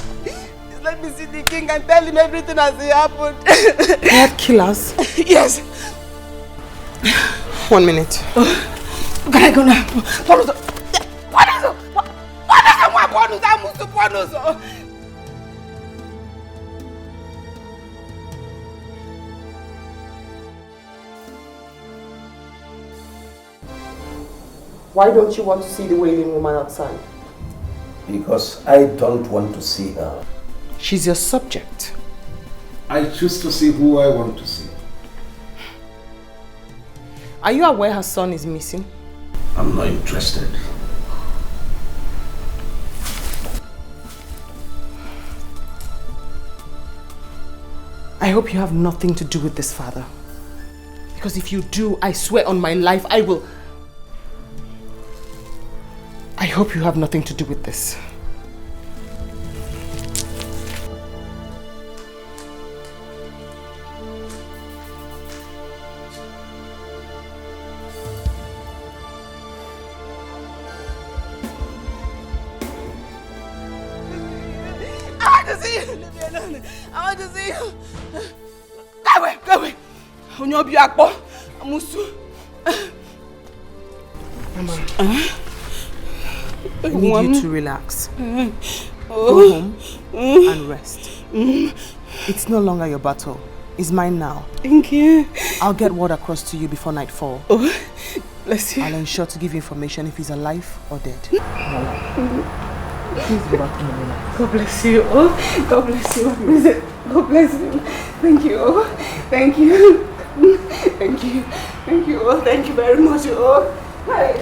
Let me see the king and tell him everything as it happened. Hired killers? Yes. 1 minute. Can I go now? What is it? Why don't you want to see the wailing woman outside? Because I don't want to see her. She's your subject. I choose to see who I want to see. Are you aware her son is missing? I'm not interested. I hope you have nothing to do with this, father. Because if you do, I swear on my life, I will... I hope you have nothing to do with this. I want to see you. Leave me alone. I want to see you. Go away. Onyobi Akpo. Amusu. Mama. I need you to relax. Go home and rest. It's no longer your battle. It's mine now. Thank you. I'll get word across to you before nightfall. Oh, bless you. I'll ensure to give you information if he's alive or dead. Please go back to Mama. God bless you. Oh, God bless you. God bless you. Thank you. Oh, thank you. Thank you. Thank you. Oh, thank you very much. Oh, hi.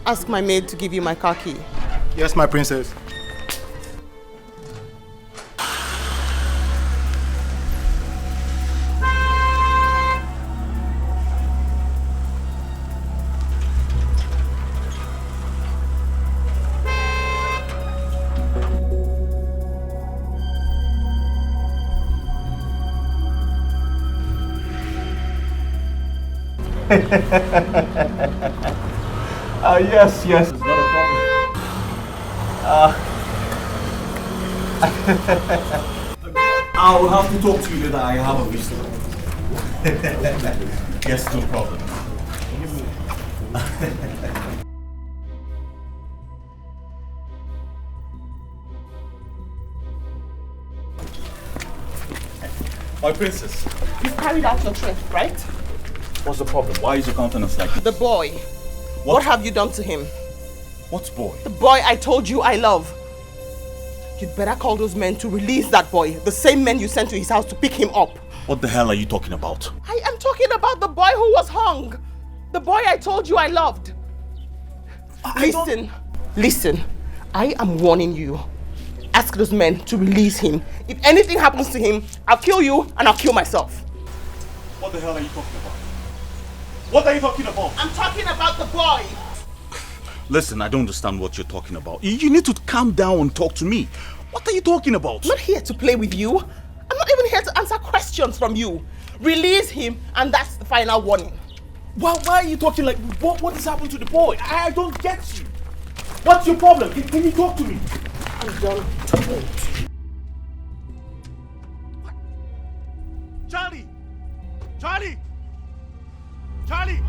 Ask my maid to give you my car key. Yes, my princess. Yes, it's not a problem. I'll have to talk to you later. I have a visitor. Yes, no problem. My princess. You carried out your threat, right? What's the problem? Why is your countenance like this? The boy. What have you done to him? What boy? The boy I told you I love. You'd better call those men to release that boy. The same men you sent to his house to pick him up. What the hell are you talking about? I am talking about the boy who was hung. The boy I told you I loved. Listen. I am warning you. Ask those men to release him. If anything happens to him, I'll kill you and I'll kill myself. What the hell are you talking about? What are you talking about? I'm talking about the boy. Listen, I don't understand what you're talking about. You need to calm down and talk to me. What are you talking about? I'm not here to play with you. I'm not even here to answer questions from you. Release him and that's the final warning. Why are you talking like... What has happened to the boy? I don't get you. What's your problem? Can you talk to me? I'm done. Charlie! Charlie! Charlie!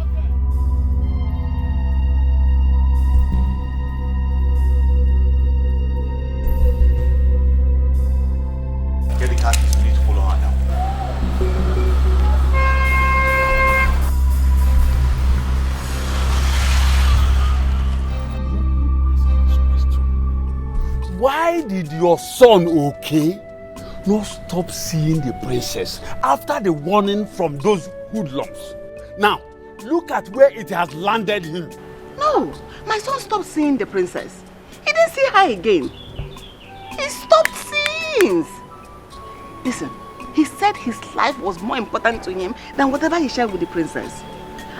Get the car keys. We need to follow her now. Why did your son, okay, not stop seeing the princess after the warning from those hoodlums? Now, look at where it has landed him. No, my son stopped seeing the princess. He didn't see her again. He stopped seeing. Listen, he said his life was more important to him than whatever he shared with the princess.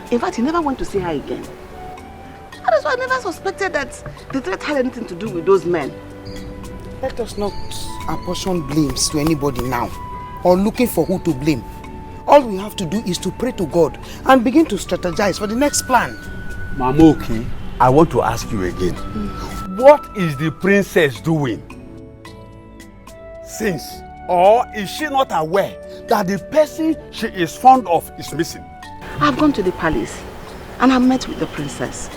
In fact, he never went to see her again. That is why I never suspected that the threat had anything to do with those men. Let us not apportion blames to anybody now, or looking for who to blame. All we have to do is to pray to God and begin to strategize for the next plan. Mama, okay, I want to ask you again. What is the princess doing? Since, or is she not aware that the person she is fond of is missing? I've gone to the palace and I met with the princess.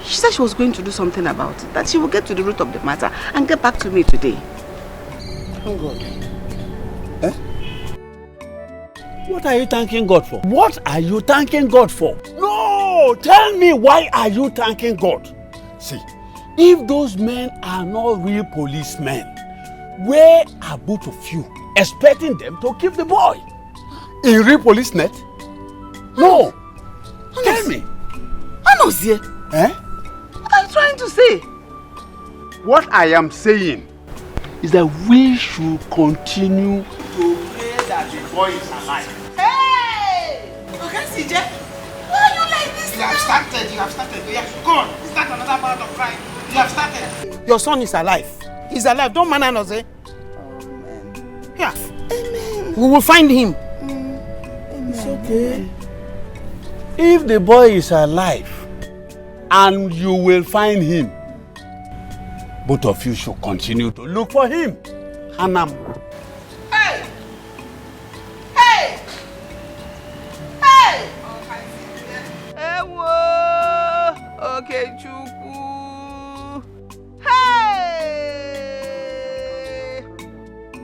She said she was going to do something about it, that she will get to the root of the matter and get back to me today. Oh God. What are you thanking God for? What are you thanking God for? No! Tell me, why are you thanking God? See, if those men are not real policemen, where are both of you expecting them to keep the boy? In real police net? No! Tell me. Anozie. Eh? What are you trying to say? What I am saying is that we should continue to pray that the boy is alive. Hey! Okay, CJ. Why are you like this? You have started. Yeah, go on. Start another part of crime. You have started. Your son is alive. He's alive. Don't man us, eh? Amen. Yeah. Amen. We will find him. It's okay. If the boy is alive and you will find him, both of you should continue to look for him. Hanam. Hey! Hey! Hey! Ewo! Okuchukwu! Hey!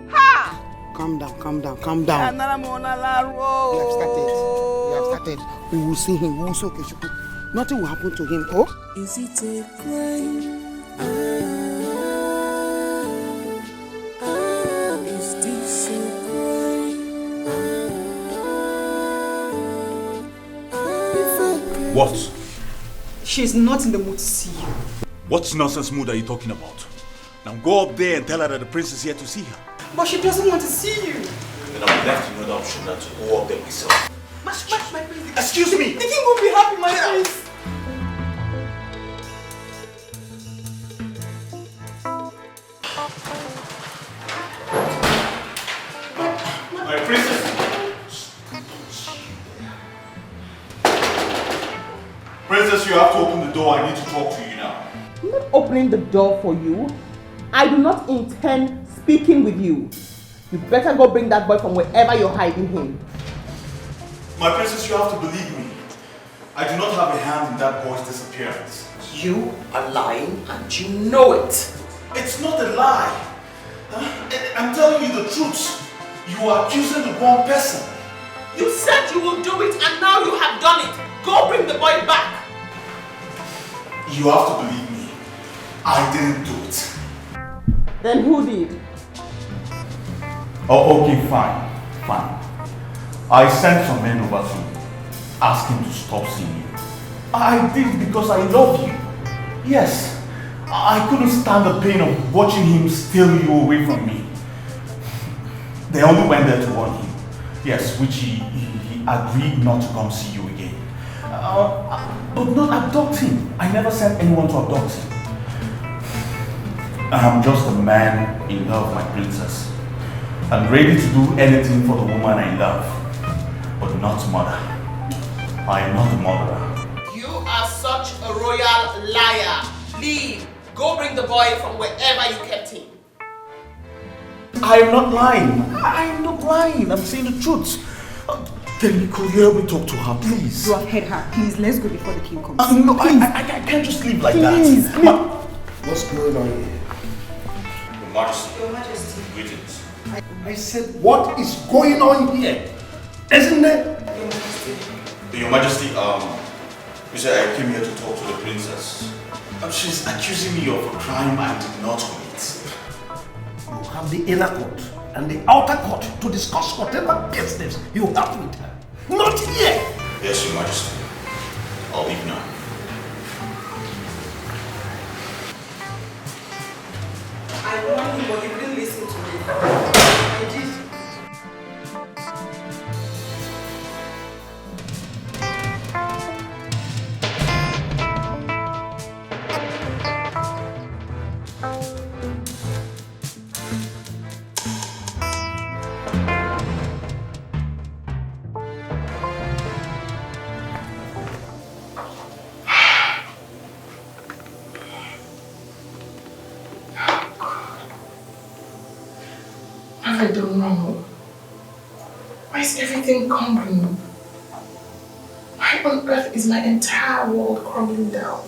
Ha! Calm down. You have started. We will see him. We will see Okuchukwu. Nothing will happen to him. Oh? Is it a crime? Is this a crime? What? She's not in the mood to see you. What nonsense mood are you talking about? Now go up there and tell her that the prince is here to see her. But she doesn't want to see you. Then I'm left with no option than to go up there myself. My prince. Excuse me! The king will be happy, my prince. My princess! Princess, you have to open the door. I need to talk to you now. I'm not opening the door for you. I do not intend speaking with you. You better go bring that boy from wherever you're hiding him. My princess, you have to believe me. I do not have a hand in that boy's disappearance. You are lying and you know it. It's not a lie. I'm telling you the truth. You are accusing the wrong person. You said you will do it and now you have done it. Go bring the boy back. You have to believe me. I didn't do it. Then who did? Oh, okay, fine. I sent some men over to you, asking to stop seeing you. I did because I love you. Yes, I couldn't stand the pain of watching him steal you away from me. They only went there to warn him. Yes, which he agreed not to come see you again. But not abduct him. I never sent anyone to abduct him. I'm just a man in love, my princess. I'm ready to do anything for the woman I love, but not murder. I am not a murderer. You are such a royal liar. Leave. Go bring the boy from wherever you kept him. I am not lying. I am not lying. I'm saying the truth. Can you help me talk to her, please? Go ahead, her. Please, let's go before the king comes. No, I can't just leave like that. What's going on here? Your Majesty. Your Majesty. Greetings. I said, what is going on here? Isn't it? Your Majesty, you said I came here to talk to the princess. She's accusing me of a crime I did not commit. You have the inner court and the outer court to discuss whatever business you have with her. Not here! Yes, Your Majesty. I'll leave now. I warned you, but you didn't listen to me. I did. I don't know. Why is everything crumbling? Why on earth is my entire world crumbling down?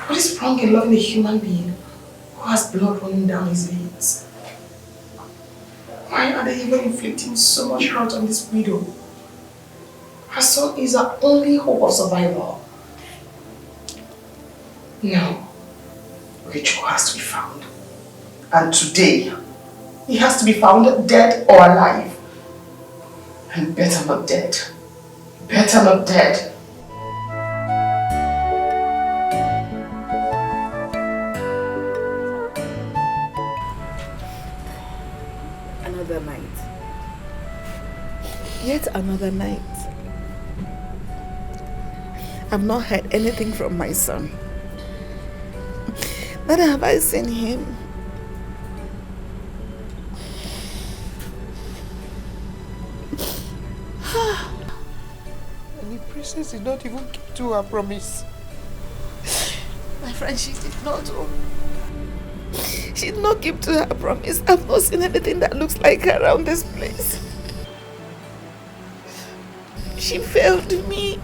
What is wrong in loving a human being who has blood running down his veins? Why are they even inflicting so much hurt on this widow? Her son is her only hope of survival. No. Okuchukwu has to be found. And today, he has to be found dead or alive. And better not dead. Better not dead. Another night. Yet another night. I've not heard anything from my son. Neither have I seen him. And the princess did not even keep to her promise. My friend, she did not. She did not keep to her promise. I've not seen anything that looks like her around this place. She failed me.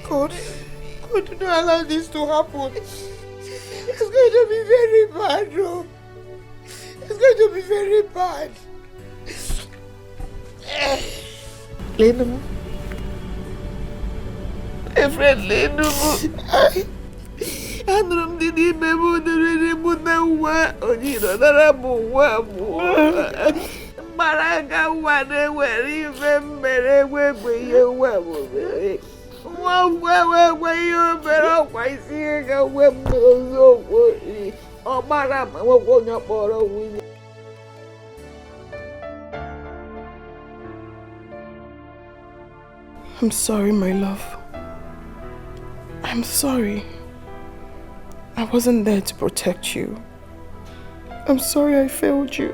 God, do not allow this to happen. It's going to be very bad, no. It's going to be very bad. Lenu. My friend Lenu. Anụrụ m dị n'ime m dịrị mụ na nwa onye nọdara m nwa m. Mgbara aga nwa na-ewere ife m mere egbe ihe nwa m mere. Nwa ngwa egbe ihe o mere ọkwa isi ihe ga nwe m n'oziokwu. Ọ gbara ma nwekwa onye kpọrọ nwunye. I'm sorry, my love. I'm sorry. I wasn't there to protect you. I'm sorry I failed you.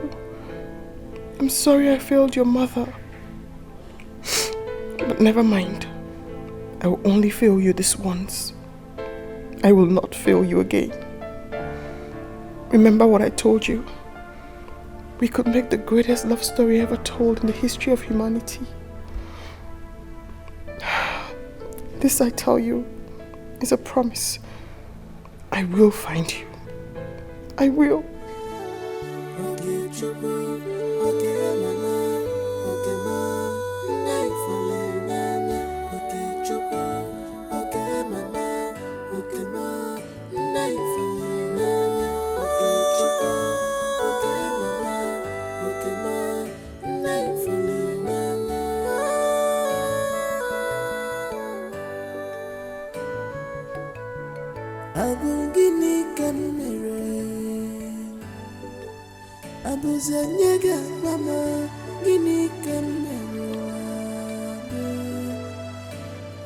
I'm sorry I failed your mother. But never mind. I will only fail you this once. I will not fail you again. Remember what I told you. We could make the greatest love story ever told in the history of humanity. This, I tell you, is a promise. I will find you. I will.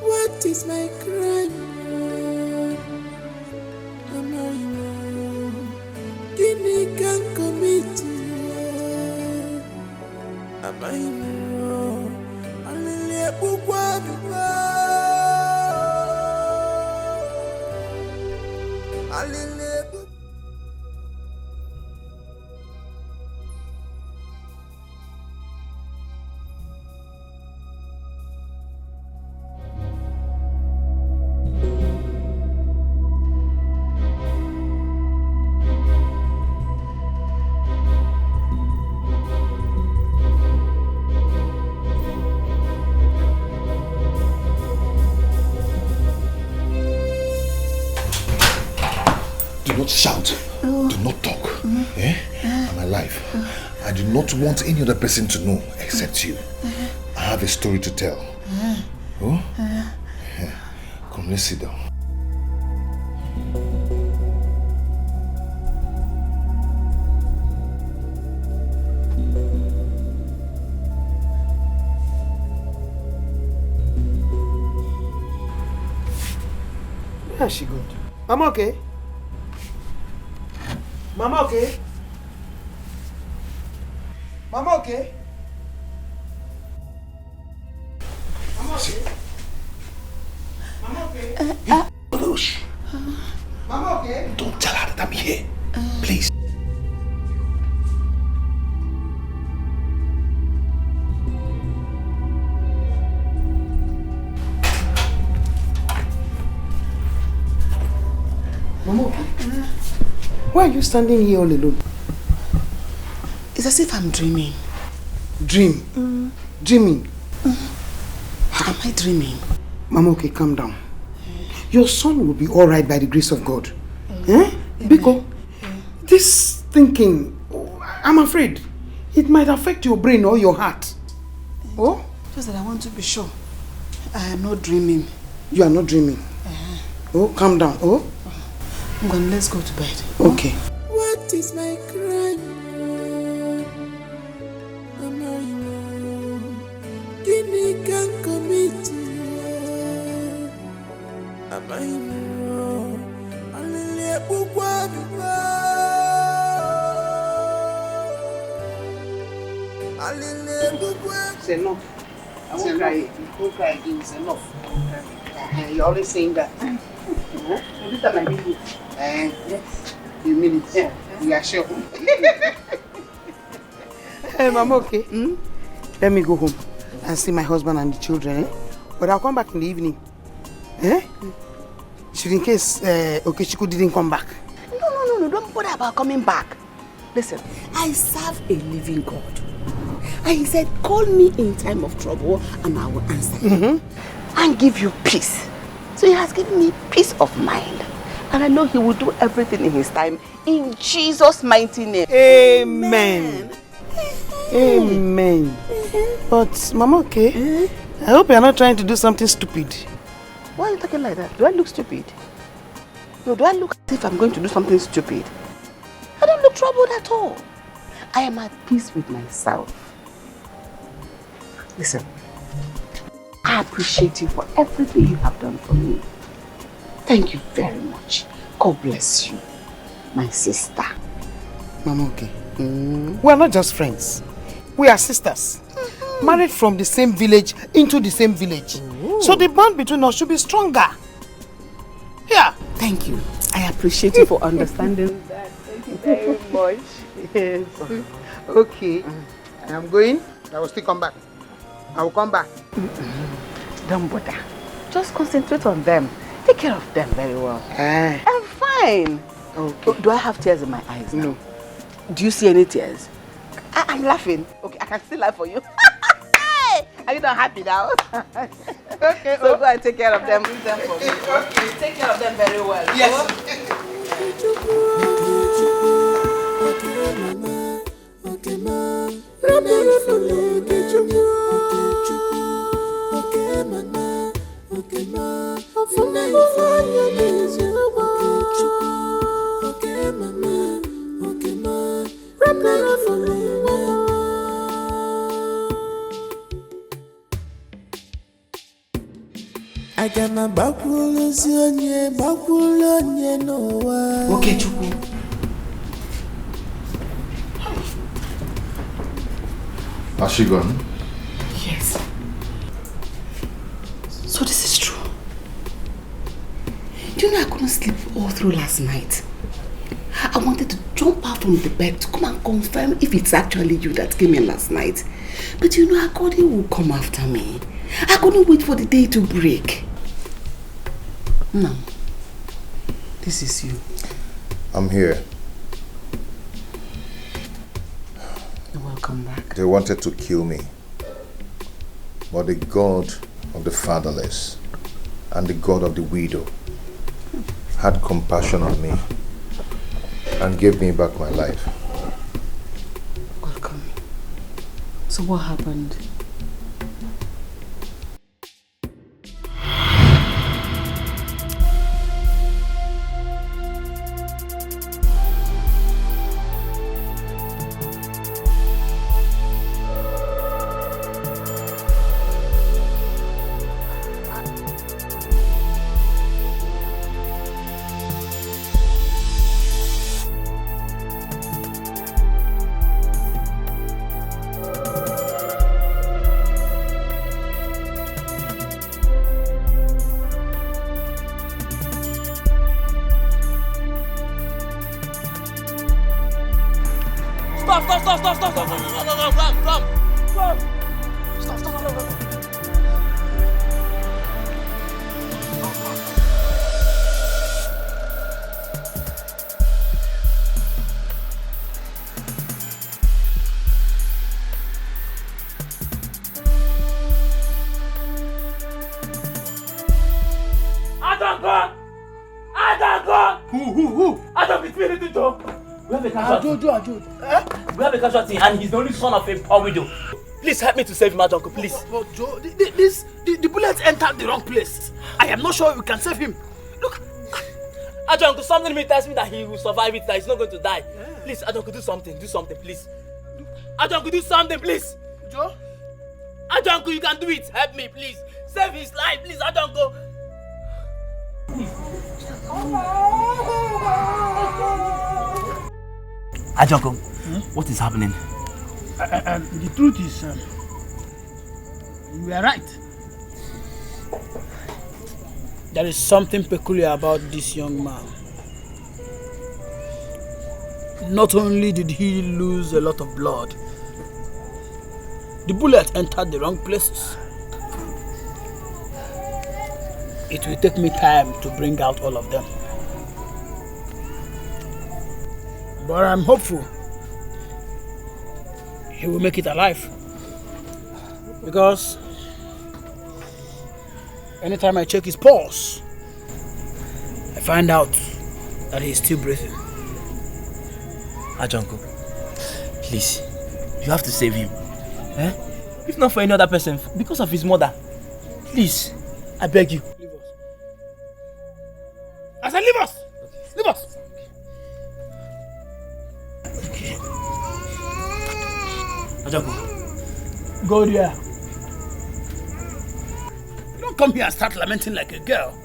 What is my crime? Guinea can commit. Am I wrong? Do not shout. Do not talk. I'm alive. I do not want any other person to know except you. I have a story to tell. Oh? Come, let's sit down. Where is she going? I'm okay. Mama okay? Mama okay? Mama okay? Mama okay? Mama okay? Don't tell her that I'm here. Please. Mama okay? Why are you standing here all alone? It's as if I'm dreaming. Dream? Dreaming? Am I dreaming? Mama, okay, calm down. Your son will be alright by the grace of God. Because this thinking, I'm afraid, it might affect your brain or your heart. Oh? Just that I want to be sure. I am not dreaming. You are not dreaming? Oh, calm down. Oh? Let's go to bed. Okay. What is my crime? Am I wrong? Guinea can commit. Am I wrong? It's enough. I won't cry. You won't cry again. It's enough. You're always saying that. So this time I mean it. Yes. You mean it. You are sure. Hey, Mama, okay? Let me go home and see my husband and the children. But I'll come back in the evening. Should in case Okuchukwu didn't come back. No. Don't bother about coming back. Listen, I serve a living God. And he said, call me in time of trouble and I will answer you and give you peace. So he has given me peace of mind. And I know he will do everything in his time in Jesus' mighty name. Amen. Amen. But, Mama, okay? I hope you're not trying to do something stupid. Why are you talking like that? Do I look stupid? No, do I look as if I'm going to do something stupid? I don't look troubled at all. I am at peace with myself. Listen, I appreciate you for everything you have done for me. Thank you very much. God bless you, my sister. Mama, okay. We are not just friends. We are sisters. Married from the same village into the same village. So the bond between us should be stronger. Here, Thank you. I appreciate you for understanding that. Thank you very much. Yes. Okay. I am going. I will still come back. I will come back. Don't bother. Just concentrate on them. Take care of them very well. I'm fine. Okay. Do I have tears in my eyes now? No. Do you see any tears? I'm laughing. Okay, I can still laugh for you. Are you not happy now? Okay. So go and take care of them. Leave them for me. Okay. Take care of them very well. Yes. Agama bakwulu zionye nowa. Okuchukwu. Has she gone? Yes. So this is true. Do you know I couldn't sleep all through last night? I wanted to jump out from the bed to come and confirm if it's actually you that came in last night. But you know, Akodi will come after me. I couldn't wait for the day to break. No. This is you. I'm here. You're welcome back. They wanted to kill me. But the God of the fatherless and the God of the widow had compassion on me and gave me back my life. Welcome. So what happened? We have a casualty and he's the only son of a poor widow. Please help me to save him, uncle, please. But Joe, the bullets entered the wrong place. I am not sure we can save him. Look. Uncle, something in me tells me that he will survive it, that he's not going to die. Yeah. Please, Uncle, do something, please. Uncle, do something, please. Joe? Uncle, you can do it. Help me, please. Save his life, please, Uncle. Please. Uncle, what is happening? The truth is, you are right. There is something peculiar about this young man. Not only did he lose a lot of blood, the bullet entered the wrong places. It will take me time to bring out all of them. But I'm hopeful he will make it alive. Because anytime I check his pulse, I find out that he's still breathing. Uncle, please, you have to save him. Eh? If not for any other person, because of his mother. Please, I beg you. Leave us. I said leave us! Leave us! Okay. Uncle, go there. You don't come here and start lamenting like a girl.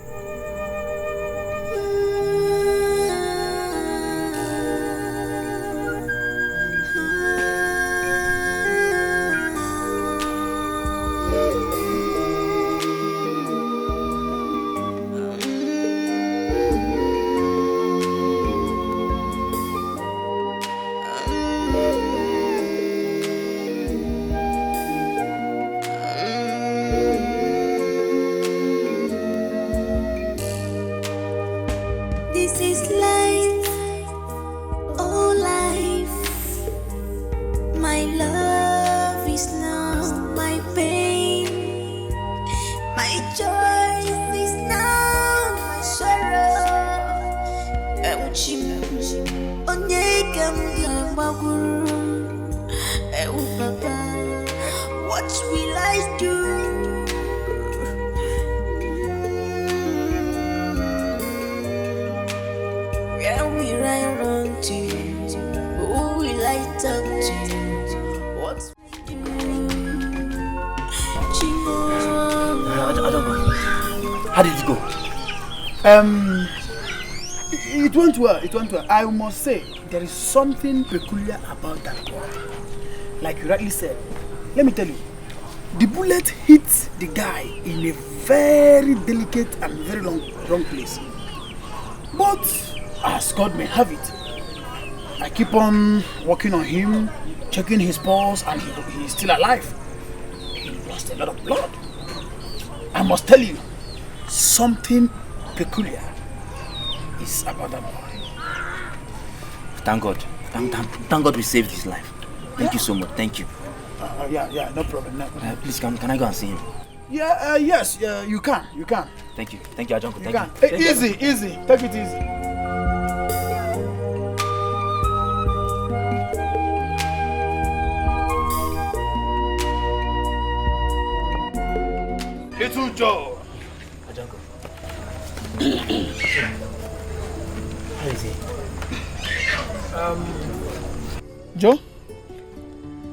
This is life, oh life. My love is now my pain. My joy is now my sorrow. What will I do? Where will I run to? Who will I talk to? What I don't know. How did it go? It went well. It went well. I must say, there is something peculiar about that boy. Like you rightly said. Let me tell you, the bullet hit the guy in a very delicate and very wrong place. But as God may have it, I keep on working on him, checking his pulse, and he is still alive. He lost a lot of blood. I must tell you, something peculiar is about that boy. Thank God. Thank God we saved his life. Thank you so much. Thank you. Yeah, no problem. Please, can I go and see him? Yes, you can. Thank you, Ajonko. You can. Easy. Take it easy. Little Joe. Ajonko. How is he? Joe,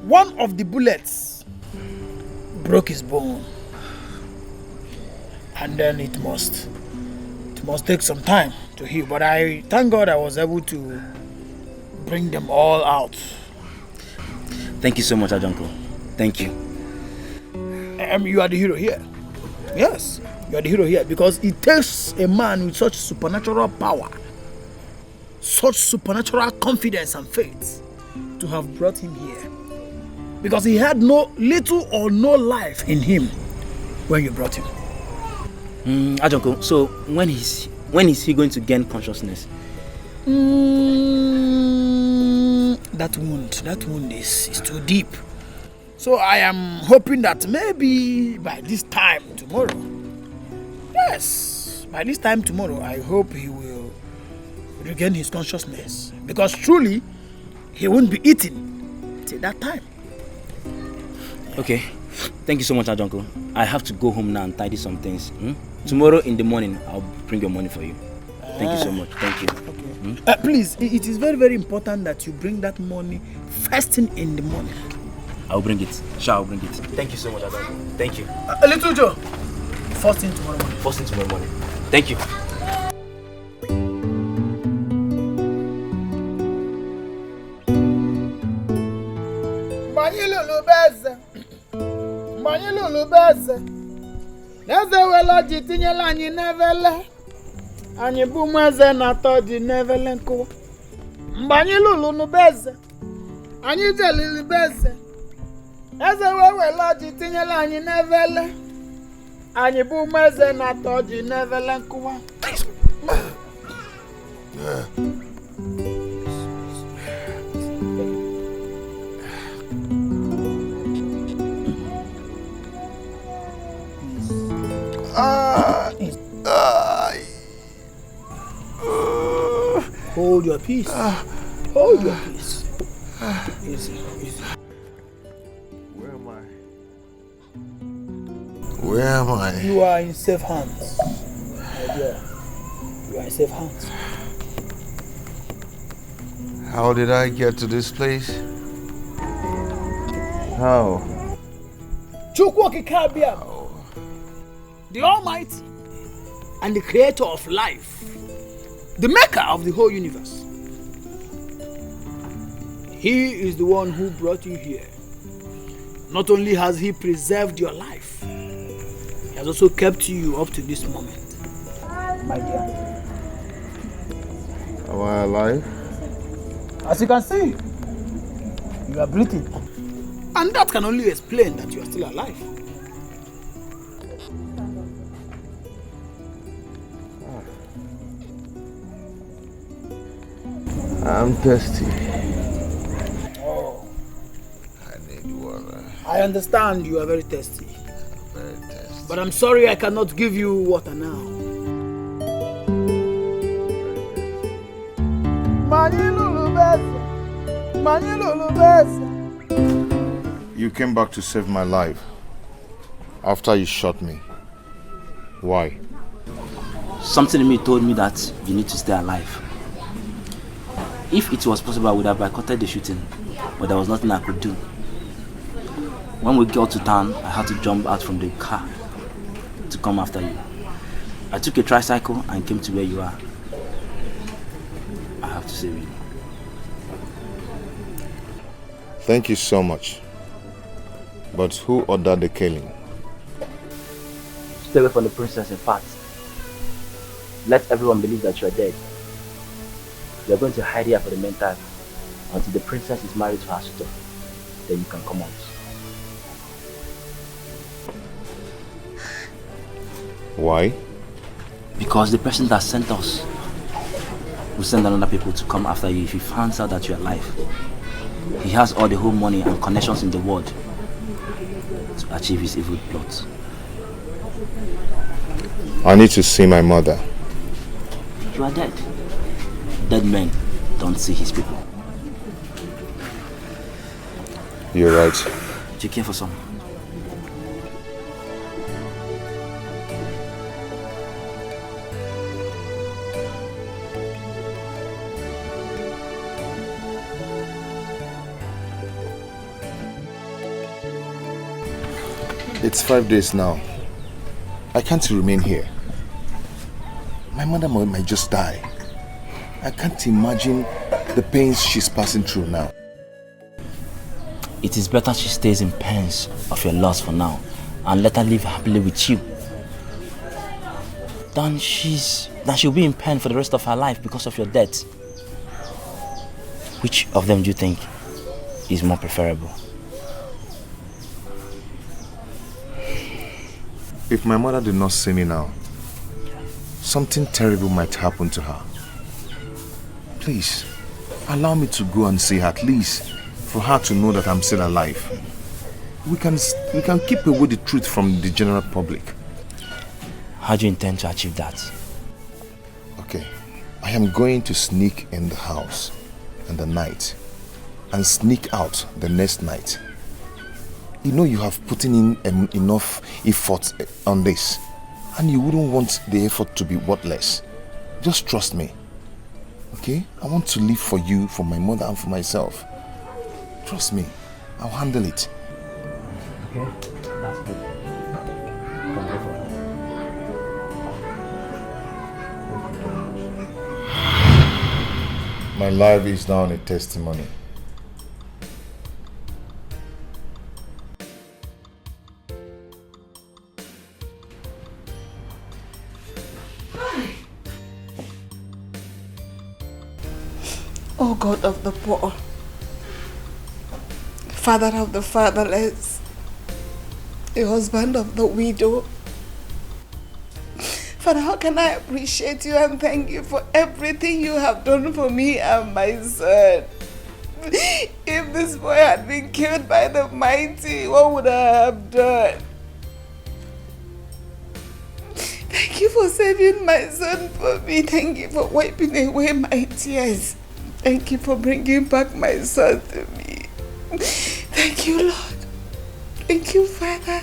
one of the bullets broke his bone, and then it must take some time to heal. But I thank God I was able to bring them all out. Thank you so much, Ajonko. Thank you. You are the hero here. Yes, you are the hero here because it takes a man with such supernatural power, such supernatural confidence and faith to have brought him here. Because he had little or no life in him when you brought him. Ajonko, so when is he going to gain consciousness? That wound is too deep. So I am hoping that maybe by this time tomorrow, I hope he will regain his consciousness. Because truly, he won't be eating till that time. Okay, thank you so much, Ajonko. I have to go home now and tidy some things. Tomorrow in the morning, I'll bring your money for you. Thank you so much. Thank you. Okay. Please, it is very, very important that you bring that money first thing in the morning. I'll bring it. Sure, I'll bring it. Thank you so much, Ajonko. Thank you. Little Joe, first thing tomorrow morning. First thing tomorrow morning. Thank you. Eze wela ji tinyela anyị n'evele. Anyị bụ ụmụ eze na-atọ dị n'evele nkụwa. Mgbe anyị lụrụ n'ubeze, anyị jelili beze. Eze wela ji tinyela anyị n'evele. Anyị bụ ụmụ eze na-atọ dị n'evele nkụwa. Hold your peace. Hold your peace. Easy. Where am I? You are in safe hands. My dear. You are in safe hands. How did I get to this place? How? The Almighty and the Creator of life, the Maker of the whole universe. He is the one who brought you here. Not only has He preserved your life, He has also kept you up to this moment. My dear. Am I alive? As you can see, you are breathing. And that can only explain that you are still alive. I'm thirsty. Oh, I need water. I understand you are very thirsty. Very thirsty. But I'm sorry I cannot give you water now. You came back to save my life after you shot me. Why? Something in me told me that you need to stay alive. If it was possible, I would have boycotted the shooting, but there was nothing I could do. When we got to town, I had to jump out from the car to come after you. I took a tricycle and came to where you are. I have to save you. Thank you so much. But who ordered the killing? Stay away from the princess, in fact. Let everyone believe that you are dead. You are going to hide here for the meantime until the princess is married to her suitor. Then you can come out. Why? Because the person that sent us will send another people to come after you if he finds out that you are alive. He has all the whole money and connections in the world to achieve his evil plot. I need to see my mother. You are dead. Dead men don't see his people. You're right. Do you care for some? It's 5 days now. I can't remain here. My mother might just die. I can't imagine the pains she's passing through now. It is better she stays in pains of your loss for now and let her live happily with you than she'll be in pain for the rest of her life because of your death. Which of them do you think is more preferable? If my mother did not see me now, something terrible might happen to her. Please, allow me to go and see her, at least for her to know that I'm still alive. We can keep away the truth from the general public. How do you intend to achieve that? Okay, I am going to sneak in the house in the night and sneak out the next night. You know you have put in enough effort on this, and you wouldn't want the effort to be worthless. Just trust me, okay? I want to live for you, for my mother, and for myself. Trust me, I'll handle it. Okay, that's good. Come over. My life is now a testimony. O God of the poor, Father of the fatherless, the husband of the widow. Father, how can I appreciate you and thank you for everything you have done for me and my son? If this boy had been killed by the mighty, what would I have done? Thank you for saving my son for me. Thank you for wiping away my tears. Thank you for bringing back my son to me. Thank you, Lord. Thank you, Father.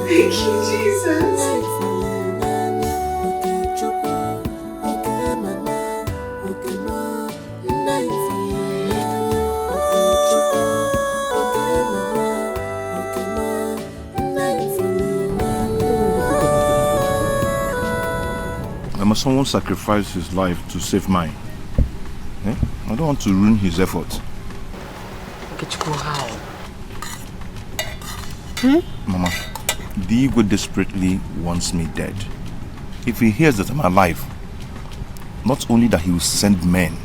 Thank you, Jesus. Must someone sacrifice his life to save mine? Eh? I don't want to ruin his effort. Okuchukwu, how? Mama, the Igwe desperately wants me dead. If he hears that I'm alive, not only that he will send men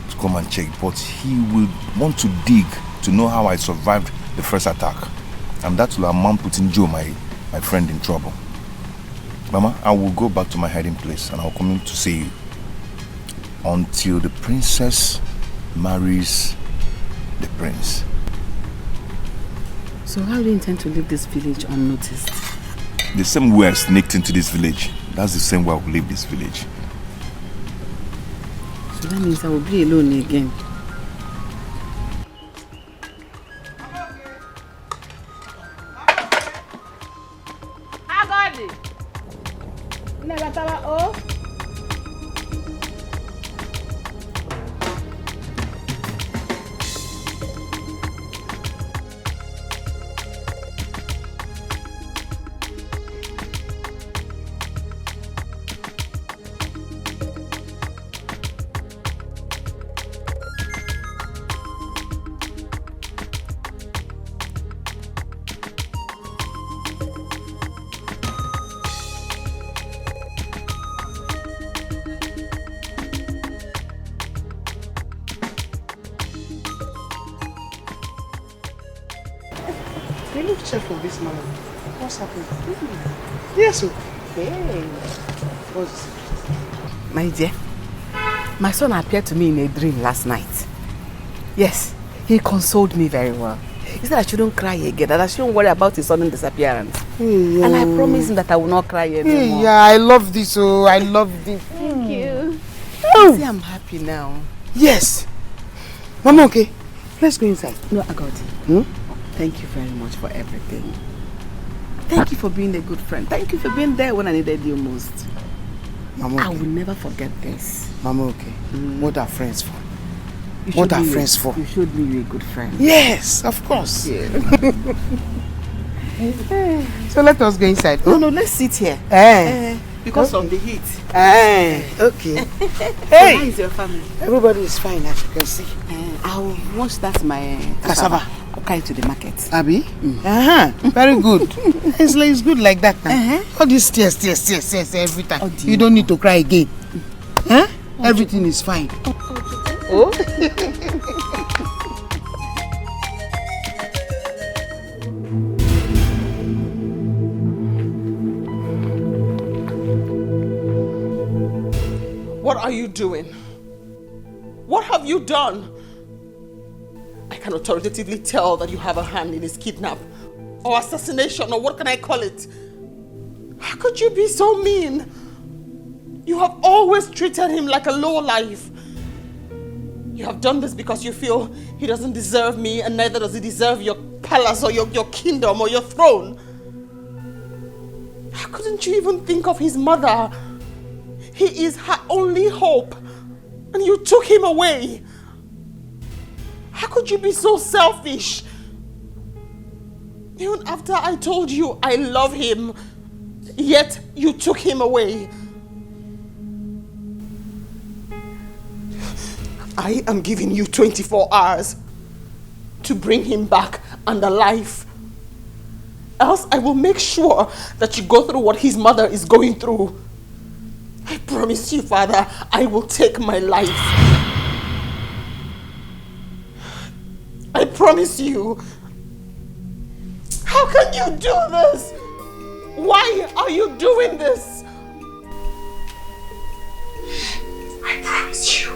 to come and check, but he will want to dig to know how I survived the first attack. And that will amount putting Joe, my friend, in trouble. Mama, I will go back to my hiding place and I'll come in to see you until the princess marries the prince. So how do you intend to leave this village unnoticed? The same way I sneaked into this village, that's the same way I will leave this village. So that means I will be alone again. You look cheerful this morning. What's happening? Yes, sir. Hey. My dear, my son appeared to me in a dream last night. Yes, he consoled me very well. He said I shouldn't cry again, that I shouldn't worry about his sudden disappearance. Hey, and I promised him that I will not cry anymore. Hey, yeah, I love this, oh, I love this. Thank you. Oh. See, I'm happy now. Yes. Mama, okay. Let's go inside. No, Agodi. Thank you very much for everything. Thank you for being a good friend. Thank you for being there when I needed you most. Mama, okay. I will never forget this. Mama, okay. What are friends for? What are friends for? You showed me you're a good friend. Yes, of course. Yeah. So let us go inside. No, let's sit here. Because of the heat. Okay. Hey! How is your family? Everybody is fine, as you can see. I'll wash that my cassava. I'll carry to the market. Abi? Very good. It's good like that now. All these tears every time. Oh, you don't need to cry again. Everything is fine. Oh? What are you doing? What have you done? I can authoritatively tell that you have a hand in his kidnap or assassination, or what can I call it? How could you be so mean? You have always treated him like a lowlife. You have done this because you feel he doesn't deserve me, and neither does he deserve your palace or your kingdom or your throne. How couldn't you even think of his mother? He is her only hope, and you took him away. How could you be so selfish? Even after I told you I love him, yet you took him away. I am giving you 24 hours to bring him back and alive. Else I will make sure that you go through what his mother is going through. I promise you, Father, I will take my life. I promise you. How can you do this? Why are you doing this? I promise you.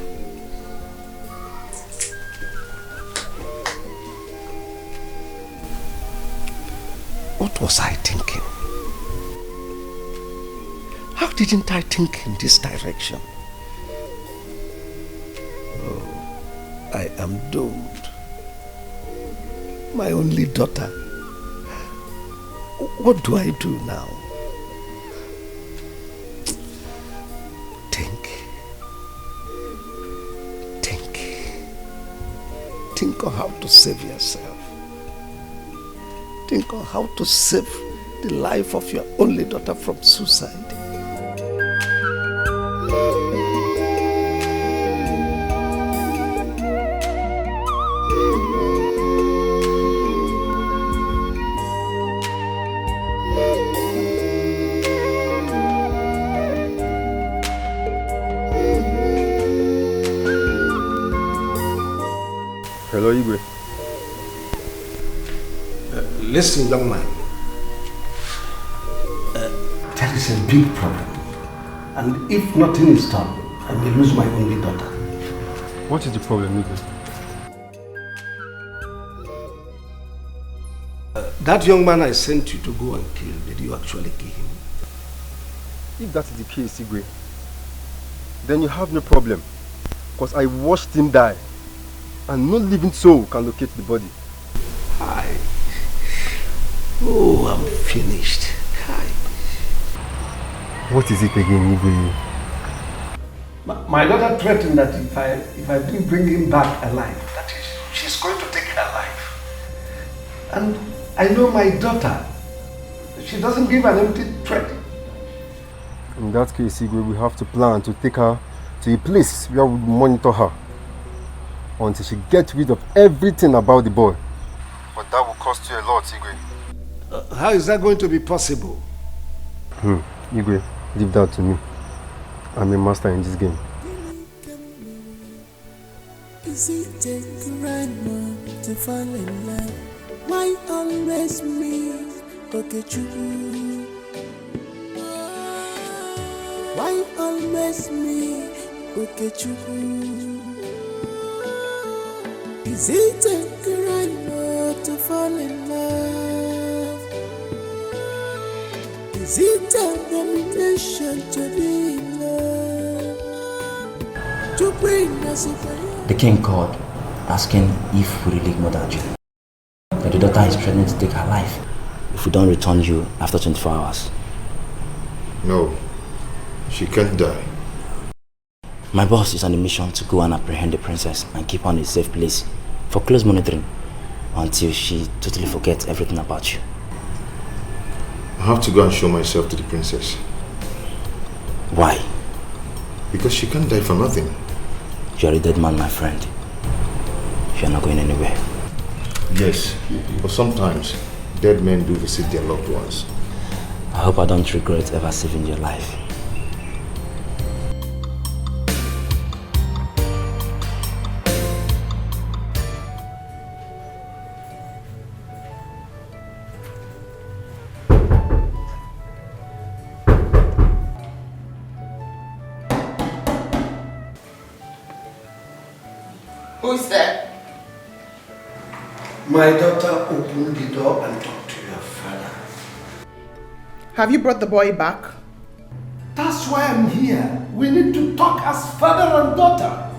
What was I thinking? How didn't I think in this direction? Oh, I am doomed. My only daughter. What do I do now? Think on how to save yourself. Think on how to save the life of your only daughter from suicide. Hello, Igwe. Listen, young man. Tell That is a big problem. And if nothing is done, I may lose my only daughter. What is the problem, Igwe? That young man I sent you to go and kill, did you actually kill him? If that is the case, Igwe, then you have no problem. Because I watched him die. And no living soul can locate the body. Oh, I'm finished. What is it again, Igwe? My daughter threatened that if I didn't bring him back alive, that is, she's going to take her life. And I know my daughter. She doesn't give an empty threat. In that case, Igwe, we have to plan to take her to a place where we monitor her until she gets rid of everything about the boy. But that will cost you a lot, Igwe. How is that going to be possible? Igwe, leave that to me. I'm a master in this game. Is it a crime to fall in love? Why always me, Okuchukwu? Why always me, Okuchukwu? Is it a crime to fall in love? Is it a elimination to be in love? To bring us a The king called, asking if we really murdered you. But the daughter is threatening to take her life if we don't return you after 24 hours. No, she can't die. My boss is on a mission to go and apprehend the princess and keep her in a safe place for close monitoring until she totally forgets everything about you. I have to go and show myself to the princess. Why? Because she can't die for nothing. You are a dead man, my friend. You are not going anywhere. Yes, but sometimes dead men do visit their loved ones. I hope I don't regret ever saving your life. Who's there? My daughter opened the door and talked to your father. Have you brought the boy back? That's why I'm here. We need to talk as father and daughter.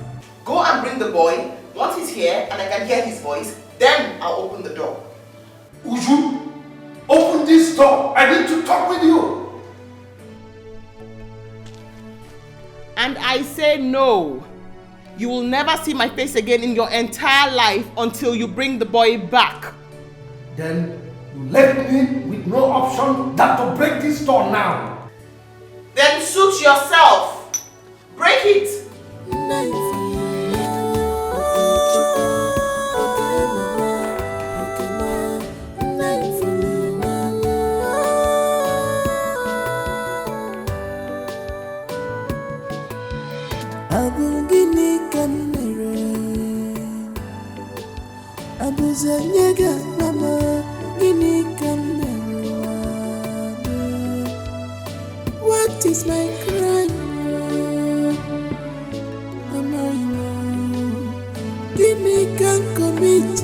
Go and bring the boy. Once he's here and I can hear his voice, then I'll open the door. Uju, open this door. I need to talk with you. And I say no. You will never see my face again in your entire life until you bring the boy back. Then you left me with no option than to break this door now. Then suit yourself. Break it. What is my crime? Give me can commit.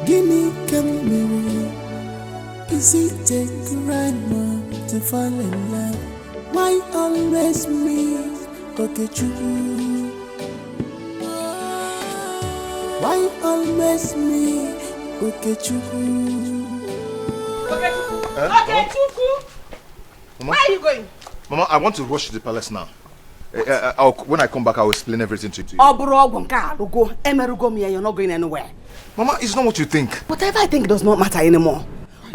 Guinea camera, is it a crime to fall in love? Why always me, Okuchukwu? Why always me, Okuchukwu? Okuchukwu! Where are you going? Mama, I want to rush to the palace now. When I come back, I'll explain everything to you. You're not going anywhere. Mama, it's not what you think. Whatever I think does not matter anymore.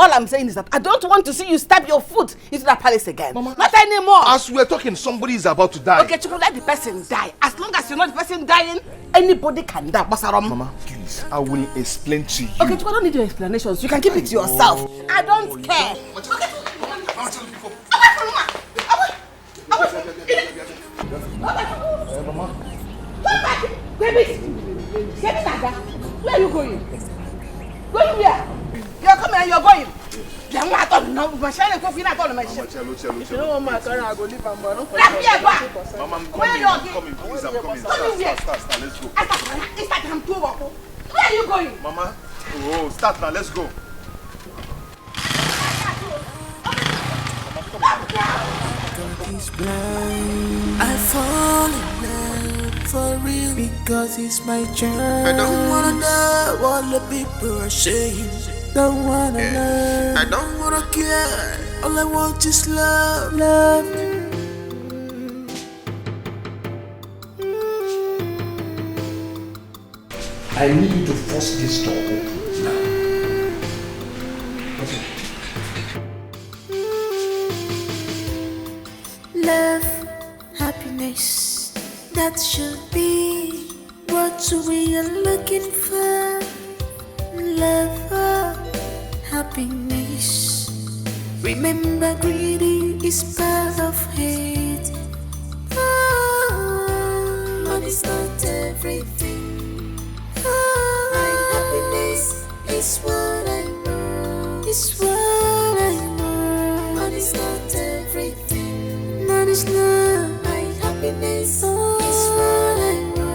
All I'm saying is that I don't want to see you stab your foot into that palace again. Mama, not anymore. As we're talking, somebody is about to die. Okay, Chukwu, let the person die. As long as you're not the person dying, anybody can die. Mama, please, I will explain to you. Okay, Chukwu, I don't need your explanations. You can keep it to yourself. I don't care. Mama. Come back! Baby! Get Nada! Where are you going? Going where? You're coming and you're going. If you don't want my car, I go leave and Mama, I'm coming. Please, I'm coming. Start. Where are you going? Mama, start now. Let's go. God is blind. I fall in love for real because it's my journey. I don't wanna know what the people are saying. Don't wanna know. I don't wanna care. All I want is love, love. I need you to force this door open now. Love, happiness, that should be what we are looking for. Love, happiness. Remember, greedy is part of hate. Money's not everything. My happiness is what I want. It's what I want. Money's not everything. Money's not my happiness. It's what I want.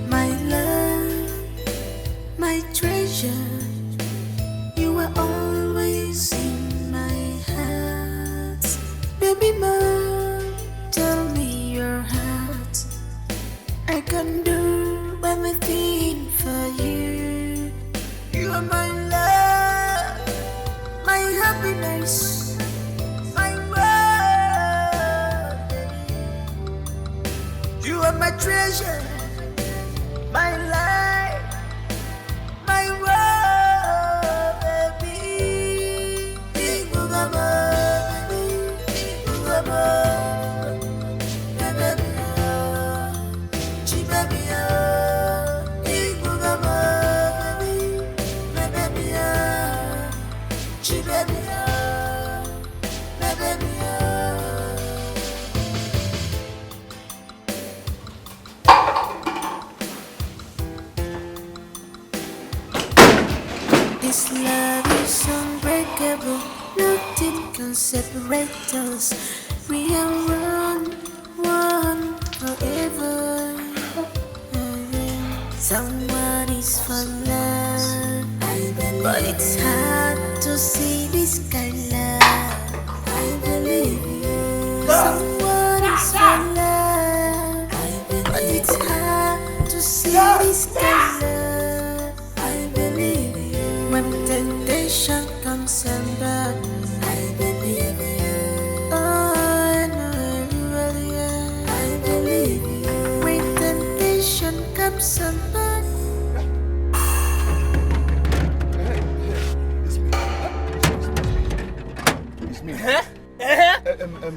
My love, my treasure, you are always in my heart. Baby, mom, tell me your heart. I can do anything for you. You are my love, my happiness, my world. You are my treasure, my life, my world, baby. Ibugama, Ibugama, baby, Chibaby, Ibugama, baby, Chibaby, baby. This love is unbreakable, nothing can separate us. We are one forever. Someone is for love, but it's hard to see this kind of love. I believe you. Someone is for love, but it's hard to see this kind of love. I believe you. When temptation comes and back, I believe you. Oh, I know you really are. I believe you. When temptation comes and back.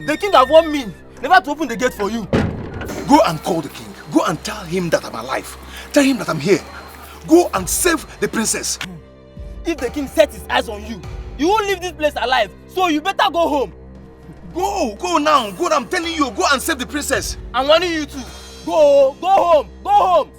The king have warned me never to open the gate for you. Go and call the king. Go and tell him that I'm alive. Tell him that I'm here. Go and save the princess. If the king sets his eyes on you, you won't leave this place alive. So you better go home. Go now. Go, I'm telling you. Go and save the princess. I'm warning you too. Go home. Go home.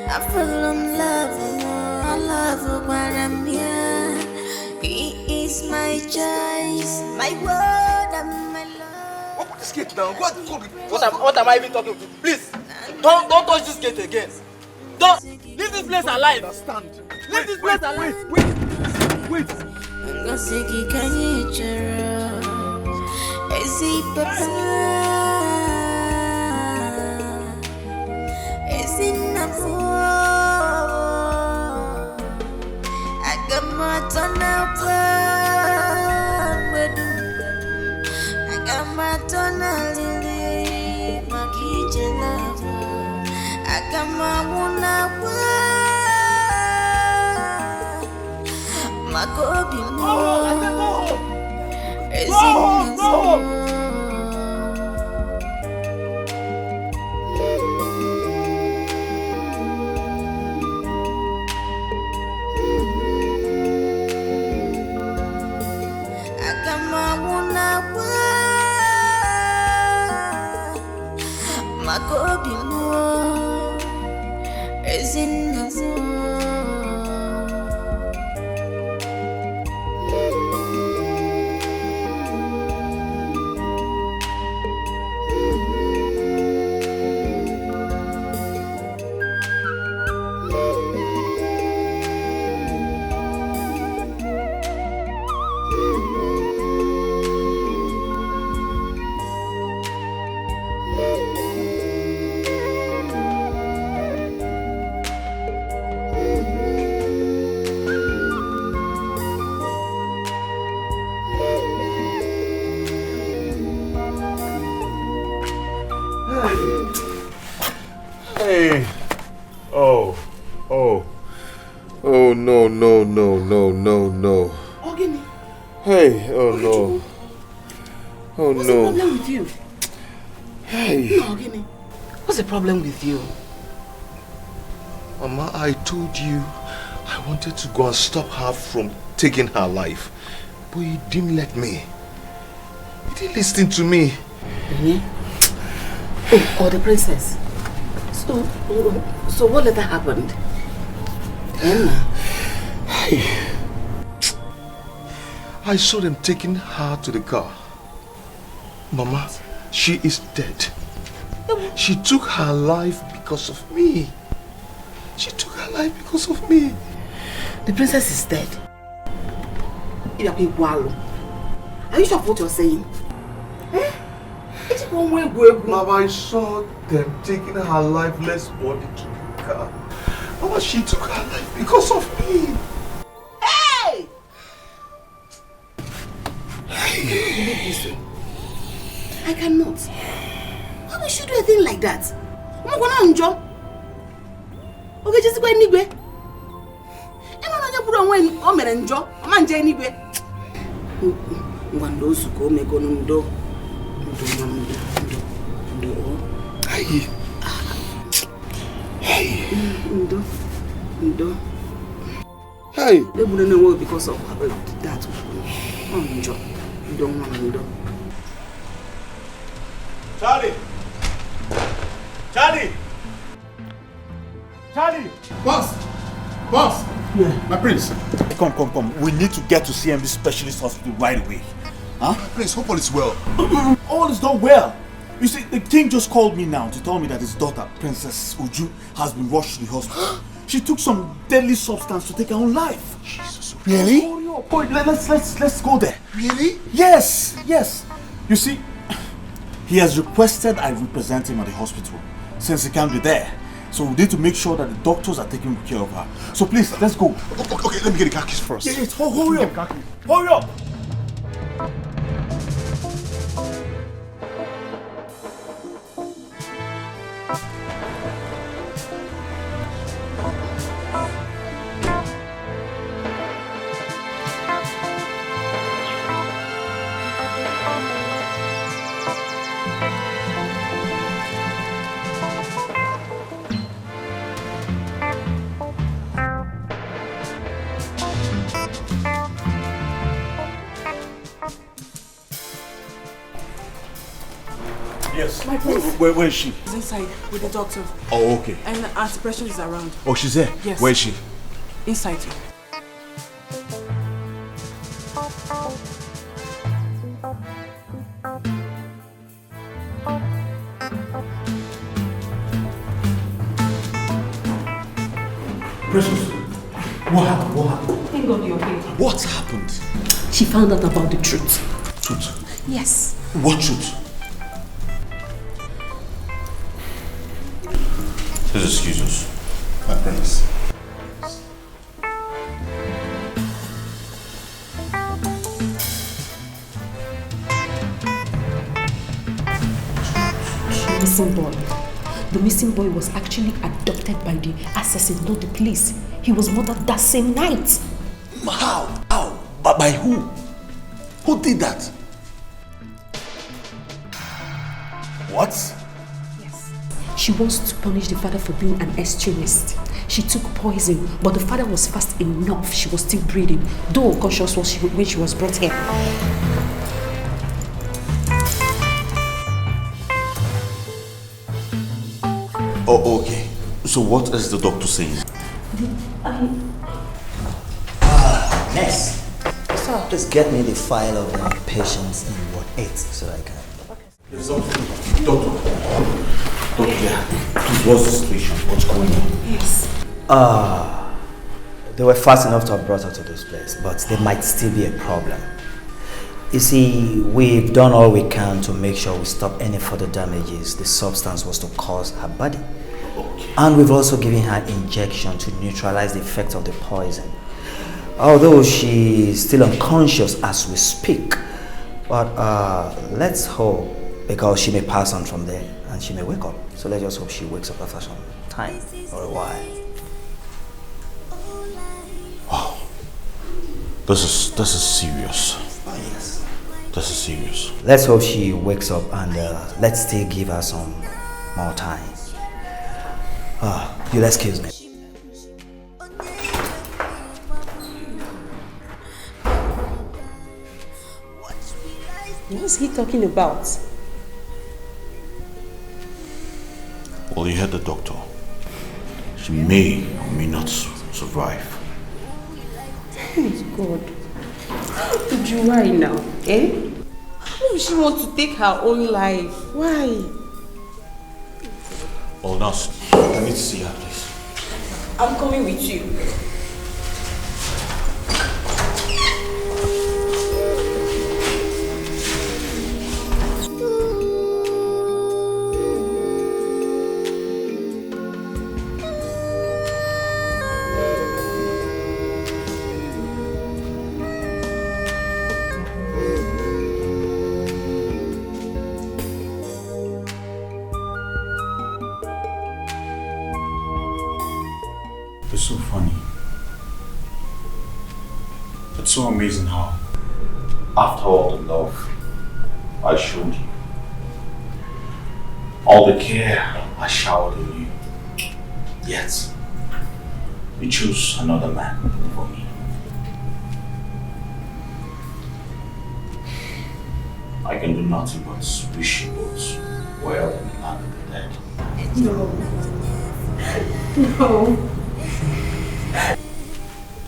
I fell in love, I love where I'm here. He is my choice, my word and my love. What would this gate now. Go. What am I even talking to? Please, don't touch this gate again. Don't leave this place alive. Understand? Leave this place alive. Wait. Hey. Oh, no. Ogini. Hey, oh no. Oh What's no. the problem with you? Hey. No, Ogini. What's the problem with you? Mama, I told you I wanted to go and stop her from taking her life. But you didn't let me. You didn't listen to me. Mm-hmm. Oh, the princess. So what later happened? Emma. I saw them taking her to the car. Mama, she is dead. She took her life because of me. She took her life because of me. The princess is dead. Are you sure of what you're saying? Mama, I saw them taking her lifeless body to the car. Mama, she took her life because of me. Hey! I cannot. How will you do a thing like that? I'm going to enjoy. Okay, just go anywhere. I'm not going to put on when I'm going to enjoy. I'm going to anywhere. Hey. They wouldn't know because of that. You don't want to do. Charlie! Boss! Yeah. My prince. Come. We need to get to CMB Specialist Hospital right away. Huh? My prince, hope all is well. All is not well. You see, the king just called me now to tell me that his daughter, Princess Uju, has been rushed to the hospital. She took some deadly substance to take her own life. Jesus. Really? Boy, let's go there. Really? Yes. You see, he has requested I represent him at the hospital since he can't be there. So we need to make sure that the doctors are taking care of her. So please, let's go. Okay, let me get the car keys first. Yes, hurry up. Hurry up. Yes. My prince. Where is she? She's inside with the doctor. Oh, okay. And Auntie Precious is around. Oh, she's there? Yes. Where is she? Inside. Precious, what happened? What happened? Thank God you're here. What happened? She found out about the truth. Truth? Yes. What truth? Please excuse us. My prince. Missing boy. The missing boy was actually adopted by the assassin, not the police. He was murdered that same night. How? How? But by who? Who did that? What? Yes. She wants to punish the father for being an extremist. She took poison, but the father was fast enough. She was still breathing, though unconscious when she was brought here. Oh, okay. So what is the doctor saying? Nurse, so please get me the file of the patients in Ward 8 so I can... Please, doctor, yeah. Please, what's the situation? What's going on? Yes. They were fast enough to have brought her to this place, but there might still be a problem. You see, we've done all we can to make sure we stop any further damages the substance was to cause her body. Okay. And we've also given her injection to neutralize the effect of the poison. Although she's still unconscious as we speak, but let's hope, because she may pass on from there and she may wake up. So let's just hope she wakes up after some time or a while. Wow. This is serious. Oh, yes. This is serious. Let's hope she wakes up and let's still give her some more time. You'll excuse me. What's he talking about? Well, you heard the doctor. She may or may not survive. Oh God. How could you lie now? Eh? Why would she want to take her own life? Why? Oh, nurse, I need to see her, please. I'm coming with you. It's so funny. It's so amazing how, after all the love I showed you, all the care I showered on you, yet you chose another man for me. I can do nothing but wish you both well in the land of the dead. No. No.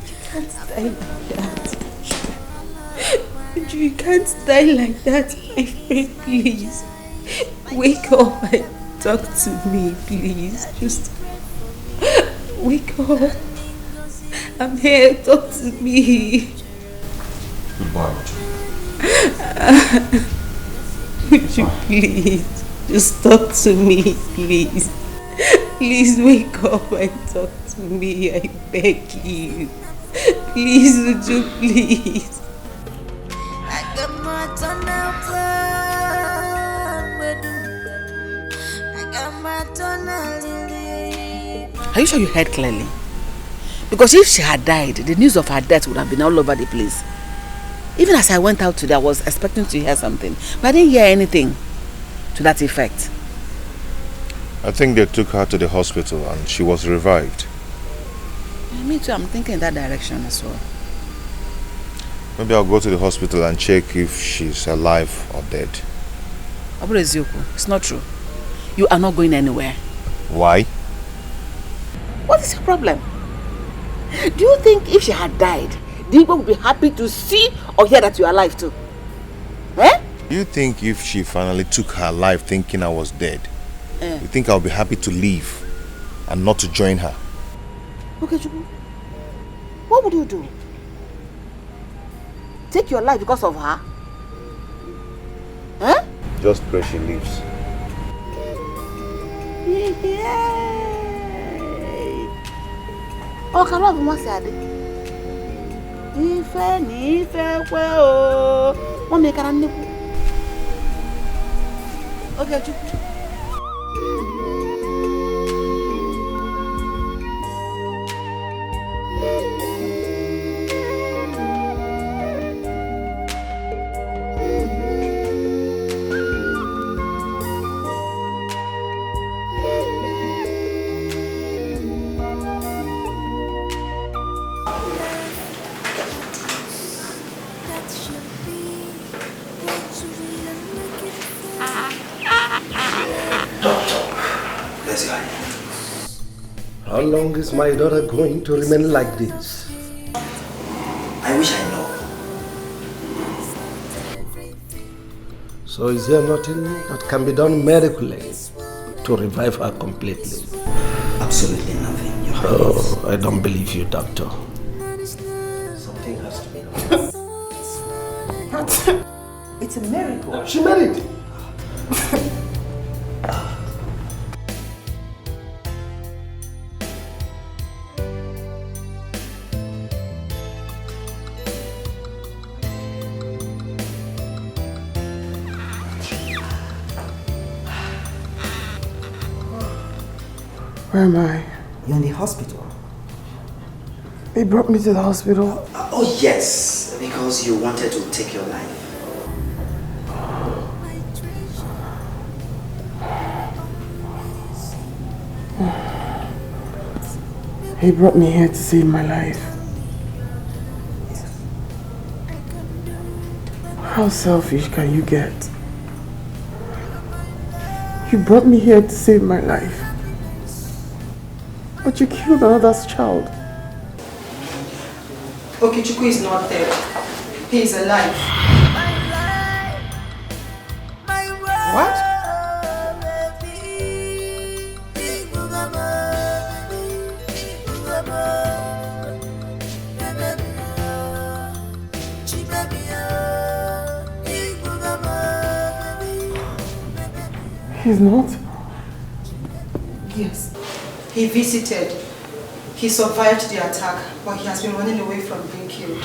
You can't die like that. You can't die like that, my friend, please. Wake up and talk to me, please. Just wake up. I'm here, talk to me. Goodbye, Would you please just talk to me, please? Please wake up and talk to me, I beg you. Please, would you please? I got my tunnel plan. I got my tunnel lily. Are you sure you heard clearly? Because if she had died, the news of her death would have been all over the place. Even as I went out today, I was expecting to hear something, but I didn't hear anything to that effect. I think they took her to the hospital and she was revived. Me too, I'm thinking in that direction as well. Maybe I'll go to the hospital and check if she's alive or dead. Abure Ezioku, it's not true. You are not going anywhere. Why? What is your problem? Do you think if she had died, Dikeh would be happy to see or hear that you are alive too? Eh? Do you think if she finally took her life thinking I was dead, you think I'll be happy to leave and not to join her? Okuchukwu, what would you do? Take your life because of her? Huh? Just pray she leaves. Oh, can I have say that? Ife ni ife kwe o. Mommy can I? Okuchukwu. How long is my daughter going to remain like this? I wish I know. So is there nothing that can be done medically to revive her completely? Absolutely nothing, Your Highness. Oh, I don't believe you, doctor. Something has to be done. It's a miracle. She married. Where am I? You're in the hospital. They brought me to the hospital. Oh yes, because you wanted to take your life. He brought me here to save my life. How selfish can you get? You brought me here to save my life. But you killed another's child. Okuchukwu is not dead. He is alive. What? He's not? Yes. He visited. He survived the attack, but he has been running away from being killed.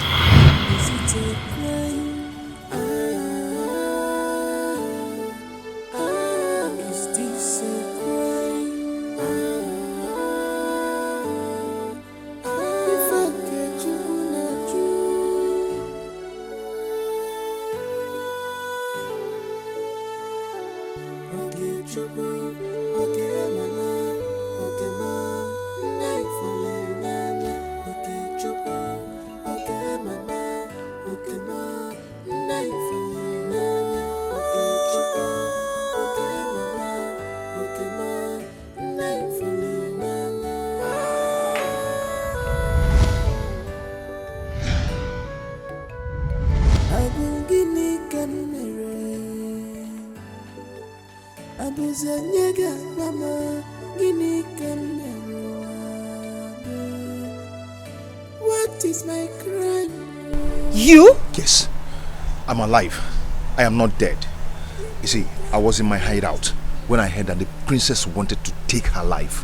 What is my crime? You? Yes, I'm alive. I am not dead. You see, I was in my hideout when I heard that the princess wanted to take her life.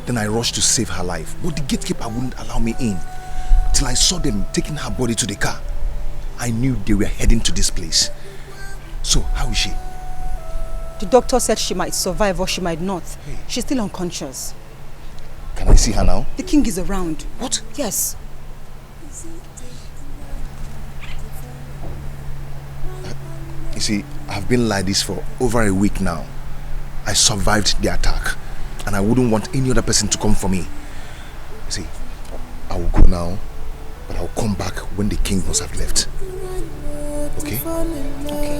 Then I rushed to save her life, but the gatekeeper wouldn't allow me in till I saw them taking her body to the car. I knew they were heading to this place. So, how is she? The doctor said she might survive or she might not. Hey. She's still unconscious. Can I see her now? The king is around. What? Yes. You see, I've been like this for over a week now. I survived the attack, and I wouldn't want any other person to come for me. You see, I will go now, but I'll come back when the king must have left. Okay? Okay.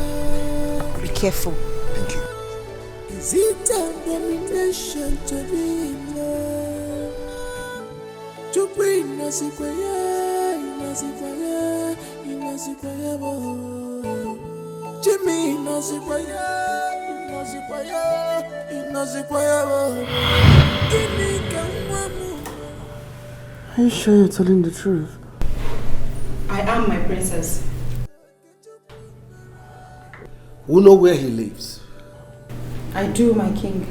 Be careful. Thank you. Is it abomination to be in love? To bring Nasikwaya, Nasikwaya, Nasikwaya, Jimmy Nasikwaya, Nasikwaya, Nasikwaya, Ini Kamwamu, Are you sure you're telling the truth? I am my princess. We know where he lives. I do, my king.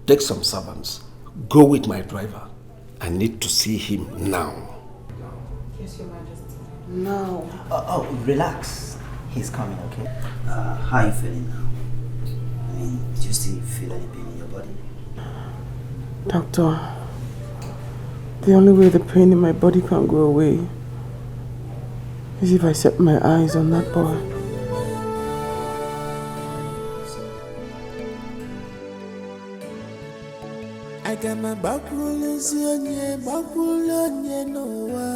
Take some servants. Go with my driver. I need to see him now. Yes, Your Majesty. No. Oh, relax. He's coming, okay? How are you feeling now? I mean, do you still feel any pain in your body? Doctor, the only way the pain in my body can go away is if I set my eyes on that boy. I got my bakulonye no wa.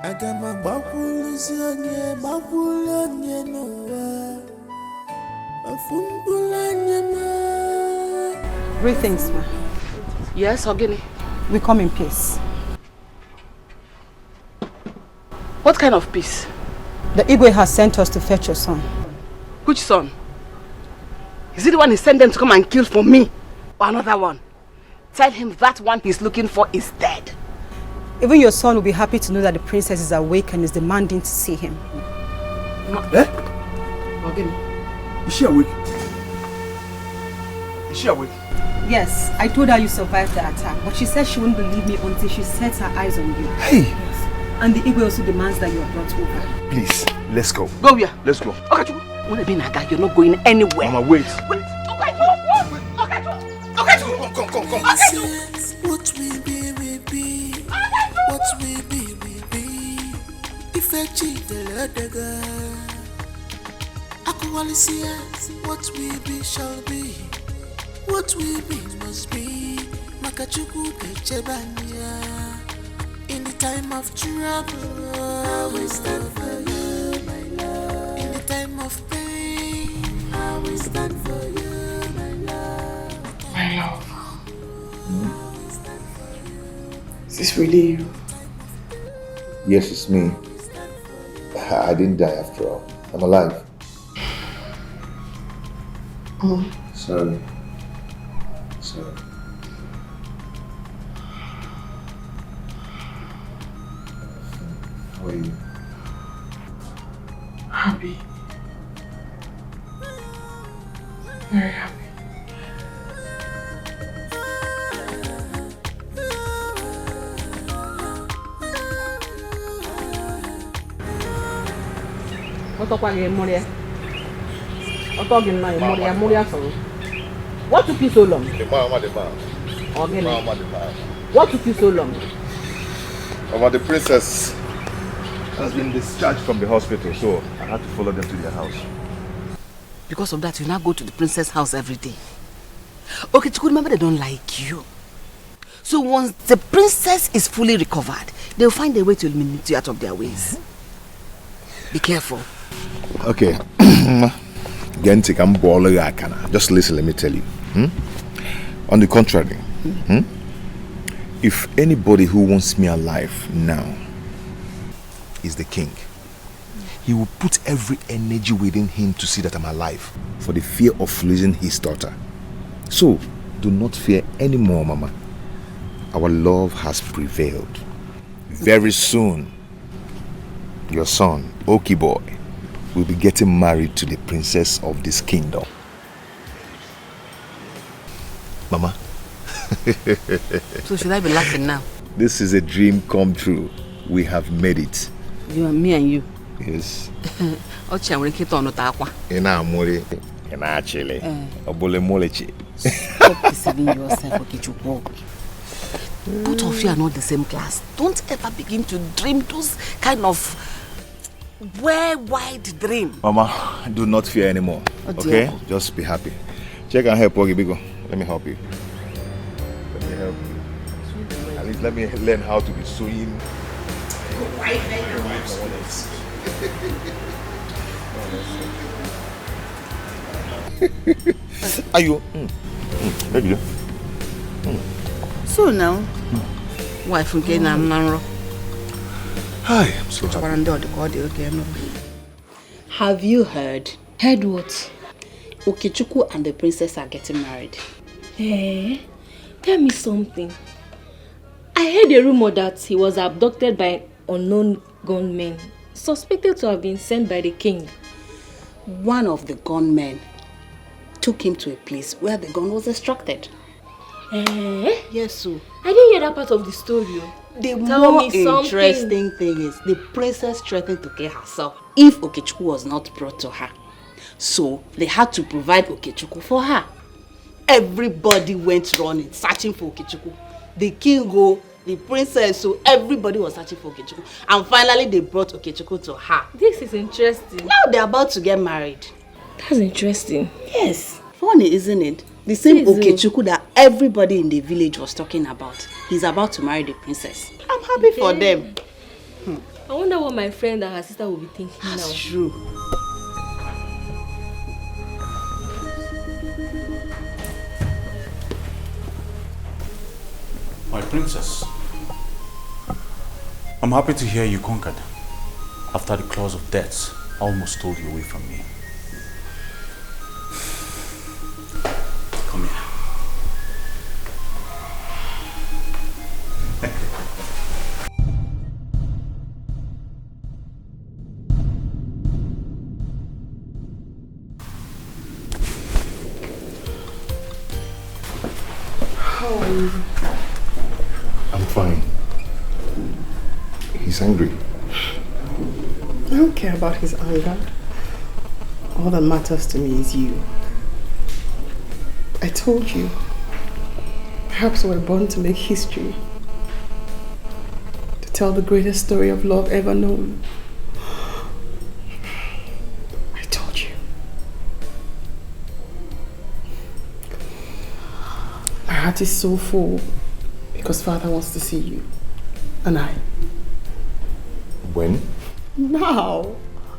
I got my bakulonye no wa. Afumbulanye ma. Greetings, ma. Yes, Ogini. We come in peace. What kind of peace? The Igwe has sent us to fetch your son. Which son? Is it the one he sent them to come and kill for me? Or another one? Tell him that one he's looking for is dead. Even your son will be happy to know that the princess is awake and is demanding to see him. Eh? Ogini, is she awake? Is she awake? Yes, I told her you survived the attack, but she said she wouldn't believe me until she sets her eyes on you. Hey! Yes. And the Igwe also demands that you are brought over. Please, let's go. Go where? Let's go. Okay, you're not going anywhere. Mama, wait. Wait. Okay, come. What we be, we be. What we be, we be. If I cheat the ladder, I can only see what we be shall be. What we be must be. Makachuku Kechebania. In the time of trouble, I will stand for you, my love. In the time of pain, I will stand for you, my love. My love. Is this really you? Yes, it's me. I didn't die after all. I'm alive. Oh. Sorry. How are you? Happy. Very happy. What took you so long? The man. What took you so long? The princess has been discharged from the hospital, so I had to follow them to their house. Because of that, you now go to the princess' house every day. Okay, Chuku, remember they don't like you. So once the princess is fully recovered, they'll find a way to eliminate you out of their ways. Be careful. Okay. Just listen, let me tell you. On the contrary, if anybody who wants me alive now is the king, he will put every energy within him to see that I'm alive for the fear of losing his daughter. So, do not fear anymore, Mama. Our love has prevailed. Very soon, your son, Oki boy, will be getting married to the princess of this kingdom. Mama. So should I be laughing now? This is a dream come true. We have made it. You and me and you. Yes. Stop deceiving yourself, Okuchukwu. Both of you are not the same class. Don't ever begin to dream those kind of wide dream. Mama, do not fear anymore. Okay? Just be happy. Check and help, Ogibigo. Let me help you. Let me help you. At least let me learn how to be sewing. Are you? So now, wife again, I'm not. Hi, I'm so happy. Have you heard? Heard what? Okuchukwu and the princess are getting married. Eh? Tell me something. I heard a rumor that he was abducted by unknown gunmen, suspected to have been sent by the king. One of the gunmen took him to a place where the gun was extracted. Yes, sir. I didn't hear that part of the story. The Tell more me something. interesting thing is the princess threatened to kill herself if Okuchukwu was not brought to her. So they had to provide Okuchukwu for her. Everybody went running, searching for Okuchukwu. The king, the princess, so everybody was searching for Okuchukwu. And finally they brought Okuchukwu to her. This is interesting. Now they're about to get married. That's interesting. Yes. Funny, isn't it? The same Okuchukwu that everybody in the village was talking about. He's about to marry the princess. I'm happy for them. I wonder what my friend and her sister will be thinking now. That's true. My princess, I'm happy to hear you conquered after the claws of death almost stole you away from me. Come here. How are you? I'm fine. He's angry. I don't care about his anger. All that matters to me is you. I told you. Perhaps we're born to make history. To tell the greatest story of love ever known. I told you. My heart is so full because Father wants to see you. And I. When? Now.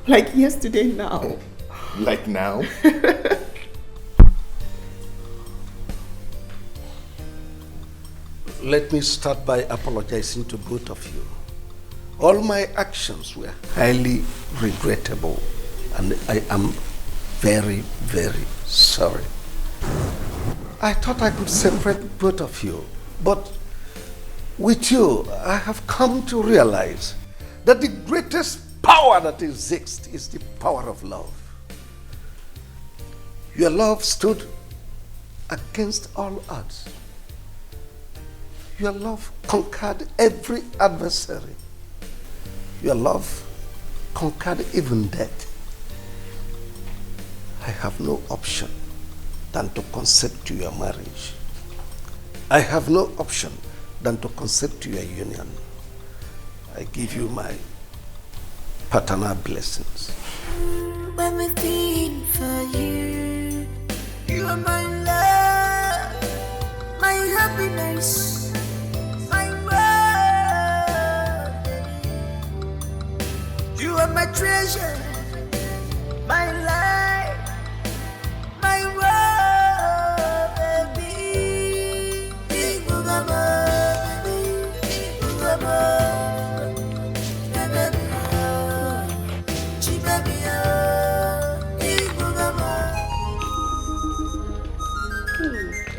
Like yesterday now. Like now? Let me start by apologizing to both of you. All my actions were highly regrettable, and I am very, very sorry. I thought I could separate both of you, but with you, I have come to realize that the greatest power that exists is the power of love. Your love stood against all odds. Your love conquered every adversary. Your love conquered even death. I have no option than to consent to your marriage. I have no option than to consent to your union. I give you my paternal blessings. Everything for you. You are my love, my happiness, my world. You are my treasure, my life, my world, baby.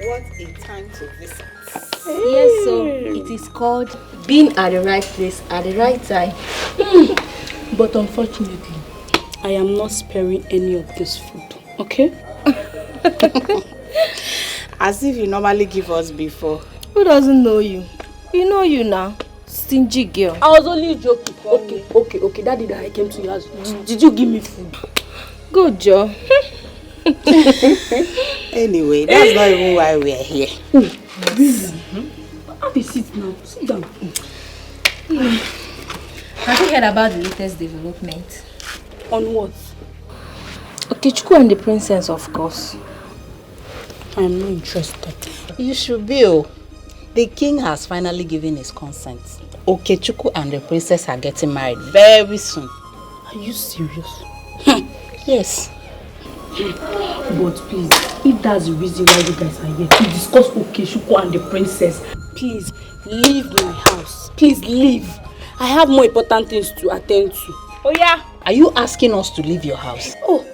What a time to visit. Yes, so it is called being at the right place at the right time. But unfortunately, I am not sparing any of this food, okay? As if you normally give us before. Who doesn't know you? You know you now. Stingy girl. I was only joking. Okay. That day that I came to your house, did you give me food? Good job. Anyway, that's not even why we are here. Really? Have a seat now. Sit down. Have you heard about the latest development? On what? Okuchukwu and the princess, of course. I am not interested. You should be. Oh. The king has finally given his consent. Okuchukwu and the princess are getting married very soon. Are you serious? Yes. But please, if that's the reason why you guys are here, to discuss Okuchukwu and the princess, please leave my house. Please leave. I have more important things to attend to. Oh yeah? Are you asking us to leave your house? Oh,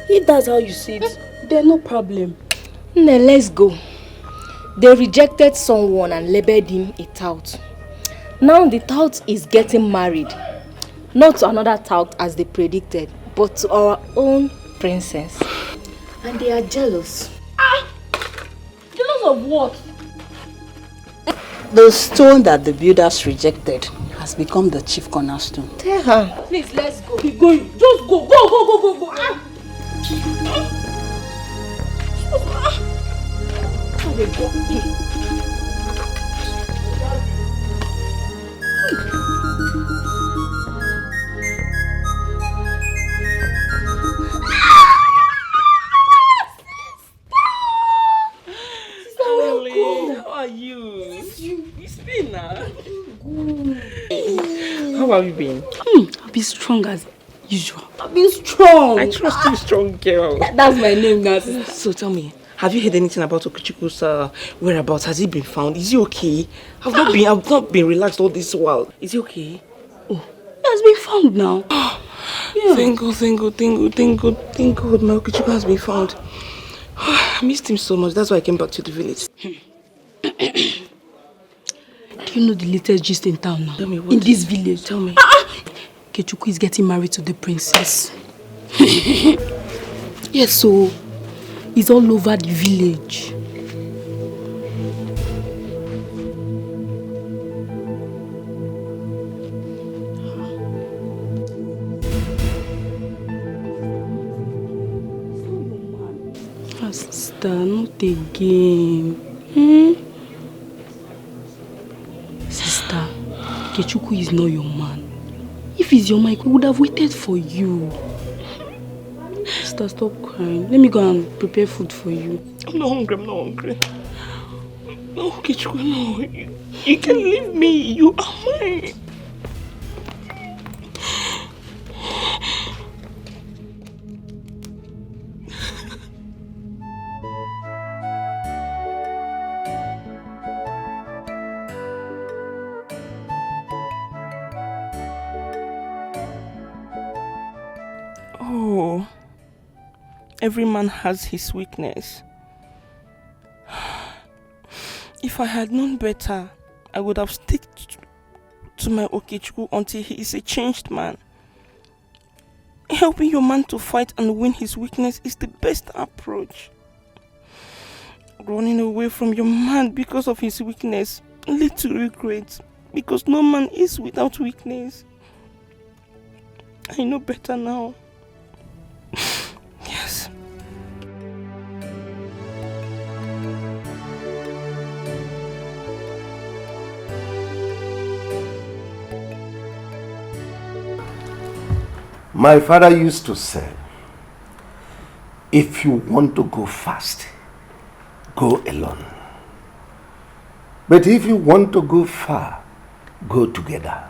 if that's how you see it, then no problem. Now let's go. They rejected someone and labeled him a tout. Now the tout is getting married. Not to another tout as they predicted, but to our own princess. And they are jealous. Jealous of what? The stone that the builders rejected has become the chief cornerstone. Tell her. Please, let's go. Keep going. Just go. Go. How are you? It's been now. How have you been? I've been strong as usual. I've been strong. I trust you, strong girl. That's my name now, sister. So tell me, have you heard anything about Okuchukwu's whereabouts? Has he been found? Is he okay? I've not been relaxed all this while. Is he okay? Oh, he has been found now. Yeah. Thank God. My Okuchukwu has been found. I missed him so much. That's why I came back to the village. Do you know the latest gist in town now? Tell me what? In this village. Tell me. Okuchukwu is getting married to the princess. Yes, so it's all over the village. Sister, not again. Sister, Okuchukwu is not your man. If he's your man, he would have waited for you. Sister, stop crying. Let me go and prepare food for you. I'm not hungry. No, Okuchukwu, no. You can leave me. You are mine. Oh, every man has his weakness. If I had known better, I would have stuck to my Okuchukwu until he is a changed man. Helping your man to fight and win his weakness is the best approach. Running away from your man because of his weakness leads to regret, because no man is without weakness. I know better now. Yes. My father used to say, if you want to go fast, go alone. But if you want to go far, go together.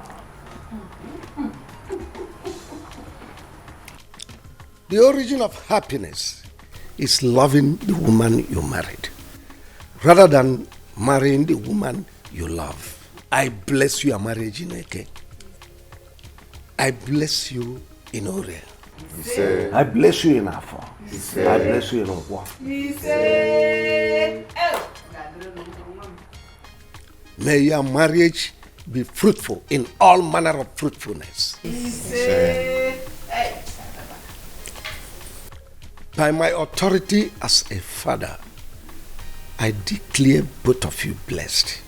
The origin of happiness is loving the woman you married, rather than marrying the woman you love. I bless your marriage in Eke. I bless you in Ore. I bless you in Afo. I bless you in Ogwa. May your marriage be fruitful in all manner of fruitfulness. By my authority as a father, I declare both of you blessed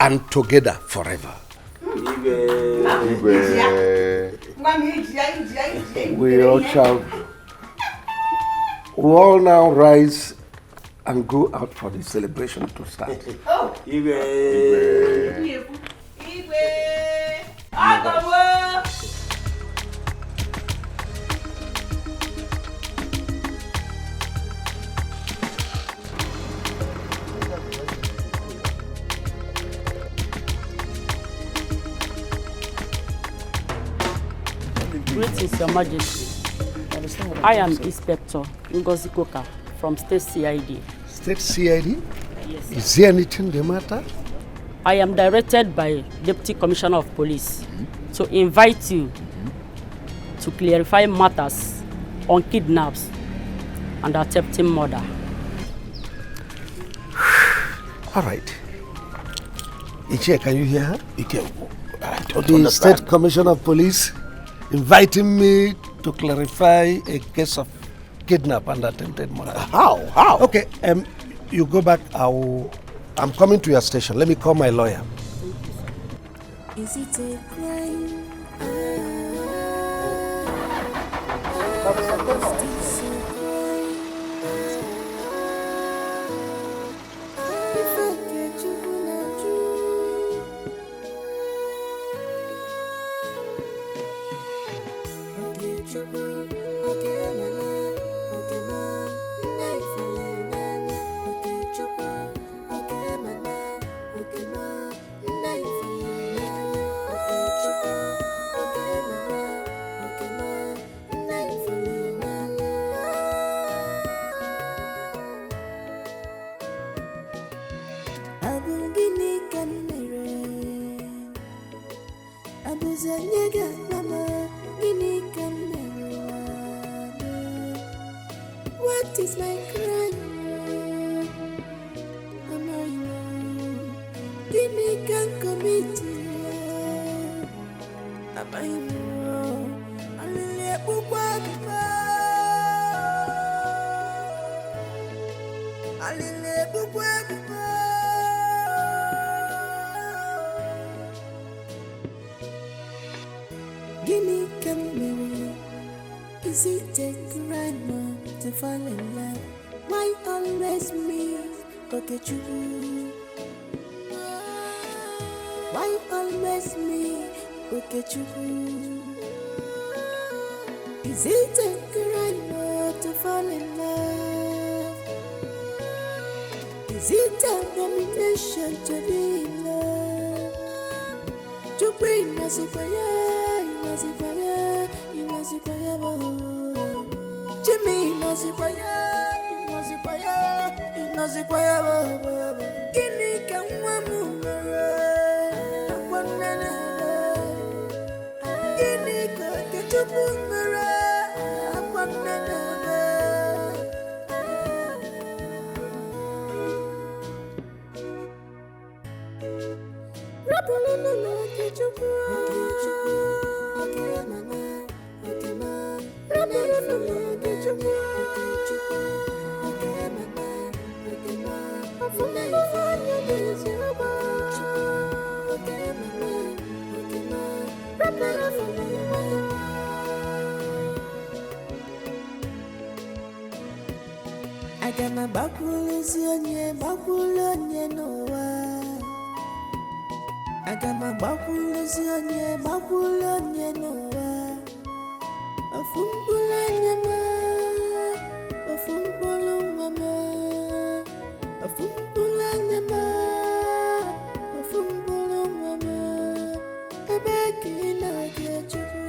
and together forever. We all now rise and go out for the celebration to start. Greetings, Your Majesty. I am Inspector Ngozi Koka from State CID. State CID? Yes. Is there anything the matter? I am directed by Deputy Commissioner of Police to invite you to clarify matters on kidnaps and attempted murder. All right. Ichie, can you hear her? I don't The understand. State Commissioner of Police inviting me to clarify a case of kidnap and attempted murder. How? Okay, you go back. I'm coming to your station. Let me call my lawyer. Is it a crime? What is my crime? Give me can commit. Am I wrong? Guinea can is it a crime to fall in love? Why always me? Okuchukwu. Why always me? Okuchukwu. Is it a crime to fall in love? Is it a domination to be in love? To bring us a fire, Jimmy knows it fire, Guinea can one Guinea can get to Boomerang. Agama bakuluzi onye nowa. Agama bakuluzi onye nowa. Ofumbula nyama, ofumbula mama, ofumbula nyama, ofumbula mama. Ebeki na gejuku,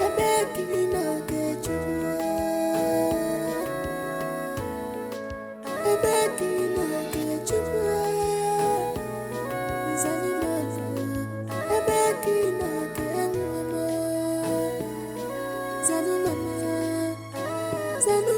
ebeki na gejuku, ebeki na gejuku. Zanu mama, Zanu